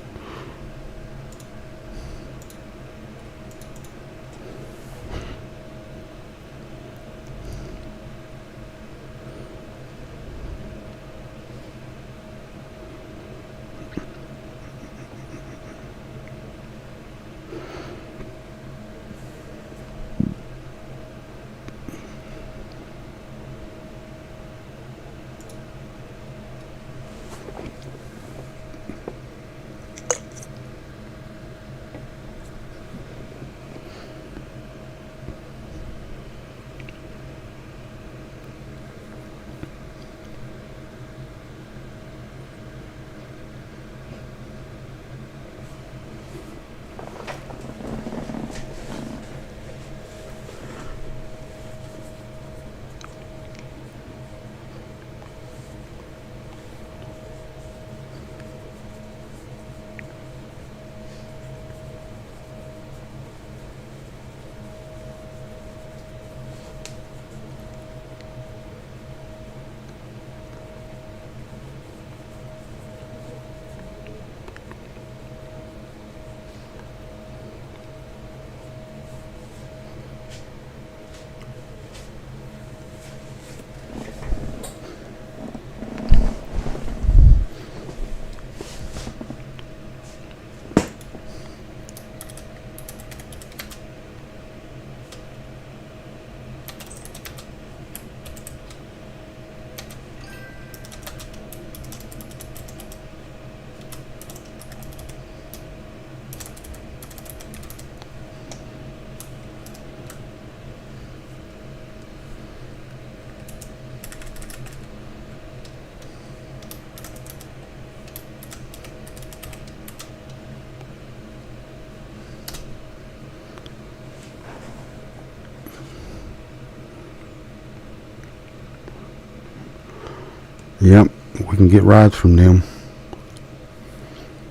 Yep, we can get rides from them.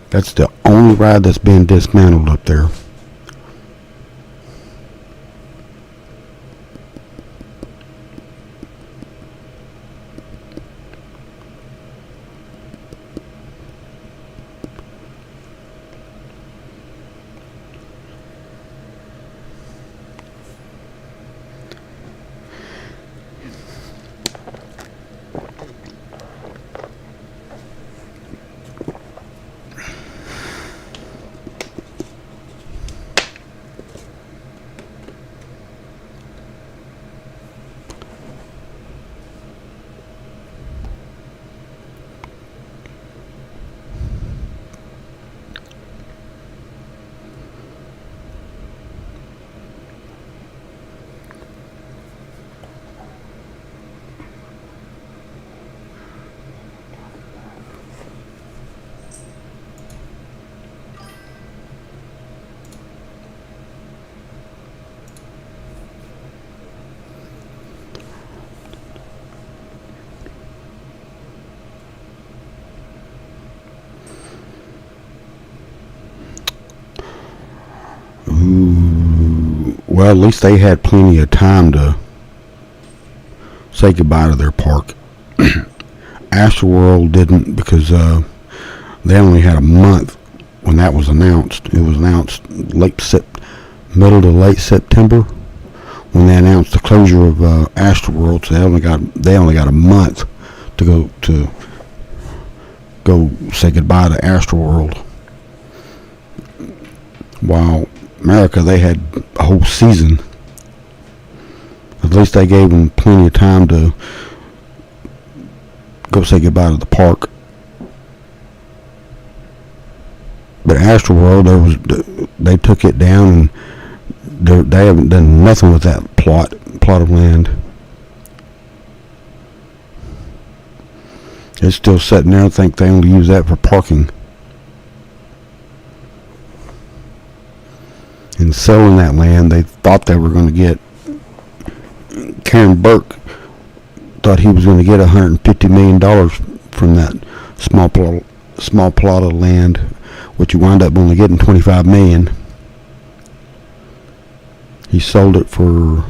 That's the only ride that's been dismantled up there. Ooh, well, at least they had plenty of time to say goodbye to their park. Astroworld didn't because they only had a month when that was announced. It was announced middle to late September when they announced the closure of Astroworld. So they only got a month to go say goodbye to Astroworld. While America, they had a whole season. At least they gave them plenty of time to go say goodbye to the park. But Astroworld, they took it down, and they haven't done nothing with that plot of land. It's still sitting there. I think they only use that for parking. And selling that land, they thought they were going to get. Karen Burke thought he was going to get $150 million from that small plot of land, which he wound up only getting $25 million. He sold it for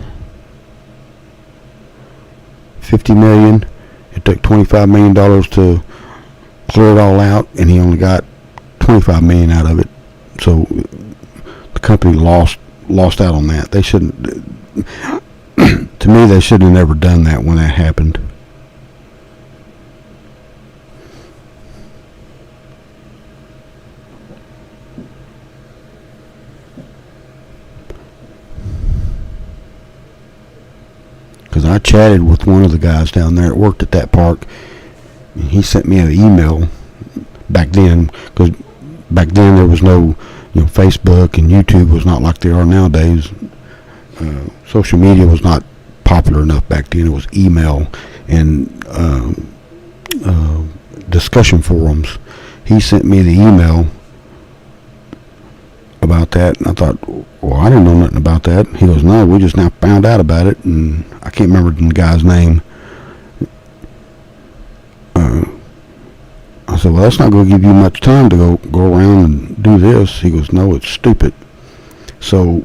$50 million. It took $25 million to clear it all out, and he only got $25 million out of it. So the company lost out on that. They shouldn't. To me, they should have never done that when that happened. Because I chatted with one of the guys down there that worked at that park. He sent me an email back then, because back then there was no, Facebook and YouTube was not like they are nowadays. Social media was not popular enough back then. It was email and discussion forums. He sent me the email about that, and I thought, well, I didn't know nothing about that. He goes, no, we just now found out about it, and I can't remember the guy's name. I said, well, that's not going to give you much time to go around and do this. He goes, no, it's stupid. So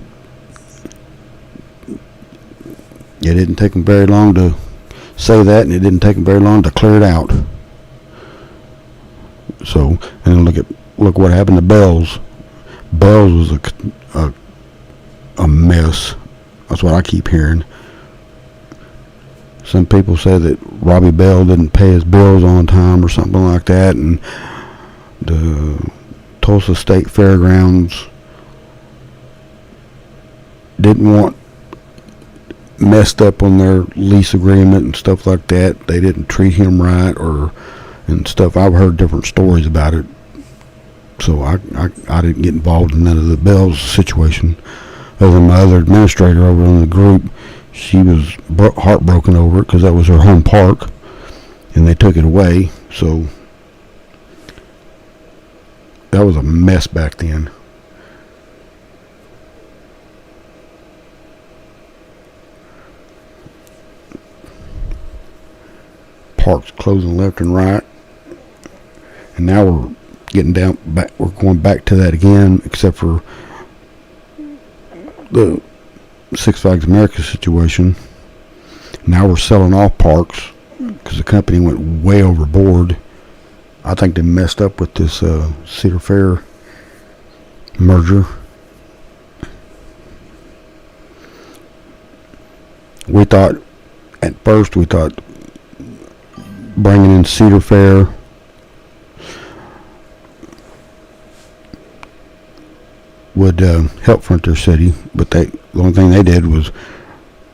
it didn't take him very long to say that, and it didn't take him very long to clear it out. So, and look what happened to Bells. Bells was a mess. That's what I keep hearing. Some people say that Robbie Bell didn't pay his bills on time or something like that, and the Tulsa State Fairgrounds didn't want messed up on their lease agreement and stuff like that. They didn't treat him right and stuff. I've heard different stories about it. So I didn't get involved in none of the Bells situation. Other than my other administrator over in the group, she was heartbroken over it because that was her home park, and they took it away. So that was a mess back then. parks closing left and right, and now we're getting down back. We're going back to that again, except for the Six Flags America situation. Now we're selling off parks because the company went way overboard. I think they messed up with this Cedar Fair merger. At first we thought bringing in Cedar Fair would help Frontier City, but the only thing they did was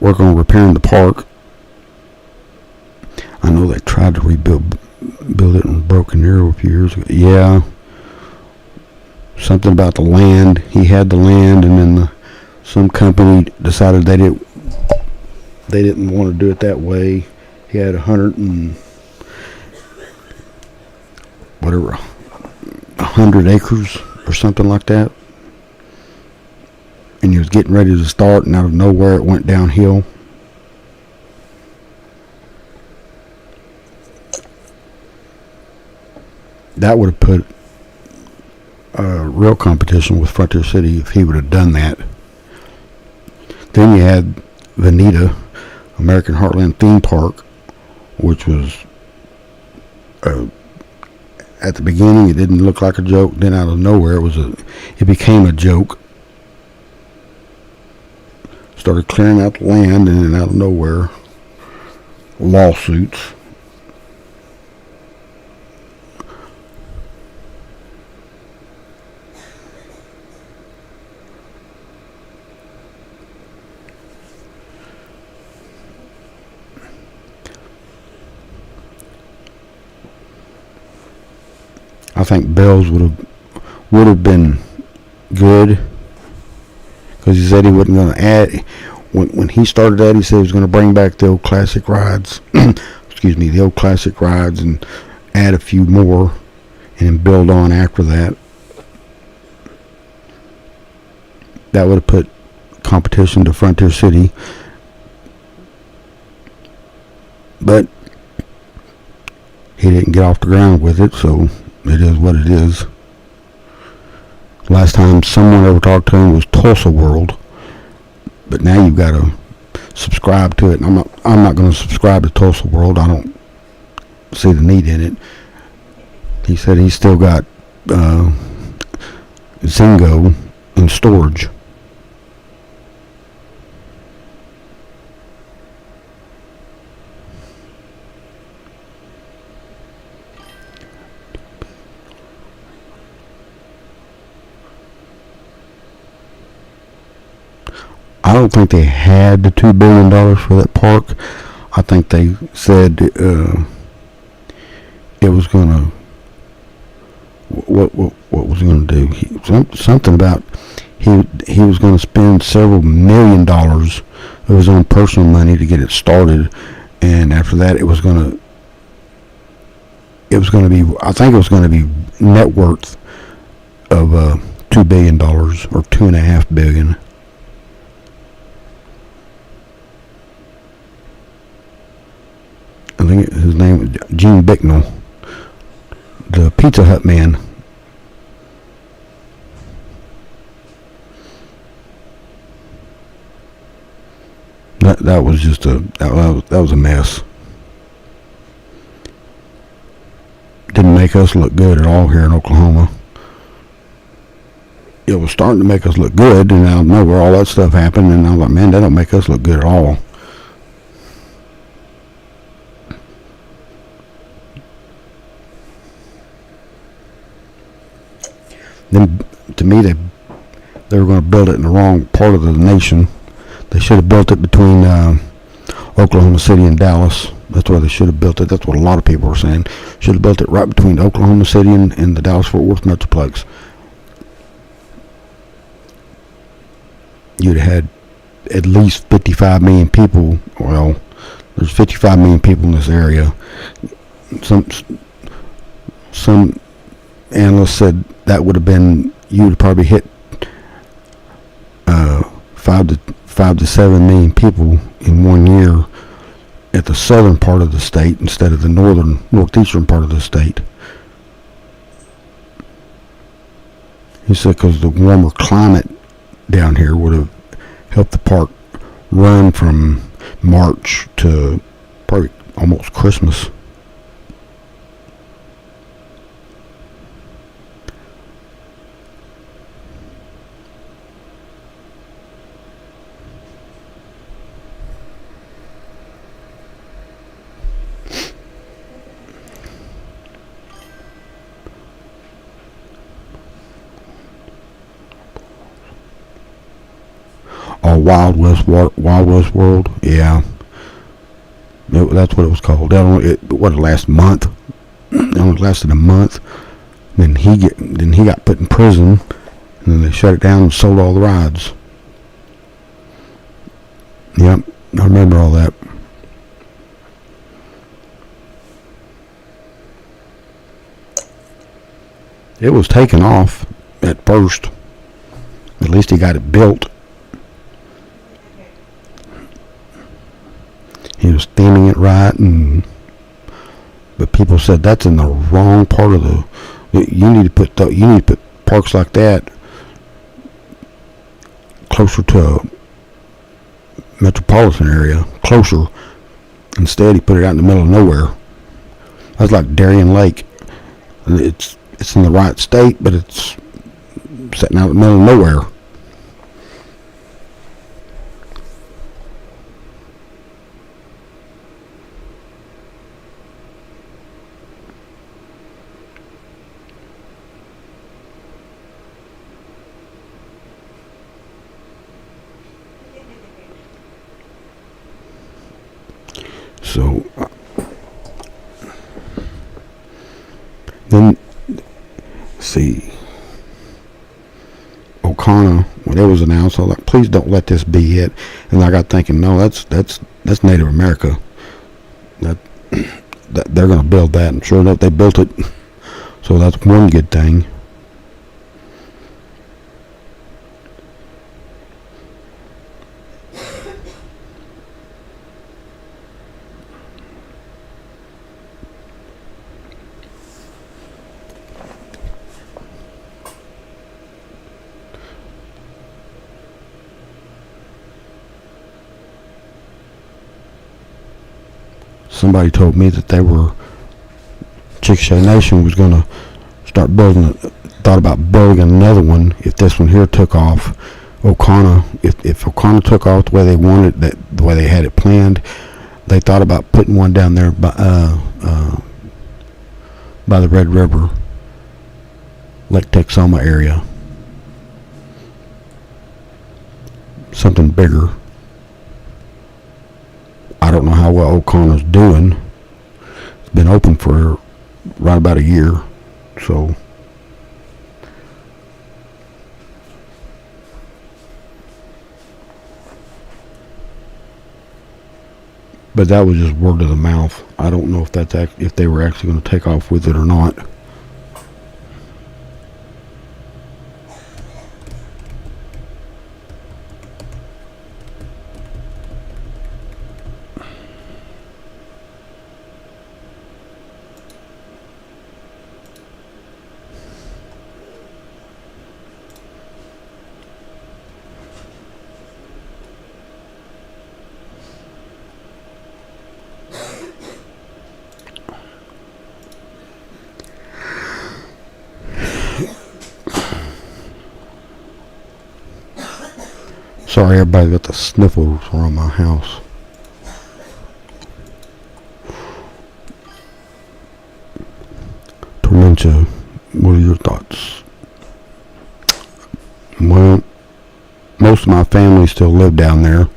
work on repairing the park. I know they tried to build it in Broken Arrow a few years ago. Yeah, something about the land. He had the land, and then some company decided they didn't want to do it that way. He had 100 acres or something like that, and he was getting ready to start, and out of nowhere it went downhill. That would have put real competition with Frontier City if he would have done that. Then you had Veneta, American Heartland Theme Park, which was at the beginning it didn't look like a joke. Then out of nowhere it became a joke. Started clearing out the land, and then out of nowhere, lawsuits. I think Bells would have been good, because he said he wasn't going to add. When he started that, he said he was going to bring back the old classic rides. Excuse me, the old classic rides, and add a few more, and then build on after that. That would have put competition to Frontier City, but he didn't get off the ground with it, so it is what it is. Last time someone ever talked to him was Tulsa World, but now you've got to subscribe to it. And I'm not going to subscribe to Tulsa World. I don't see the need in it. He said he's still got Zingo in storage. I don't think they had the $2 billion for that park. I think they said it was gonna what was he gonna do? Something about he was gonna spend several $1 million of his own personal money to get it started, and after that it was gonna be, I think it was gonna be net worth of $2 billion or $2.5 billion. I think his name was Gene Bicknell, the Pizza Hut man. That was just that was a mess. Didn't make us look good at all here in Oklahoma. It was starting to make us look good, and out of nowhere all that stuff happened, and I was like, man, that don't make us look good at all. Then, to me, they were going to build it in the wrong part of the nation. They should have built it between Oklahoma City and Dallas. That's where they should have built it. That's what a lot of people are saying. Should have built it right between Oklahoma City and the Dallas-Fort Worth Metroplex. You'd have had at least 55 million people. Well, there's 55 million people in this area. Some analysts said that would have been, you would probably hit 5 to 7 million people in 1 year at the southern part of the state instead of the northeastern part of the state. He said because the warmer climate down here would have helped the park run from March to probably almost Christmas. Oh, Wild West World, yeah, that's what it was called. That only, what, last month? It only lasted a month. Then he got put in prison, and then they shut it down and sold all the rides. Yep, I remember all that. It was taken off at first. At least he got it built. He was theming it right, but people said that's in the wrong part of the. You need to put parks like that closer to a metropolitan area, closer. Instead, he put it out in the middle of nowhere. That's like Darien Lake. It's in the right state, but it's sitting out in the middle of nowhere. So then, see, O'Connor, when it was announced, I was like, please don't let this be it. And I got thinking, no, that's Native America. That they're going to build that, and sure enough, they built it. So that's one good thing. Somebody told me that Chickasha Nation was going to thought about building another one if this one here took off. O'Connor, if O'Connor took off the way they wanted, the way they had it planned, they thought about putting one down there by the Red River, Lake Texoma area. Something bigger. I don't know how well O'Connor's doing. It's been open for right about a year, so. But that was just word of the mouth. I don't know if they were actually going to take off with it or not. Sorry, everybody got the sniffles around my house. Tormentia, what are your thoughts? Well, most of my family still live down there.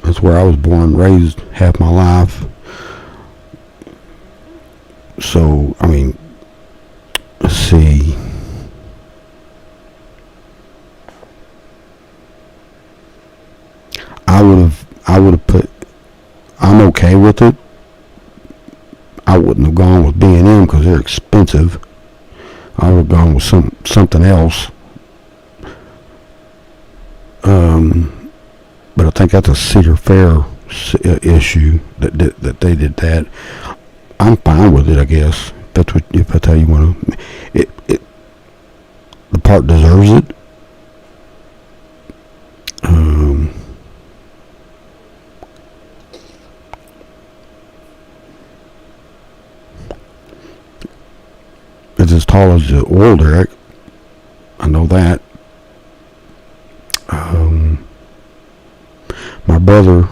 That's where I was born and raised half my life. So, I mean, let's see. I would have put, I'm okay with it. I wouldn't have gone with B&M because they're expensive. I would have gone with something else. But I think that's a Cedar Fair issue that they did that. I'm fine with it, I guess. If that's how you want to. The park deserves it. It's as tall as the oil derrick. I know that. My brother,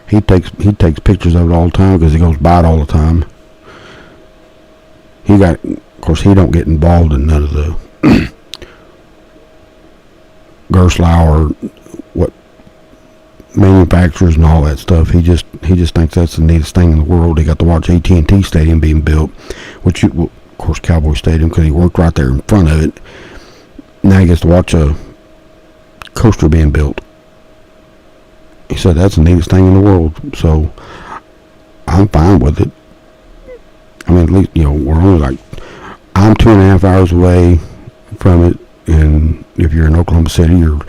he takes pictures of it all the time because he goes by it all the time. Of course, he don't get involved in none of the Gerstlauer or what manufacturers and all that stuff. He just thinks that's the neatest thing in the world. He got to watch AT&T Stadium being built, of course, Cowboy Stadium, because he worked right there in front of it. Now he gets to watch a coaster being built. He said that's the neatest thing in the world. So I'm fine with it. I mean, at least, we're only I'm 2.5 hours away from it, and if you're in Oklahoma City, you're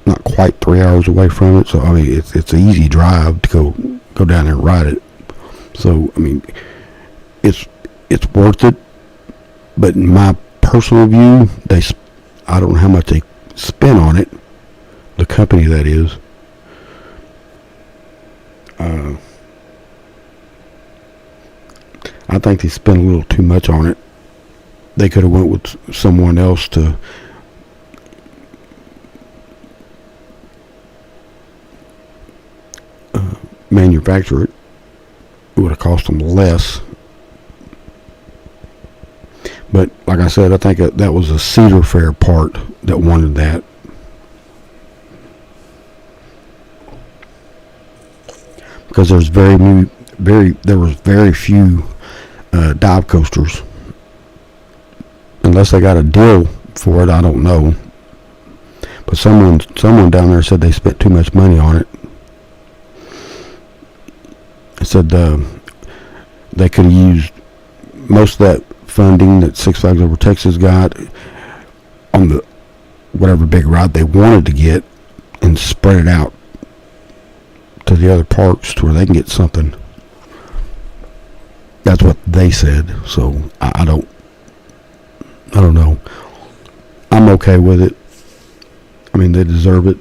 not quite 3 hours away from it. So I mean, it's an easy drive to go down there and ride it. So I mean, it's worth it. But in my personal view, I don't know how much they spend on it. The company, that is. I think they spent a little too much on it. They could have went with someone else to manufacture it. It would have cost them less. But like I said, I think that was the Cedar Fair part that wanted that. Because there was very few dive coasters. Unless they got a deal for it, I don't know. But someone down there said they spent too much money on it. They said they could have used most of that funding that Six Flags Over Texas got on the whatever big ride they wanted to get and spread it out to the other parks to where they can get something. That's what they said. So I don't know. I'm okay with it. I mean, they deserve it.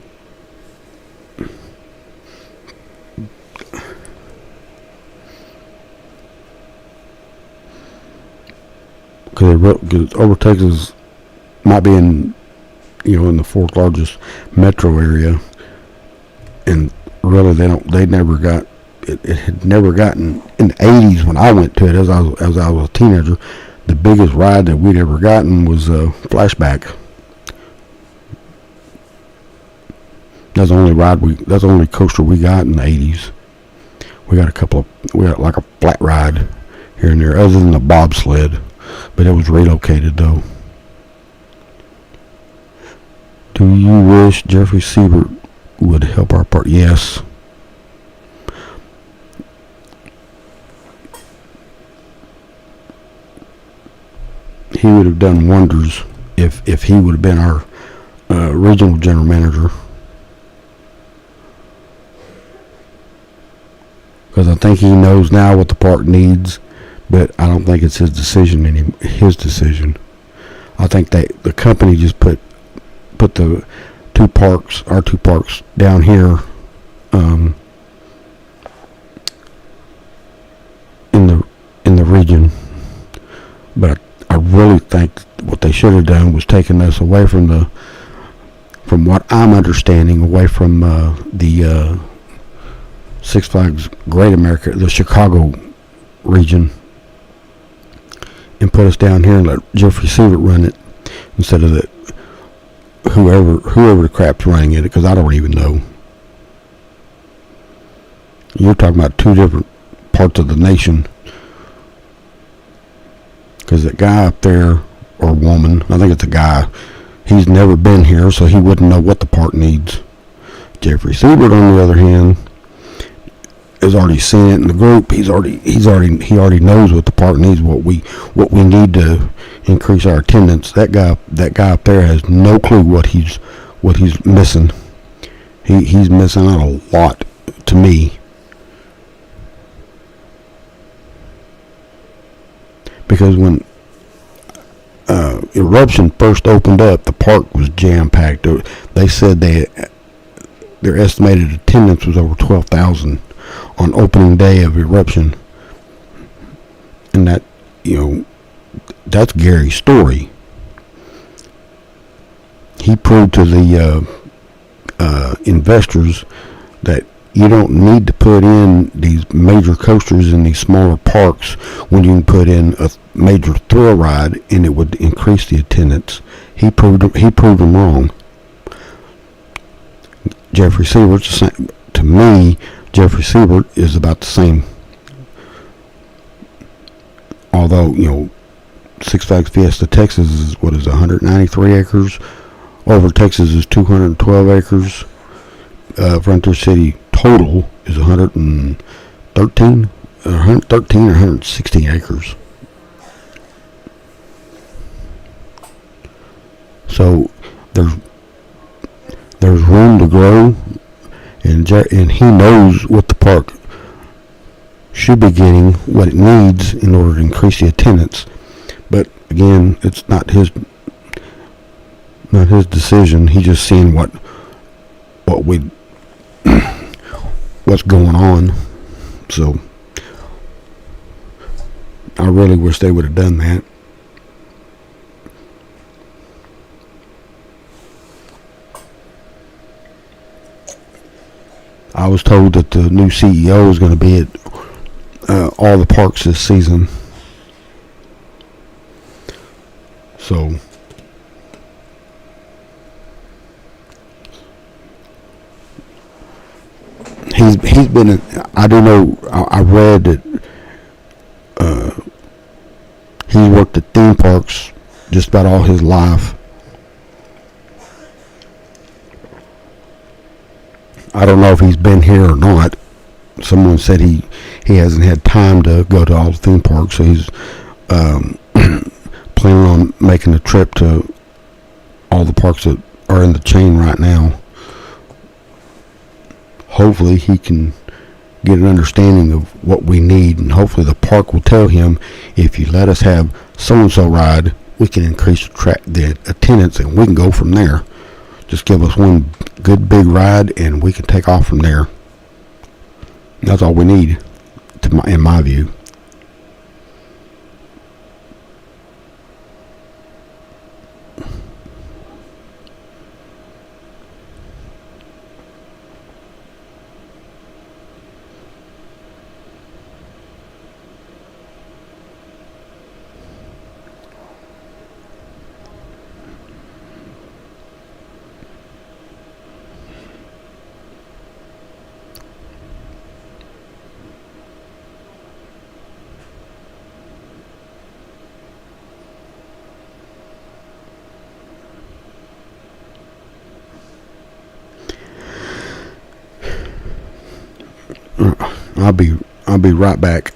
Because Over Texas might be in the fourth largest metro area, and really they never got it. It had never gotten in the 80s when I went to it as I was a teenager. The biggest ride that we'd ever gotten was Flashback. That's the only coaster we got in the 80s. We got like a flat ride here and there, other than the bobsled, but it was relocated though. Do you wish Jeffrey Siebert would help our part? Yes. He would have done wonders if he would have been our regional general manager. Because I think he knows now what the park needs, but I don't think it's his decision anymore. His decision. I think the company just put the our two parks down here in the region. But I really think what they should have done was taken us away from what I'm understanding, away from the Six Flags Great America, the Chicago region, and put us down here and let Jeffrey Siebert run it instead of whoever the crap's running it, because I don't even know. You're talking about two different parts of the nation. Because that guy up there, or woman, I think it's a guy, he's never been here, so he wouldn't know what the park needs. Jeffrey Siebert, on the other hand, has already seen it in the group. He already knows what the park needs, what we need to increase our attendance. That guy up there has no clue what he's missing. He's missing out a lot, to me. because when Eruption first opened up, the park was jam packed. They said their estimated attendance was over 12,000 on opening day of Eruption, and that that's Gary's story. He proved to the investors that you don't need to put in these major coasters in these smaller parks when you can put in a major thrill ride and it would increase the attendance. He proved them wrong. Jeffrey Siebert's the same. To me, Jeffrey Siebert is about the same. Although Six Flags Fiesta Texas is 193 acres. Over Texas is 212 acres. Frontier City total is 113 or 116 acres. So there's room to grow, and he knows what the park should be getting, what it needs in order to increase the attendance. But again, it's not his decision. He's just seeing what's going on. So I really wish they would have done that. I was told that the new CEO is going to be at all the parks this season. So he's been. I don't know. I read that he's worked at theme parks just about all his life. I don't know if he's been here or not. Someone said he hasn't had time to go to all the theme parks, so he's planning on making a trip to all the parks that are in the chain right now. Hopefully he can get an understanding of what we need, and hopefully the park will tell him, if you let us have so-and-so ride, we can increase the attendance and we can go from there. Just give us one good big ride and we can take off from there. That's all we need, in my view. I'll be right back.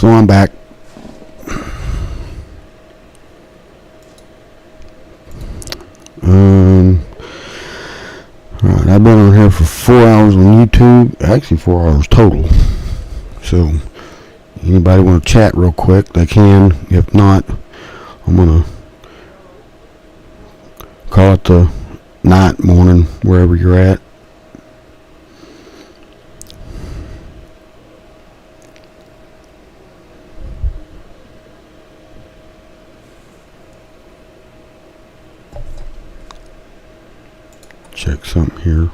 So I'm back. Alright, I've been on here for 4 hours on YouTube. Actually, 4 hours total. So, anybody want to chat real quick, they can. If not, I'm going to call it the night, morning, wherever you're at. Check something here.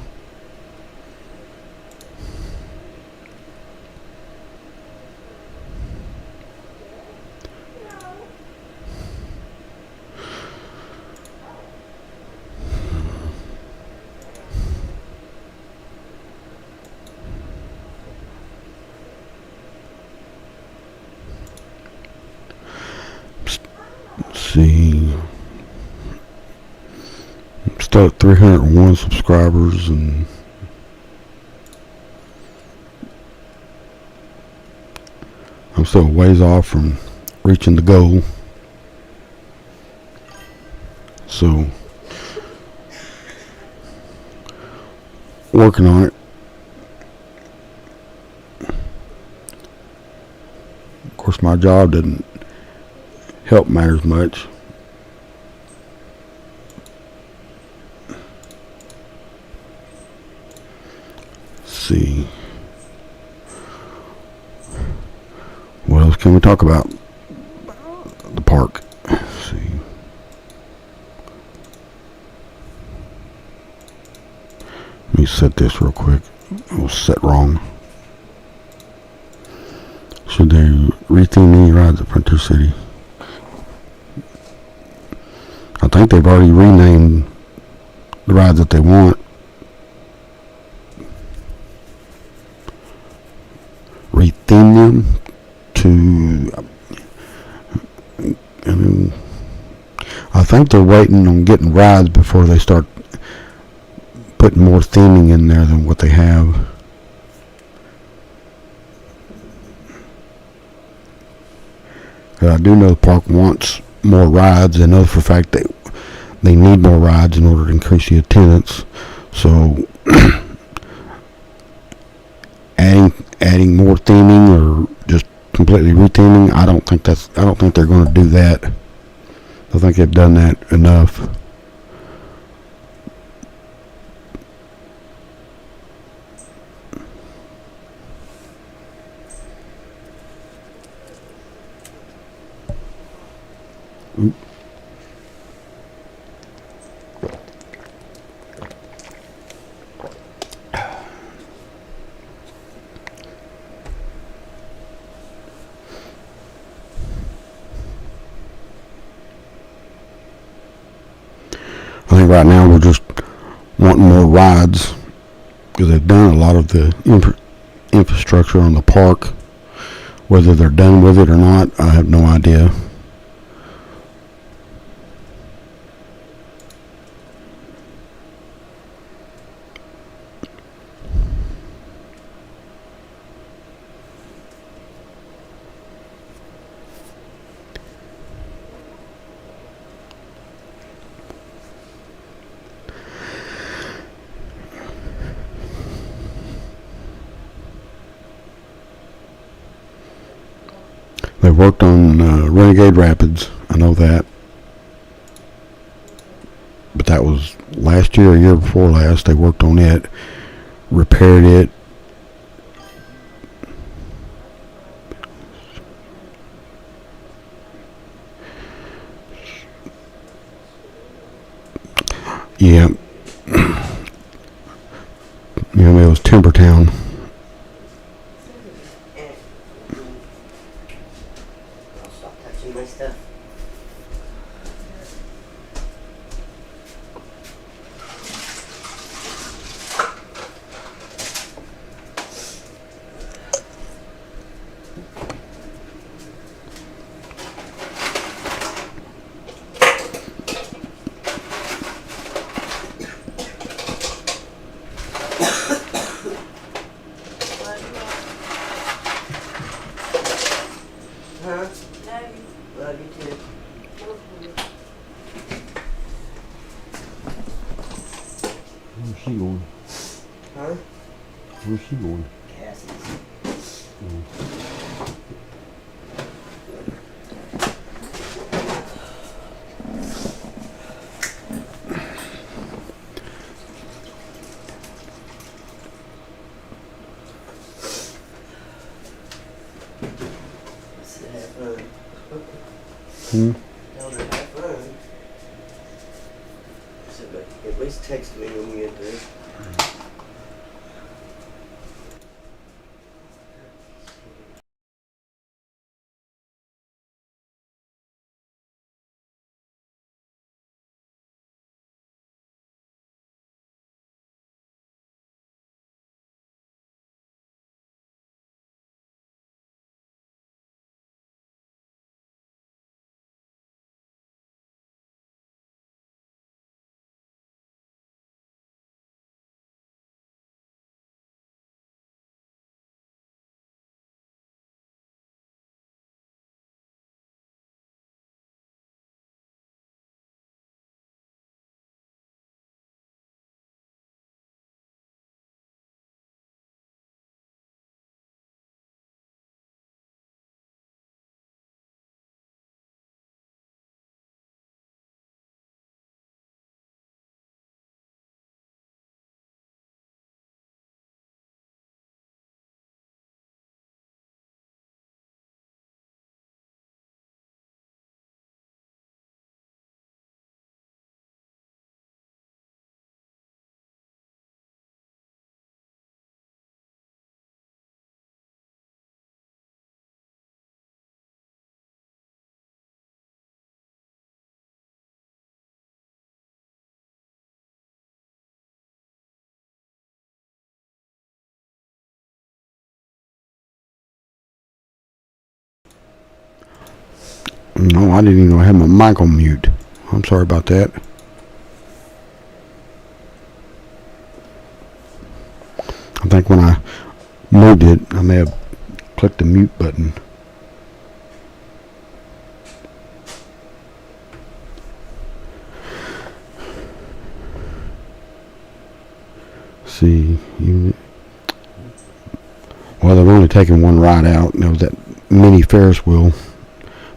Let's see. Still at 301 subscribers, and I'm still a ways off from reaching the goal. So, working on it. Of course, my job didn't help matters much. See, what else can we talk about? The park. Let's see. Let me set this real quick. It was set wrong. Should they retheme any rides at Frontier City? I think they've already renamed the rides that they want. Retheme them to, I think they're waiting on getting rides before they start putting more theming in there than what they have. I do know the park wants more rides, and know for a fact they need more rides in order to increase the attendance. So adding more theming or just completely retheming, I don't think they're going to do that. I think they've done that enough. Oop. I think right now we're just wanting more rides because they've done a lot of the infrastructure on the park. Whether they're done with it or not, I have no idea. They've worked on Renegade Rapids. I know that. But that was last year or year before last. They worked on it, repaired it. Yeah. You know, it was Timber Town. Where's she going? Cassie's. Have fun. Hmm? Tell her have fun. So, but at least text me when we get there. No, I didn't even know I had my mic on mute. I'm sorry about that. I think when I moved it, I may have clicked the mute button. See, well, they've only taken one ride out, and there was that mini Ferris wheel.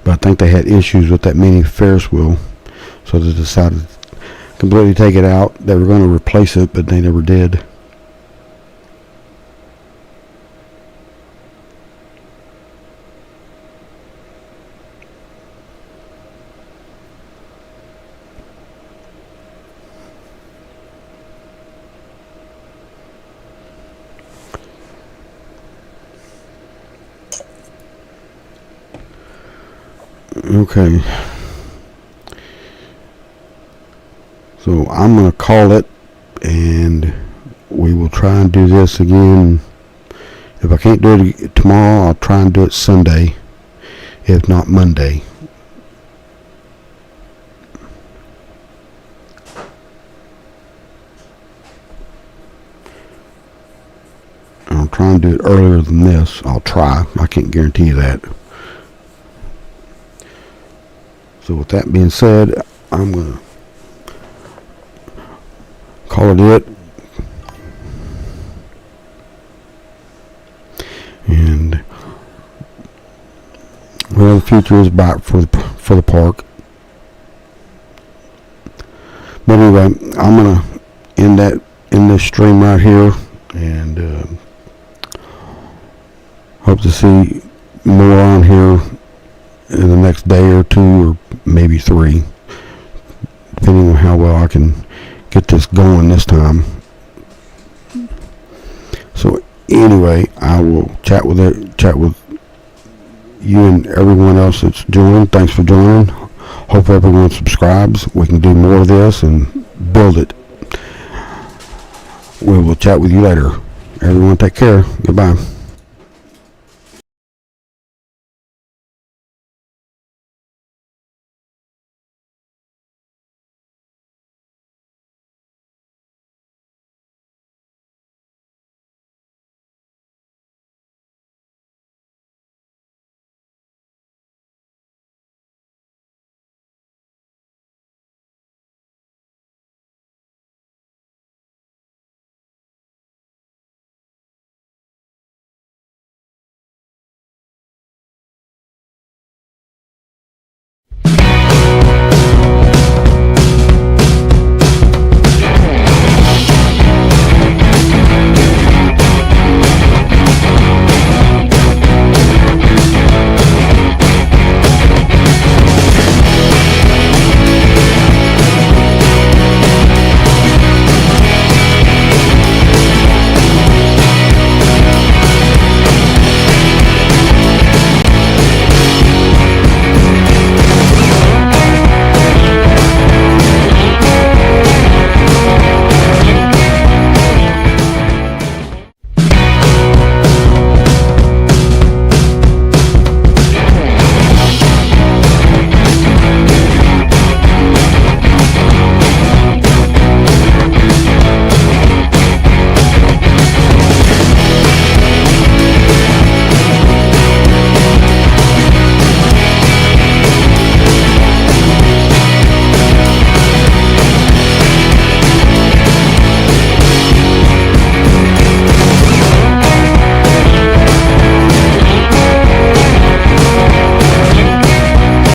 But I think they had issues with that mini Ferris wheel, so they decided to completely take it out. They were going to replace it, but they never did. Okay, so I'm going to call it, and we will try and do this again. If I can't do it tomorrow, I'll try and do it Sunday, if not Monday. I'll try and do it earlier than this. I'll try. I can't guarantee you that. So with that being said, I'm going to call it. And well, the future is bright for the park. But anyway, I'm going to end this stream right here, and hope to see more on here in the next day or two, or maybe 3, depending on how well I can get this going this time. So anyway, I will chat with you and everyone else that's joined. Thanks for joining. Hope everyone subscribes. We can do more of this and build it. We will chat with you later. Everyone take care. Goodbye.